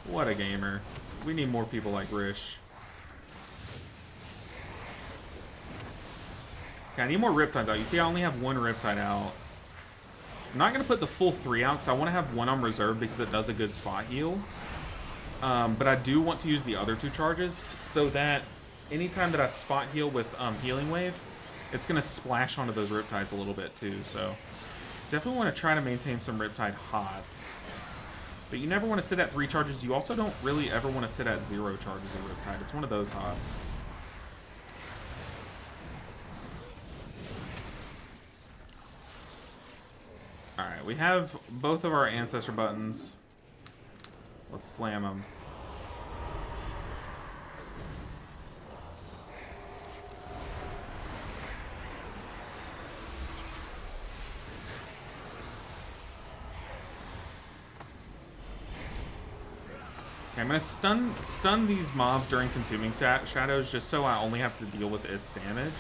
What a gamer. We need more people like Rish. Okay, I need more Riptides out. You see, I only have one Riptide out. I'm not going to put the full 3 out because I want to have one on reserve because it does a good spot heal. But I do want to use the other 2 charges so that anytime that I spot heal with Healing Wave, it's going to splash onto those Riptides a little bit too. So definitely want to try to maintain some Riptide hots. But you never want to sit at 3 charges. You also don't really ever want to sit at 0 charges of Riptide. It's one of those hots. Alright, we have both of our Ancestor buttons. Let's slam them. Okay, I'm going to stun these mobs during Consuming Shadows just so I only have to deal with its damage.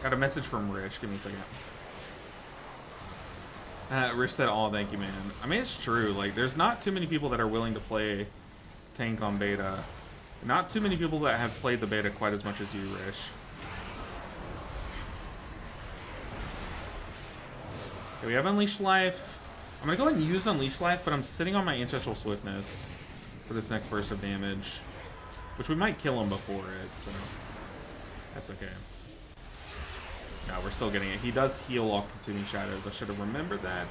Got a message from Rich. Give me a second. Rich said, "Oh, thank you, man." I mean, it's true. Like, there's not too many people that are willing to play tank on beta. Not too many people that have played the beta quite as much as you, Rich. Okay, we have Unleash Life. I'm gonna go ahead and use Unleash Life, but I'm sitting on my Ancestral Swiftness for this next burst of damage, which we might kill him before it, so that's okay. No, we're still getting it. He does heal off Consuming Shadows. I should have remembered that.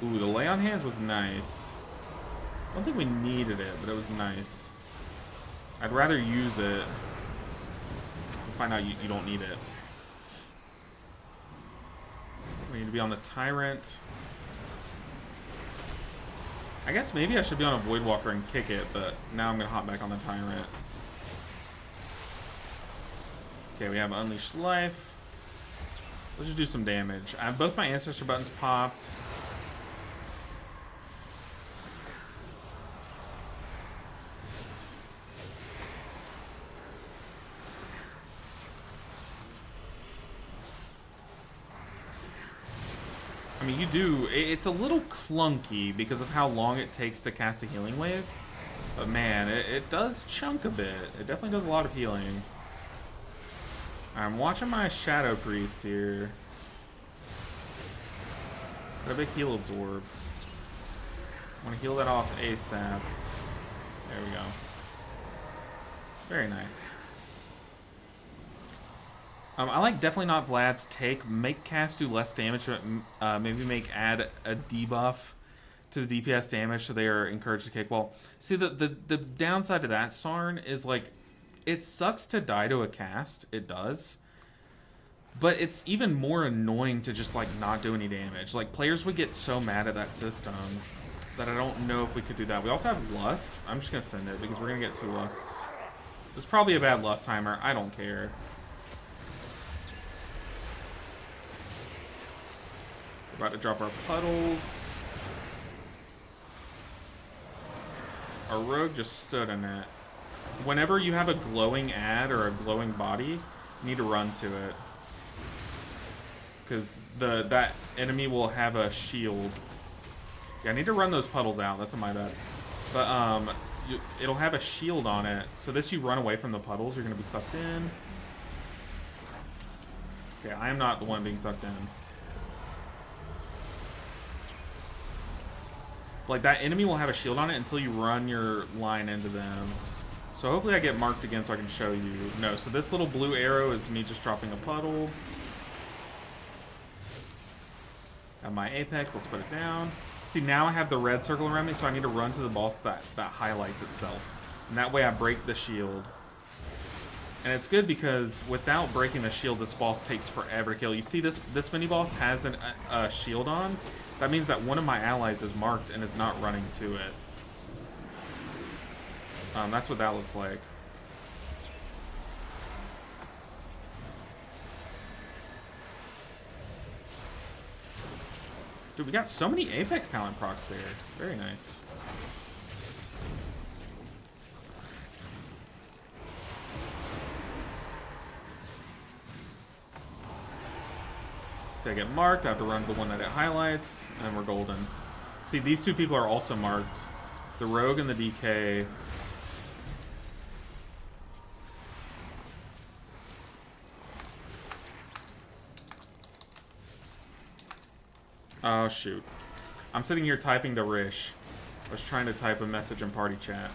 Ooh, the Lay on Hands was nice. I don't think we needed it, but it was nice. I'd rather use it. We'll find out you don't need it. We need to be on the Tyrant. I guess maybe I should be on a Voidwalker and kick it, but now I'm going to hop back on the Tyrant. Okay, we have Unleashed Life. Let's just do some damage. I have both my Ancestor buttons popped. I mean, you do. It's a little clunky because of how long it takes to cast a Healing Wave. But man, it does chunk a bit. It definitely does a lot of healing. I'm watching my Shadow Priest here. Got a big heal absorb. I want to heal that off ASAP. There we go. Very nice. I like definitely not Vlad's take. Make cast do less damage, but maybe add a debuff to the DPS damage so they are encouraged to kick. Well, see, the downside to that, Sarn, is like, it sucks to die to a cast. It does. But it's even more annoying to just, like, not do any damage. Like, players would get so mad at that system that I don't know if we could do that. We also have Lust. I'm just going to send it because we're going to get 2 Lusts. It's probably a bad Lust timer. I don't care. We're about to drop our puddles. Our rogue just stood in it. Whenever you have a glowing ad or a glowing body, you need to run to it. Because that enemy will have a shield. Yeah, I need to run those puddles out. That's my bad. But it'll have a shield on it. So this, you run away from the puddles, you're going to be sucked in. Okay, I am not the one being sucked in. Like, that enemy will have a shield on it until you run your line into them. So hopefully I get marked again so I can show you. No, so this little blue arrow is me just dropping a puddle. Got my apex, let's put it down. See, now I have the red circle around me, so I need to run to the boss that highlights itself. And that way I break the shield. And it's good because without breaking the shield, this boss takes forever to kill. You see this mini boss has a shield on. That means that one of my allies is marked and is not running to it. That's what that looks like. Dude, we got so many Apex talent procs there. Very nice. So I get marked, I have to run to the one that it highlights, and then we're golden. See, these two people are also marked. The Rogue and the DK. Oh, shoot. I'm sitting here typing to Rish. I was trying to type a message in party chat.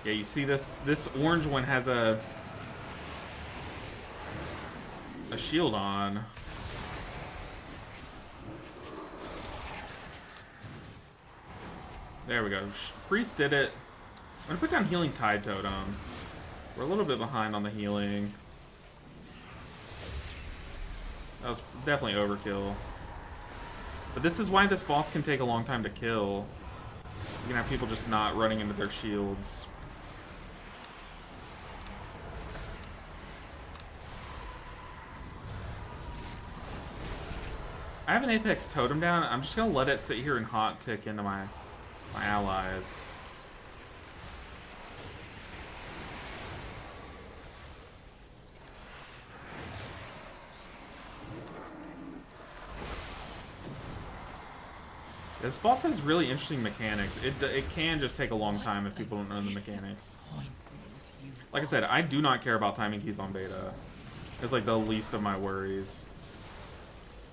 Yeah, you see this orange one has a shield on. There we go. Priest did it. I'm gonna put down Healing Tide Totem. We're a little bit behind on the healing. That was definitely overkill. But this is why this boss can take a long time to kill. You can have people just not running into their shields. I have an Apex Totem down. I'm just gonna let it sit here and hot tick into my allies. This boss has really interesting mechanics. It can just take a long time if people don't know the mechanics. Like I said, I do not care about timing keys on beta. It's like the least of my worries.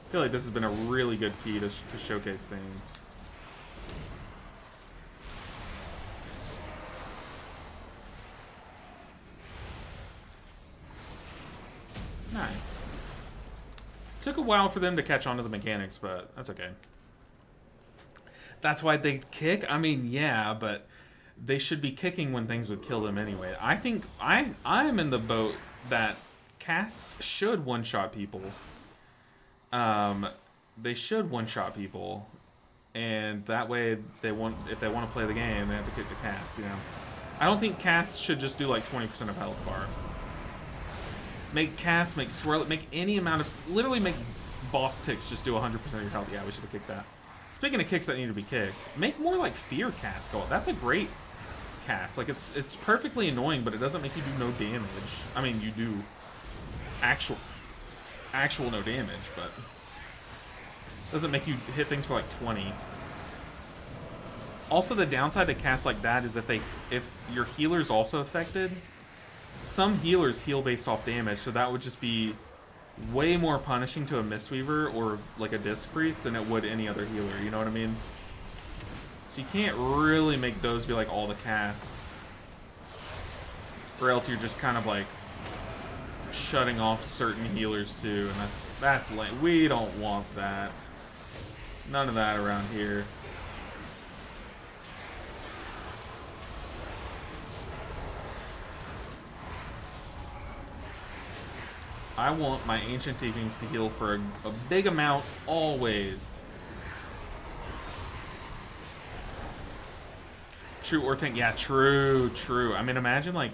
I feel like this has been a really good key to showcase things. Nice. Took a while for them to catch on to the mechanics, but that's okay. That's why they kick? I mean, yeah, but they should be kicking when things would kill them anyway. I think I'm in the boat that casts should one-shot people. They should one-shot people, and that way if they want to play the game, they have to kick the cast, you know. I don't think casts should just do like 20% of health bar. Make cast, make swirl, make any amount of, literally make boss ticks just do 100% of your health. Yeah, we should have kicked that. Speaking of kicks that need to be kicked, make more like fear cast go. That's a great cast. Like it's perfectly annoying, but it doesn't make you do no damage. I mean, you do actual no damage, but doesn't make you hit things for like 20. Also, the downside to casts like that is if your healer's also affected, some healers heal based off damage, so that would just be way more punishing to a Mistweaver or like a Disc Priest than it would any other healer, you know what I mean? So you can't really make those be like all the casts. Or else you're just kind of like shutting off certain healers too, and that's lame. We don't want that. None of that around here. I want my Ancient Teachings to heal for a big amount, always. True or tank. Yeah, true. I mean, imagine, like,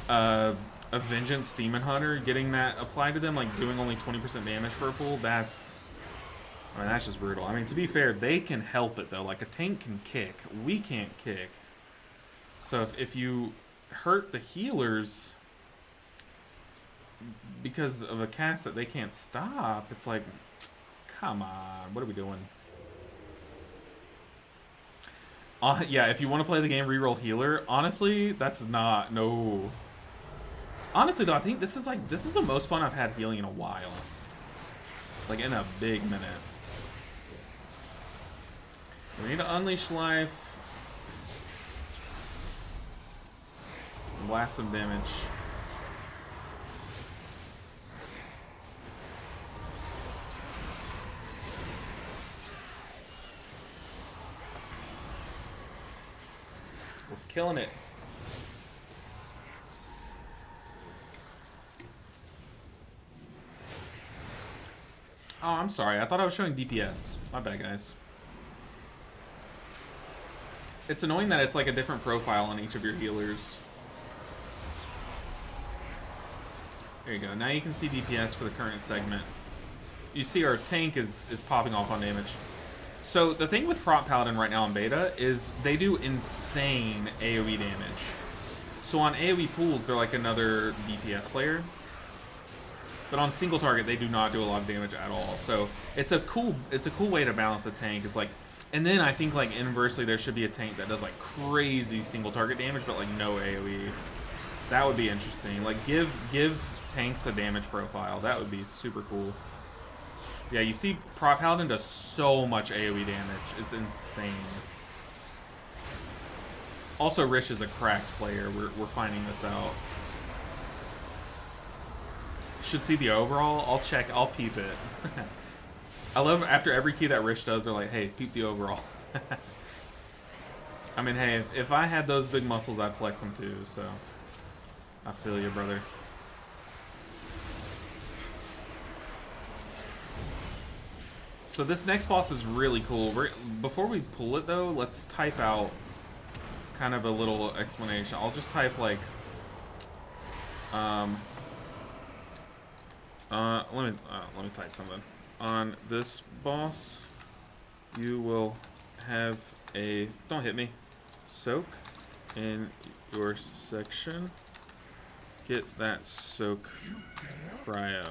a Vengeance Demon Hunter getting that applied to them, like, doing only 20% damage for a pool. That's just brutal. I mean, to be fair, they can help it, though. Like, a tank can kick. We can't kick. So if you hurt the healers because of a cast that they can't stop, it's like, come on, what are we doing? Yeah, if you want to play the game reroll healer, honestly, that's not no. Honestly though, I think this is the most fun I've had healing in a while. Like in a big minute. We need to unleash life. Blast some damage. We're killing it. Oh, I'm sorry. I thought I was showing DPS. My bad, guys. It's annoying that it's like a different profile on each of your healers. There you go. Now you can see DPS for the current segment. You see our tank is popping off on damage. So the thing with Prop Paladin right now in beta is they do insane AoE damage. So on AoE pools, they're like another DPS player. But on single target, they do not do a lot of damage at all. So it's a cool way to balance a tank. It's like, and then I think like inversely, there should be a tank that does like crazy single target damage, but like no AoE. That would be interesting. Like give tanks a damage profile. That would be super cool. Yeah, you see Prop Paladin does so much AoE damage. It's insane. Also, Rish is a cracked player. We're finding this out. Should see the overall. I'll check. I'll peep it. I love after every key that Rish does, they're like, hey, peep the overall. I mean, hey, if I had those big muscles, I'd flex them too, so I feel you, brother. So this next boss is really cool. Before we pull it, though, let's type out kind of a little explanation. I'll just type, like, let me type something. On this boss, you will have a, don't hit me, soak in your section. Get that soak cryo.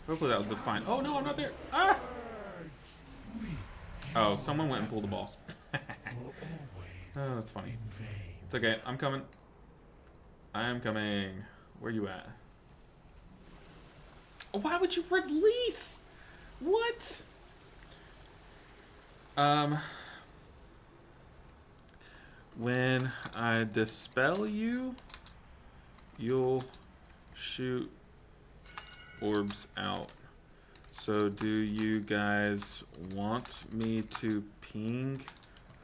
Hopefully that was a fine. Oh no, I'm not there. Ah! Oh, someone went and pulled the boss. Oh, that's funny. It's okay. I'm coming. I'm coming. Where you at? Oh, why would you release? What? When I dispel you, you'll shoot orbs out. So do you guys want me to ping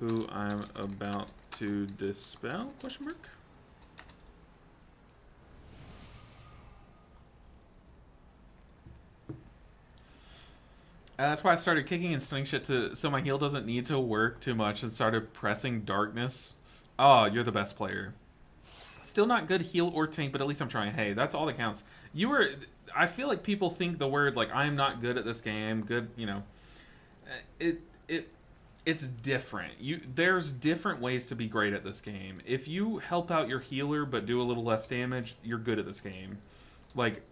who I'm about to dispel? Question mark. That's why I started kicking and stunning shit so my heal doesn't need to work too much, and started pressing darkness. Oh, you're the best player. Still not good heal or tank, but at least I'm trying. Hey, that's all that counts. I feel like people think the word like I'm not good at this game. Good, you know. It's different. There's different ways to be great at this game. If you help out your healer but do a little less damage, you're good at this game. Like,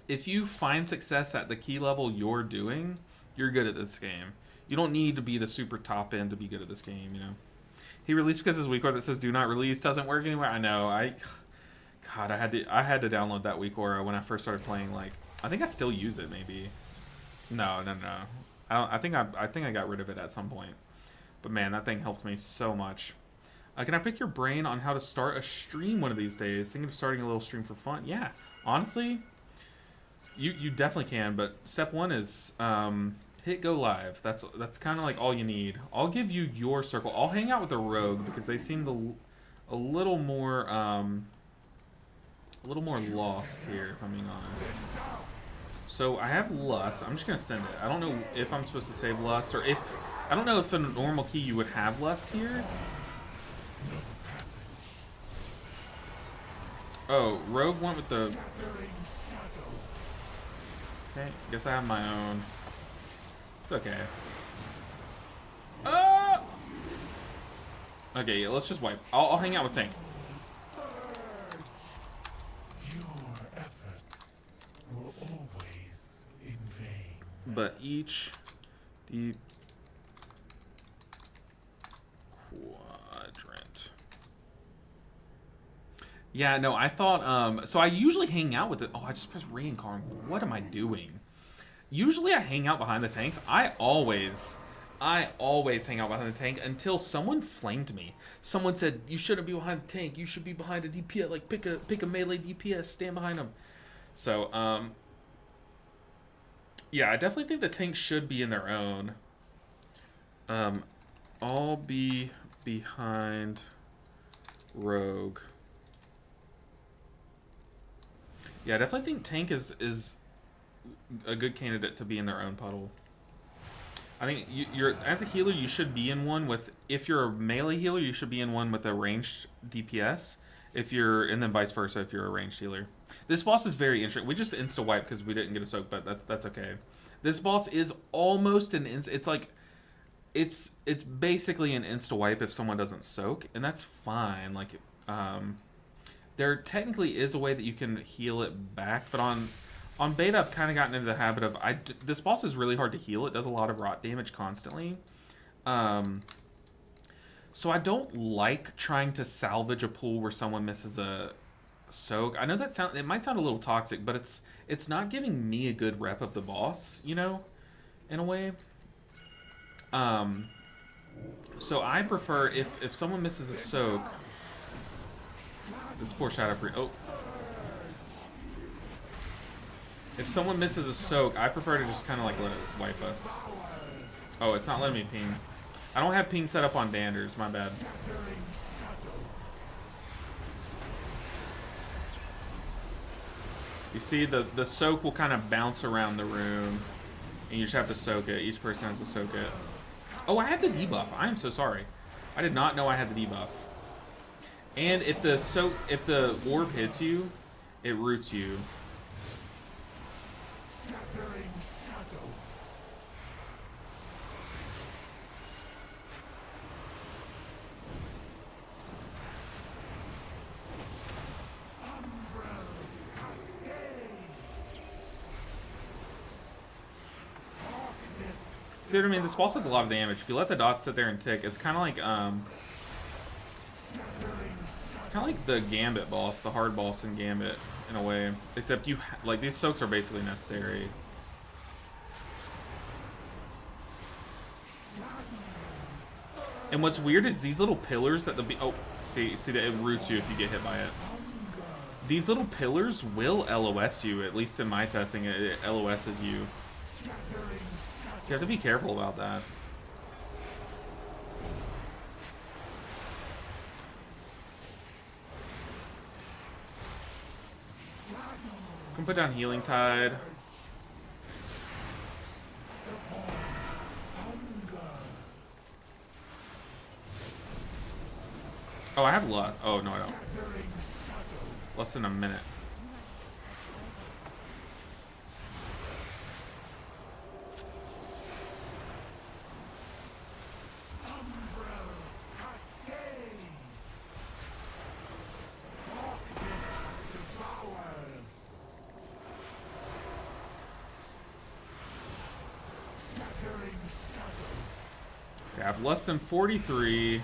if you find success at the key level you're doing, you're good at this game. You don't need to be the super top end to be good at this game, you know. He released because his weak aura that says "Do not release" doesn't work anywhere. I know. God, I had to download that weak aura when I first started playing. Like, I think I still use it. Maybe. No. I think I got rid of it at some point. But man, that thing helped me so much. Can I pick your brain on how to start a stream one of these days? Thinking of starting a little stream for fun. Yeah, honestly, you definitely can. But step one is hit go live. That's kind of like all you need. I'll give you your circle. I'll hang out with a rogue because they seem a little more lost here, if I'm being honest. So I have lust. I'm just gonna send it. I don't know if I'm supposed to save lust or if I don't know if in a normal key you would have lust here. Oh, rogue went with the. Okay, guess I have my own. It's okay. Okay, yeah, let's just wipe. I'll hang out with tank. Your efforts were always in vain. But each deep. Yeah, no, I thought, so I usually hang out with it. Oh, I just pressed reincarn. What am I doing? Usually I hang out behind the tanks. I always hang out behind the tank until someone flamed me. Someone said, you shouldn't be behind the tank. You should be behind a DPS. Like, pick a melee DPS. Stand behind them. So, yeah, I definitely think the tanks should be in their own. I'll be behind Rogue. Yeah, I definitely think tank is a good candidate to be in their own puddle. I think you're as a healer, you should be in one with. If you're a melee healer, you should be in one with a ranged DPS. And then vice versa if you're a ranged healer. This boss is very interesting. We just insta wipe because we didn't get a soak, but that's okay. This boss is almost an It's like it's basically an insta wipe if someone doesn't soak, and that's fine. Like there technically is a way that you can heal it back, but on beta I've kind of gotten into the habit of this boss is really hard to heal. It does a lot of rot damage constantly. So I don't like trying to salvage a pool where someone misses a soak. I know it might sound a little toxic, but it's not giving me a good rep of the boss, you know, in a way. So I prefer if someone misses a soak. This poor Shadow Priest. Oh. If someone misses a soak, I prefer to just kind of like let it wipe us. Oh, it's not letting me ping. I don't have ping set up on Banders, my bad. You see, the soak will kind of bounce around the room, and you just have to soak it. Each person has to soak it. Oh, I had the debuff. I am so sorry. I did not know I had the debuff. And if the orb hits you, it roots you. See what I mean? This boss does a lot of damage. If you let the dots sit there and tick, it's kind of like the Gambit boss, the hard boss in Gambit, in a way. Except these soaks are basically necessary. And what's weird is these little pillars that see that it roots you if you get hit by it. These little pillars will LOS you, at least in my testing, it LOSs you. You have to be careful about that. Can put down Healing Tide. Oh, I have luck. Oh, no, I don't. Less than a minute. Okay, I have less than 43.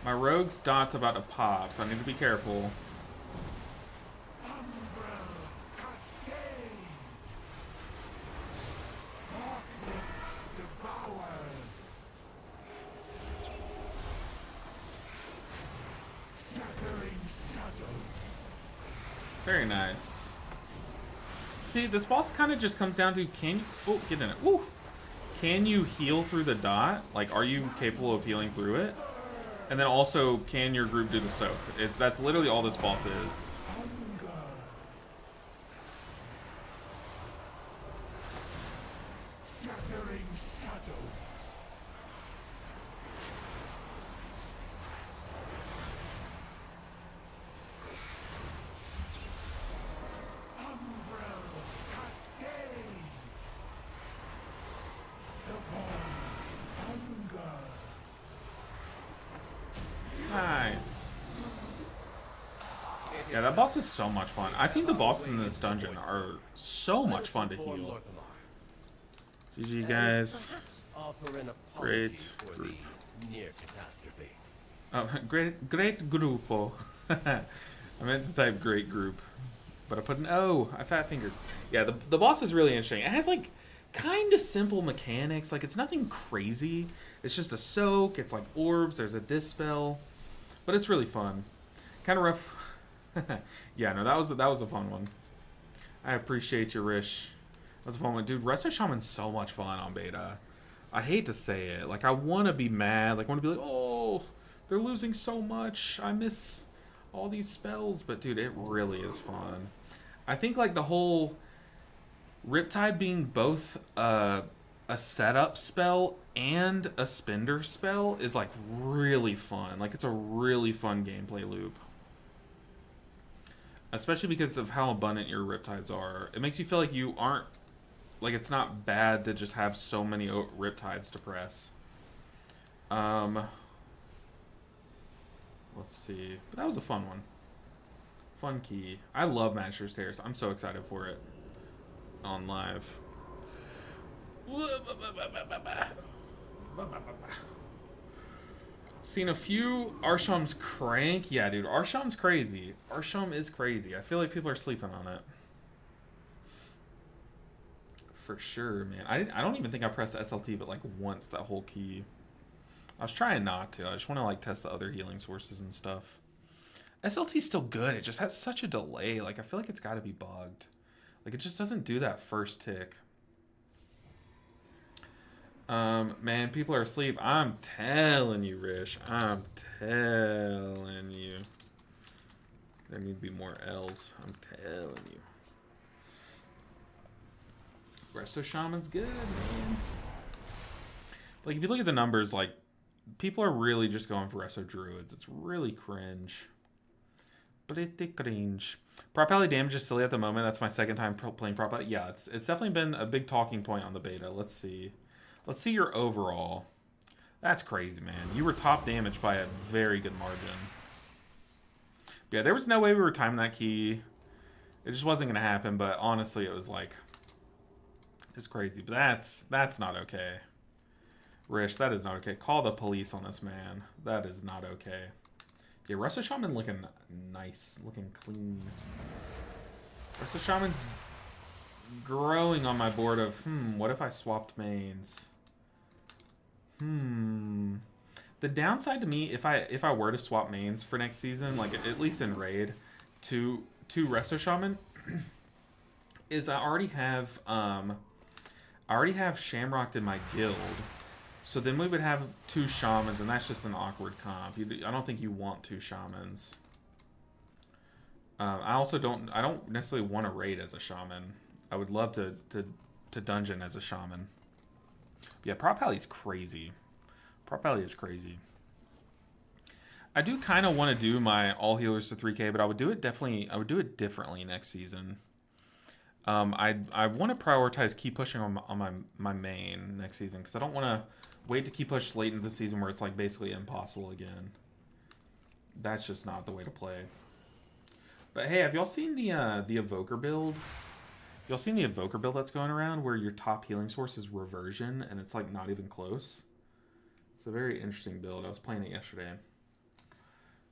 My rogue's dot's about to pop, so I need to be careful. Very nice. See, this boss kind of just comes down to oh, get in it. Woo! Can you heal through the dot? Like, are you capable of healing through it? And then also, can your group do the soak? That's literally all this boss is. Nice. Yeah, that boss is so much fun. I think the bosses in this dungeon are so much fun to heal. GG, guys. Great group. Near catastrophe. Oh, great grupo. I meant to type great group, but I put an O. I fat fingered. Yeah, the boss is really interesting. It has like kind of simple mechanics. Like it's nothing crazy. It's just a soak. It's like orbs. There's a dispel, but it's really fun. Kind of rough. Yeah, no, that was a fun one. I appreciate your Rish. That was a fun one, dude. Resto Shaman's so much fun on beta. I hate to say it. Like I want to be mad. Like I want to be like, oh, they're losing so much. I miss all these spells, but dude, it really is fun. I think like the whole Riptide being both a setup spell and a spender spell is like really fun. Like it's a really fun gameplay loop. Especially because of how abundant your Riptides are. It makes you feel like you aren't, like it's not bad to just have so many Riptides to press. Let's see. But that was a fun one. Fun key. I love Master's Terrace. I'm so excited for it on live. Seen a few. Arsham's crank. Yeah, dude. Arsham's crazy. Arsham is crazy. I feel like people are sleeping on it. For sure, man. I don't even think I pressed SLT but like once that whole key. I was trying not to. I just want to like test the other healing sources and stuff. SLT's still good. It just has such a delay. Like I feel like it's got to be bugged. Like it just doesn't do that first tick. Man, people are asleep. I'm telling you, Rish. I'm telling you. There need to be more L's. I'm telling you. Resto Shaman's good, man. Like, if you look at the numbers, like, people are really just going for Resto Druids. It's really cringe. Pretty cringe. Prop Alley damage is silly at the moment. That's my second time playing Prop Alley. Yeah, it's definitely been a big talking point on the beta. Let's see. Let's see your overall. That's crazy, man. You were top damage by a very good margin. But yeah, there was no way we were timing that key. It just wasn't going to happen, but honestly, it was like... It's crazy, but that's not okay. Rish, that is not okay. Call the police on this man. That is not okay. Yeah, Resto Shaman looking nice. Looking clean. Resto Shaman's growing on my board of, what if I swapped mains? The downside to me, if I were to swap mains for next season, like at least in Raid, to Resto Shaman, is I already have Shamrocked in my guild. So then we would have 2 shamans, and that's just an awkward comp. I don't think you want 2 shamans. I also don't necessarily want to raid as a shaman. I would love to dungeon as a shaman. But yeah, Prop Alley's crazy. Prop Alley is crazy. I do kind of want to do my all healers to 3k, but I would do it differently next season. I want to prioritize keep pushing on my main next season because I don't want to wait to keep push late into the season where it's like basically impossible again. That's just not the way to play. But hey, have y'all seen the Evoker build? Have y'all seen the Evoker build that's going around where your top healing source is Reversion and it's like not even close? It's a very interesting build. I was playing it yesterday.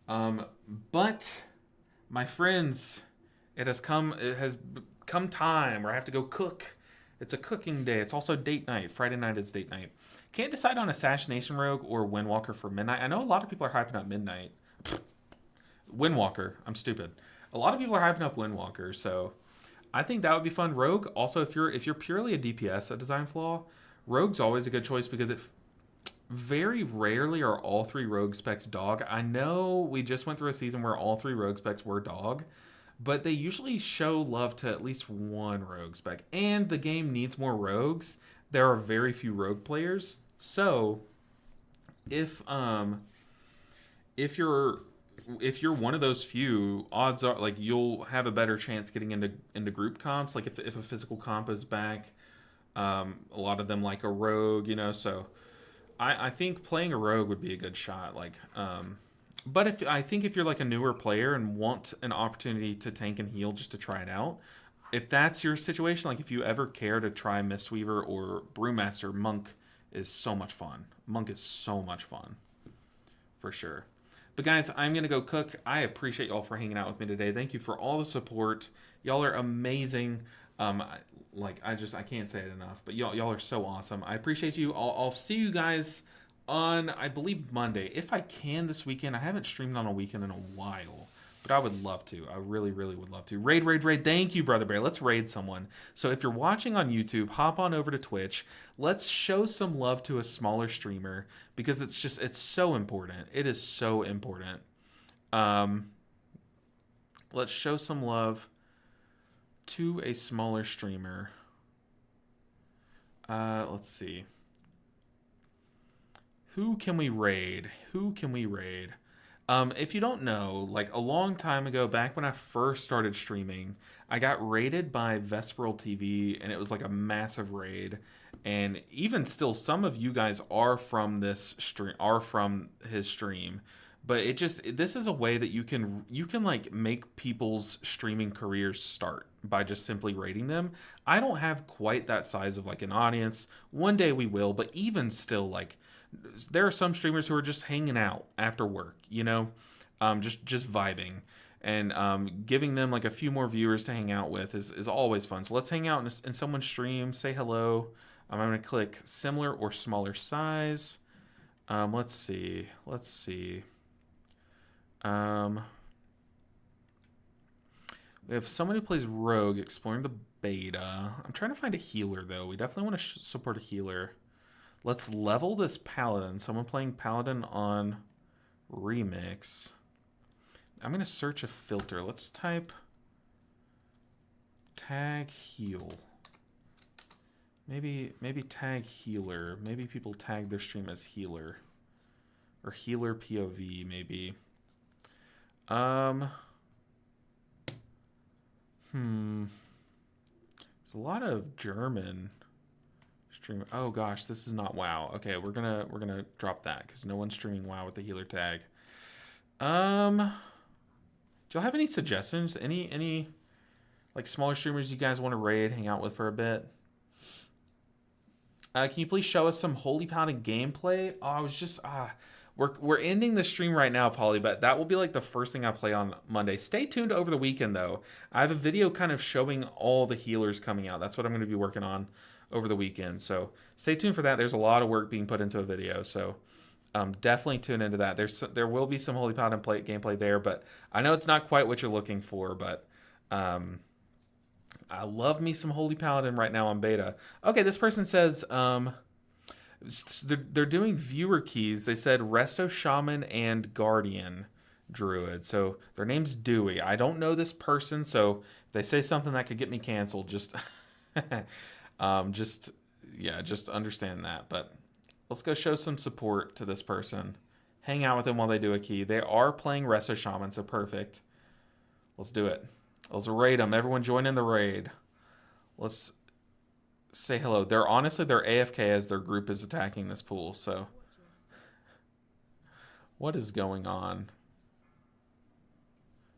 But my friends, it has come time where I have to go cook. It's a cooking day. It's also date night. Friday night is date night. Can't decide on Assassination Rogue or Windwalker for Midnight. I know a lot of people are hyping up Midnight. Windwalker. I'm stupid. A lot of people are hyping up Windwalker, so I think that would be fun. Rogue, also, if you're purely a DPS, a design flaw, Rogue's always a good choice because very rarely are all 3 Rogue specs dog. I know we just went through a season where all 3 Rogue specs were dog, but they usually show love to at least 1 Rogue spec. And the game needs more Rogues. There are very few Rogue players. So, if you're one of those few, odds are like you'll have a better chance getting into group comps. Like if a physical comp is back, a lot of them like a rogue, so I think playing a rogue would be a good shot. Like but if you're like a newer player and want an opportunity to tank and heal just to try it out, if that's your situation, like if you ever care to try Mistweaver or Brewmaster, Monk is so much fun. Monk is so much fun for sure. But guys, I'm gonna go cook. I appreciate y'all for hanging out with me today. Thank you for all the support. Y'all are amazing. I can't say it enough. But y'all are so awesome. I appreciate you. I'll see you guys on, I believe, Monday if I can this weekend. I haven't streamed on a weekend in a while, but I would love to. I really, really would love to. Raid. Thank you, Brother Bear. Let's raid someone. So if you're watching on YouTube, hop on over to Twitch. Let's show some love to a smaller streamer because it's so important. It is so important. Let's show some love to a smaller streamer. Let's see. Who can we raid? If you don't know, like a long time ago, back when I first started streaming, I got raided by Vesperal TV, and it was like a massive raid. And even still, some of you guys are from his stream. But this is a way that you can like make people's streaming careers start by just simply rating them. I don't have quite that size of like an audience. One day we will, but even still, like, there are some streamers who are just hanging out after work, just vibing, and giving them like a few more viewers to hang out with is always fun. So let's hang out in someone's stream, say hello. I'm going to click similar or smaller size. Let's see. We have someone who plays Rogue exploring the beta. I'm trying to find a healer, though. We definitely want to support a healer. Let's level this Paladin. Someone playing Paladin on Remix. I'm going to search a filter. Let's type tag heal. Maybe tag healer. Maybe people tag their stream as healer. Or healer POV, maybe. There's a lot of German streamer. Oh gosh, this is not WoW. Okay, we're gonna drop that because no one's streaming WoW with the healer tag. Do y'all have any suggestions? Any like smaller streamers you guys want to raid, hang out with for a bit? Can you please show us some Holy Paladin gameplay? Oh, I was just we're ending the stream right now, Polly, but that will be like the first thing I play on Monday. Stay tuned over the weekend, though. I have a video kind of showing all the healers coming out. That's what I'm going to be working on over the weekend. So stay tuned for that. There's a lot of work being put into a video, so definitely tune into that. There will be some Holy Paladin gameplay there, but I know it's not quite what you're looking for, but I love me some Holy Paladin right now on beta. Okay, this person says they're doing viewer keys. They said Resto Shaman and Guardian Druid. So their name's Dewey. I don't know this person, so if they say something that could get me canceled, just just understand that. But let's go show some support to this person. Hang out with them while they do a key. They are playing Resto Shaman, so perfect. Let's do it. Let's raid them. Everyone join in the raid. Let's say hello. They're AFK as their group is attacking this pool, so what is going on?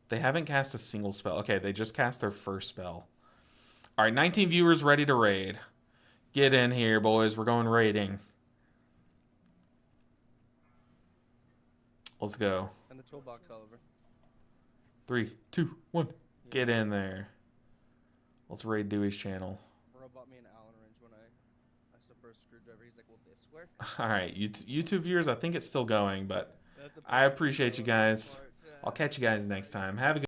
They haven't cast a single spell. Okay, they just cast their first spell. All right, 19 viewers ready to raid. Get in here, boys. We're going raiding. Let's go. And the toolbox, Oliver. 3, 2, 1. Get in there. Let's raid Dewey's channel. Bro bought me an Allen wrench when I asked him for a screwdriver. He's like, "Will this work?" All right, YouTube viewers, I think it's still going, but I appreciate you guys. I'll catch you guys next time. Have a good